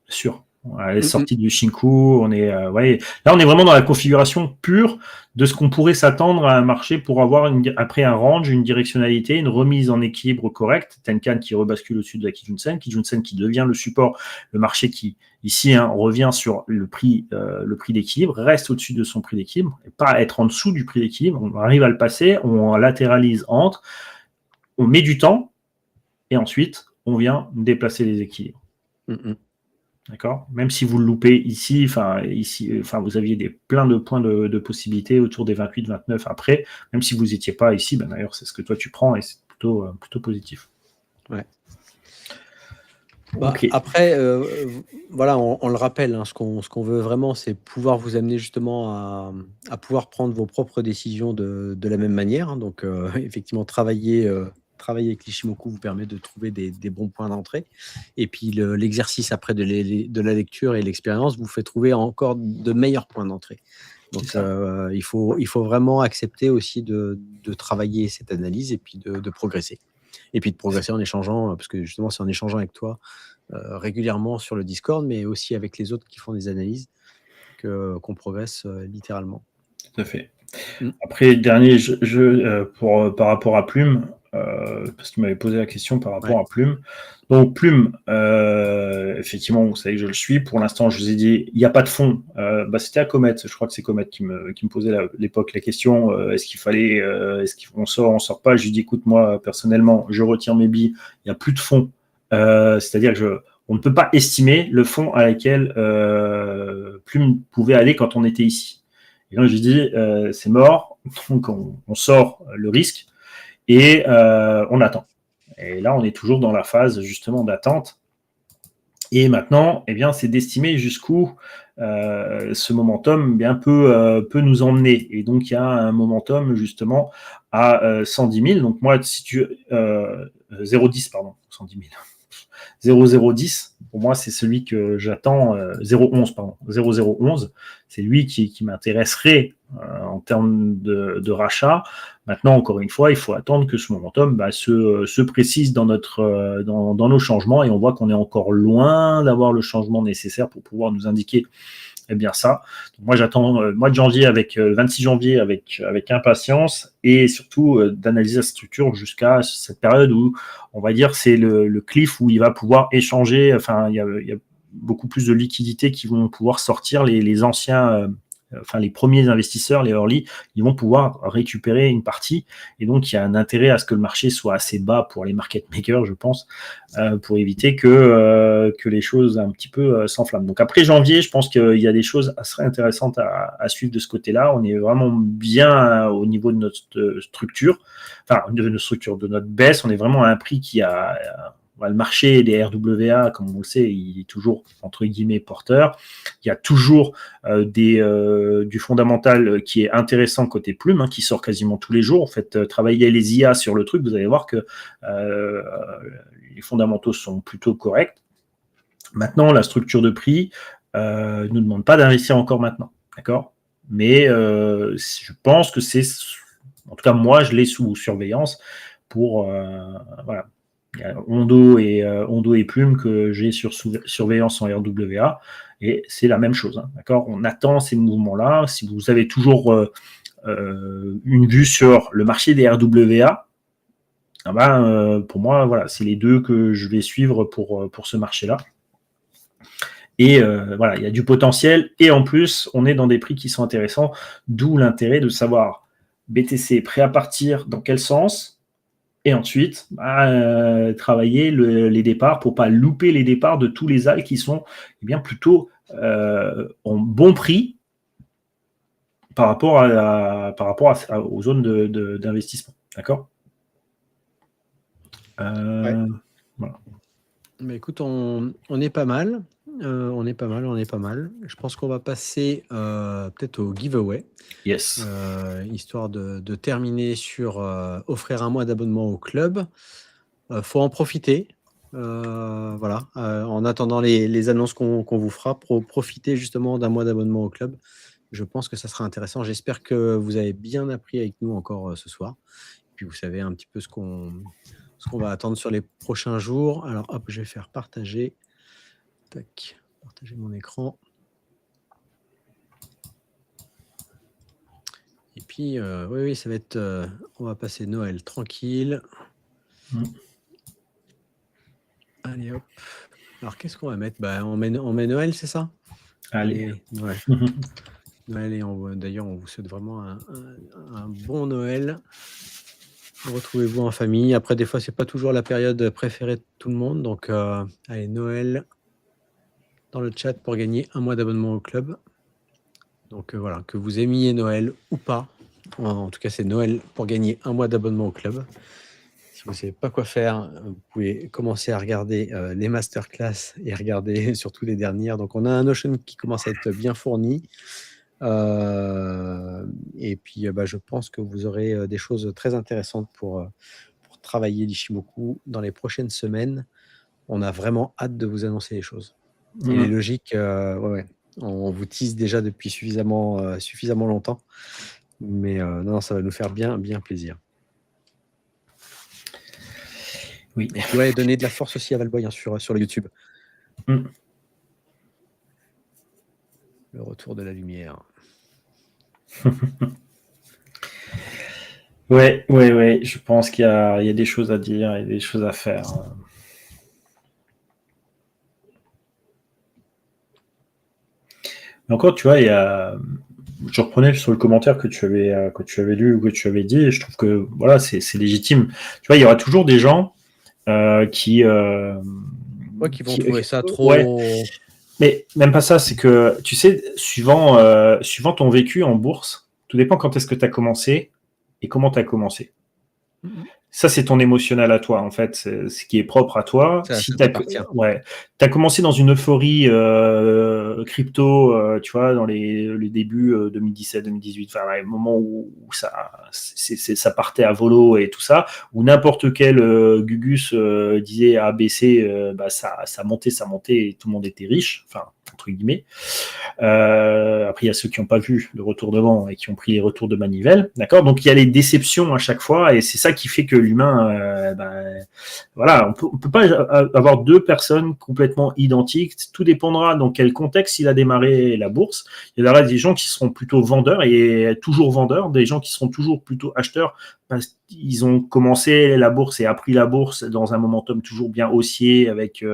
sûr. À la sortie du Shinku, on est, là, on est vraiment dans la configuration pure de ce qu'on pourrait s'attendre à un marché pour avoir, après un range, une directionnalité, une remise en équilibre correcte. Tenkan qui rebascule au-dessus de la Kijun-sen, Kijun-sen qui devient le support, le marché qui, ici, revient sur le prix d'équilibre, reste au-dessus de son prix d'équilibre, et pas être en dessous du prix d'équilibre. On arrive à le passer, on latéralise entre, on met du temps, et ensuite, on vient déplacer les équilibres. D'accord. Même si vous le loupez ici, vous aviez plein de points de possibilités autour des 28, 29 après, même si vous n'étiez pas ici, d'ailleurs, c'est ce que toi tu prends et c'est plutôt positif. Ouais. Okay. Après, voilà, on le rappelle, hein, ce qu'on veut vraiment, c'est pouvoir vous amener justement à pouvoir prendre vos propres décisions de la même manière. Hein. Donc, effectivement, travailler avec l'Ishimoku vous permet de trouver des bons points d'entrée. Et puis, l'exercice après de la lecture et l'expérience vous fait trouver encore de meilleurs points d'entrée. Donc, il faut vraiment accepter aussi de travailler cette analyse et puis de progresser. Et puis de progresser en échangeant, parce que justement, c'est en échangeant avec toi régulièrement sur le Discord, mais aussi avec les autres qui font des analyses, qu'on progresse littéralement. Tout à fait. Après, dernier jeu par rapport à Plume, parce qu'il m'avait posé la question par rapport à Plume. Donc, Plume, effectivement, vous savez que je le suis. Pour l'instant, je vous ai dit, il n'y a pas de fond. C'était à Comet, je crois que c'est Comet qui me posait à l'époque la question, est-ce qu'il fallait, est-ce qu'on sort, on sort pas? Je lui dis, écoute, moi, personnellement, je retire mes billes, il n'y a plus de fond. C'est-à-dire que on ne peut pas estimer le fond à laquelle Plume pouvait aller quand on était ici. Et donc, je dis, c'est mort, donc on sort le risque et on attend. Et là, on est toujours dans la phase justement d'attente. Et maintenant, eh bien, c'est d'estimer jusqu'où ce momentum peut nous emmener. Et donc, il y a un momentum justement à 110 000. Donc, moi, si tu 0,10, pardon, 110 000. 0,010, pour moi, c'est celui que j'attends, 0,11, pardon, 0,011, c'est lui qui m'intéresserait en termes de rachat. Maintenant, encore une fois, il faut attendre que ce momentum se précise dans nos changements et on voit qu'on est encore loin d'avoir le changement nécessaire pour pouvoir nous indiquer ça. Donc moi, j'attends le mois de janvier 26 janvier avec impatience et surtout d'analyser la structure jusqu'à cette période où, on va dire, c'est le cliff où il va pouvoir échanger. Enfin, il y a beaucoup plus de liquidités qui vont pouvoir sortir. Les anciens, les premiers investisseurs, les early, ils vont pouvoir récupérer une partie. Et donc, il y a un intérêt à ce que le marché soit assez bas pour les market makers, je pense, pour éviter que les choses un petit peu s'enflamment. Donc, après janvier, je pense qu'il y a des choses assez intéressantes à suivre de ce côté-là. On est vraiment bien au niveau de notre structure, de notre baisse. On est vraiment à un prix qui a… le marché des RWA, comme on le sait, il est toujours, entre guillemets, porteur. Il y a toujours du fondamental qui est intéressant côté Plume, qui sort quasiment tous les jours. En fait, travailler les IA sur le truc, vous allez voir que les fondamentaux sont plutôt corrects. Maintenant, la structure de prix ne nous demande pas d'investir encore maintenant. D'accord ? Mais je pense que c'est… En tout cas, moi, je l'ai sous surveillance pour… voilà. Il y a Hondo et Plume que j'ai sur surveillance en RWA et c'est la même chose. D'accord ? On attend ces mouvements-là. Si vous avez toujours une vue sur le marché des RWA, pour moi, voilà, c'est les deux que je vais suivre pour ce marché-là. Et il y a du potentiel et en plus, on est dans des prix qui sont intéressants, d'où l'intérêt de savoir BTC prêt à partir dans quel sens. Et ensuite, travailler les départs pour ne pas louper les départs de tous les AL qui sont plutôt en bon prix par rapport aux zones d'investissement. D'accord. Ouais. Voilà. Mais écoute, on est pas mal. On est pas mal. Je pense qu'on va passer peut-être au giveaway, Yes. histoire de terminer sur offrir un mois d'abonnement au club. Faut en profiter. Voilà. En attendant les annonces qu'on vous fera, profitez justement d'un mois d'abonnement au club. Je pense que ça sera intéressant. J'espère que vous avez bien appris avec nous encore ce soir. Puis vous savez un petit peu ce qu'on va attendre sur les prochains jours. Alors hop, je vais faire partager. Tac, partager mon écran. Et puis, oui, ça va être... on va passer Noël tranquille. Allez, hop. Alors, qu'est-ce qu'on va mettre? On met Noël, c'est ça? Allez. Noël. Noël, et d'ailleurs, on vous souhaite vraiment un bon Noël. Retrouvez-vous en famille. Après, des fois, c'est pas toujours la période préférée de tout le monde. Donc, allez, Noël dans le chat pour gagner un mois d'abonnement au club. Donc, voilà, que vous aimiez Noël ou pas. En tout cas, c'est Noël pour gagner un mois d'abonnement au club. Si vous ne savez pas quoi faire, vous pouvez commencer à regarder les masterclass et regarder surtout les dernières. Donc, on a un Notion qui commence à être bien fourni. Et puis, je pense que vous aurez des choses très intéressantes pour travailler l'Ishimoku dans les prochaines semaines. On a vraiment hâte de vous annoncer les choses. Et les logiques, ouais, on vous tease déjà depuis suffisamment longtemps. Mais non, ça va nous faire bien plaisir. Oui. Et puis, ouais, donner de la force aussi à Valboy hein, sur le YouTube. Le retour de la lumière. Ouais. Je pense qu'il y a des choses à dire et des choses à faire. Mais encore, tu vois, je reprenais sur le commentaire que tu avais lu ou que tu avais dit, et je trouve que voilà, c'est légitime. Tu vois, il y aura toujours des gens qui vont trouver ça trop. Ouais. Mais même pas ça, c'est que tu sais, suivant ton vécu en bourse, tout dépend quand est-ce que tu as commencé et comment tu as commencé. Ça, c'est ton émotionnel à toi, en fait, ce qui est propre à toi. Ça Si tu t'appartient. as commencé dans une euphorie crypto, tu vois, dans les débuts 2017-2018, enfin, les moments où ça partait à volo et tout ça, où n'importe quel Gugus disait ABC, ça montait et tout le monde était riche, enfin, entre guillemets. Après, il y a ceux qui n'ont pas vu le retournement et qui ont pris les retours de manivelle, d'accord. Donc il y a les déceptions à chaque fois, et c'est ça qui fait que l'humain, voilà, on peut pas avoir deux personnes complètement identiques. Tout dépendra dans quel contexte il a démarré la bourse. Il y aura des gens qui seront plutôt vendeurs et toujours vendeurs, des gens qui seront toujours plutôt acheteurs parce qu'ils ont commencé la bourse et appris la bourse dans un momentum toujours bien haussier avec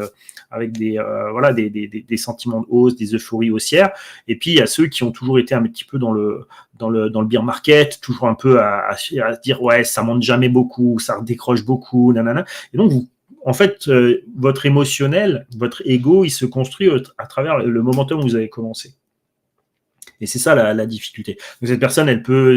des sentiments de hausse, des euphories haussières. Et puis il y a ceux qui ont toujours été un petit peu dans le bear market, toujours un peu à dire ouais, ça monte jamais beaucoup, ça redécroche beaucoup, nanana. Et donc en fait, votre émotionnel, votre ego, il se construit à travers le momentum où vous avez commencé. Et c'est ça la difficulté. Donc cette personne, elle peut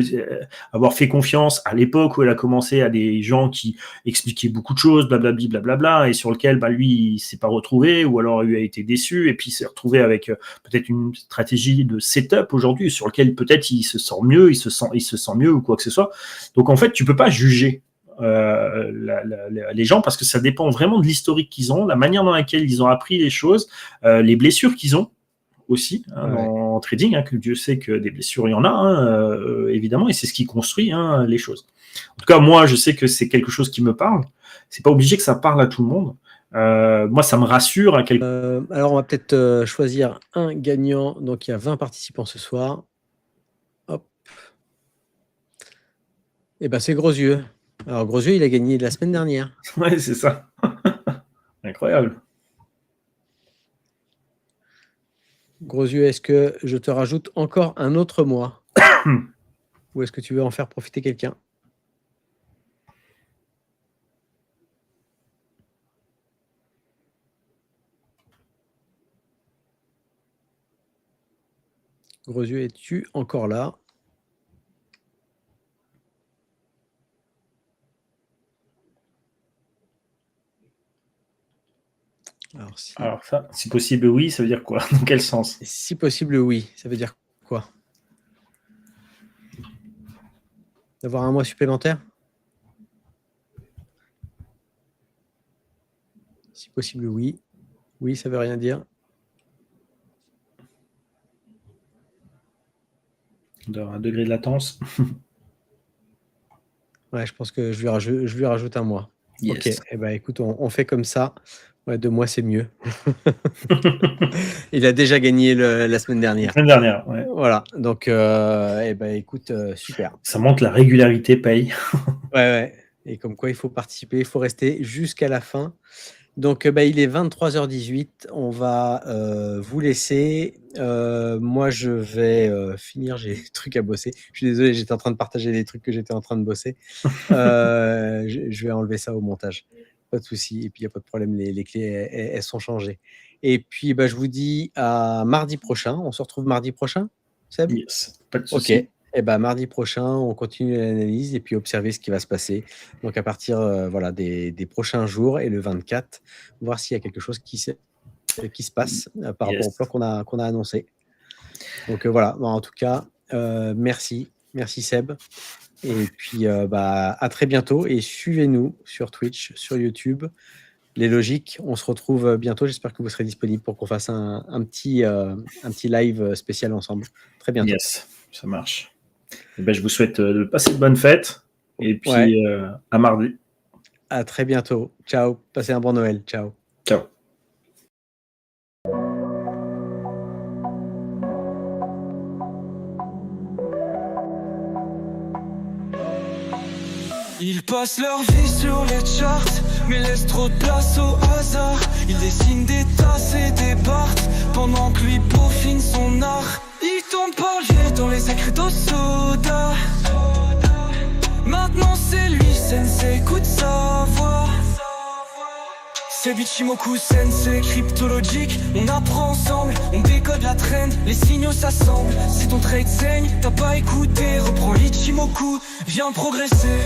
avoir fait confiance à l'époque où elle a commencé à des gens qui expliquaient beaucoup de choses, blablabli, blablabla, et sur lequel lui, il s'est pas retrouvé, ou alors il a été déçu, et puis il s'est retrouvé avec peut-être une stratégie de setup aujourd'hui, sur lequel peut-être il se sent mieux, il se sent mieux, ou quoi que ce soit. Donc en fait, tu peux pas juger les gens parce que ça dépend vraiment de l'historique qu'ils ont, la manière dans laquelle ils ont appris les choses, les blessures qu'ils ont aussi en trading, que Dieu sait que des blessures il y en a évidemment, et c'est ce qui construit les choses. En tout cas, moi je sais que c'est quelque chose qui me parle. C'est pas obligé que ça parle à tout le monde. Moi ça me rassure à alors on va peut-être choisir un gagnant. Donc il y a 20 participants ce soir. Hop. Et c'est Grosieux. Alors Grosieux, il a gagné la semaine dernière. Ouais, c'est ça. Incroyable. Grosieux, est-ce que je te rajoute encore un autre mois ou est-ce que tu veux en faire profiter quelqu'un? Grosieux, es-tu encore là? Alors, Alors ça, si possible, oui, ça veut dire quoi? Dans quel sens? si possible, oui. Ça veut dire quoi? D'avoir un mois supplémentaire? Si possible, oui. Oui, ça veut rien dire. Un degré de latence. Ouais, je pense que je lui rajoute un mois. Yes. Ok, eh ben, écoute, on fait comme ça. Ouais, 2 mois, c'est mieux. Il a déjà gagné la semaine La dernière. semaine dernière, ouais. Voilà, donc eh ben, écoute, super. Ça montre la régularité paye. Ouais. Et comme quoi, il faut participer, il faut rester jusqu'à la fin. Donc, bah, il est 23h18. On va vous laisser. Moi, je vais finir. J'ai des trucs à bosser. Je suis désolé, j'étais en train de partager des trucs que j'étais en train de bosser. Je vais enlever ça au montage. Pas de souci. Et puis, il n'y a pas de problème. Les clés, elles sont changées. Et puis, bah, je vous dis à mardi prochain. On se retrouve mardi prochain, Seb? Yes, pas de Ok. souci. Et ben, mardi prochain, on continue l'analyse et puis observer ce qui va se passer. Donc, à partir voilà, des prochains jours et le 24, voir s'il y a quelque chose qui se passe par rapport au plan qu'on a annoncé. Donc, voilà. Bon, en tout cas, merci. Merci, Seb. Et puis, à très bientôt. Et suivez-nous sur Twitch, sur YouTube. Les logiques, on se retrouve bientôt. J'espère que vous serez disponible pour qu'on fasse un petit live spécial ensemble. Très bientôt. Yes, ça marche. Et ben, je vous souhaite de passer de bonnes fêtes. Et puis, à mardi. À très bientôt. Ciao. Passez un bon Noël. Ciao. Ciao. Ils passent leur vie sur les charts, mais laissent trop de place au hasard. Ils dessinent des tasses et des bardes, pendant que lui peaufine son art. Il tombe par le dans les écrits d'eau soda. Maintenant c'est lui, Sensei, écoute sa voix. C'est Bichimoku Sensei, cryptologique. On apprend ensemble, on décode la trend, les signaux s'assemblent. Si ton trade saigne, t'as pas écouté, reprends l'Ichimoku, viens progresser.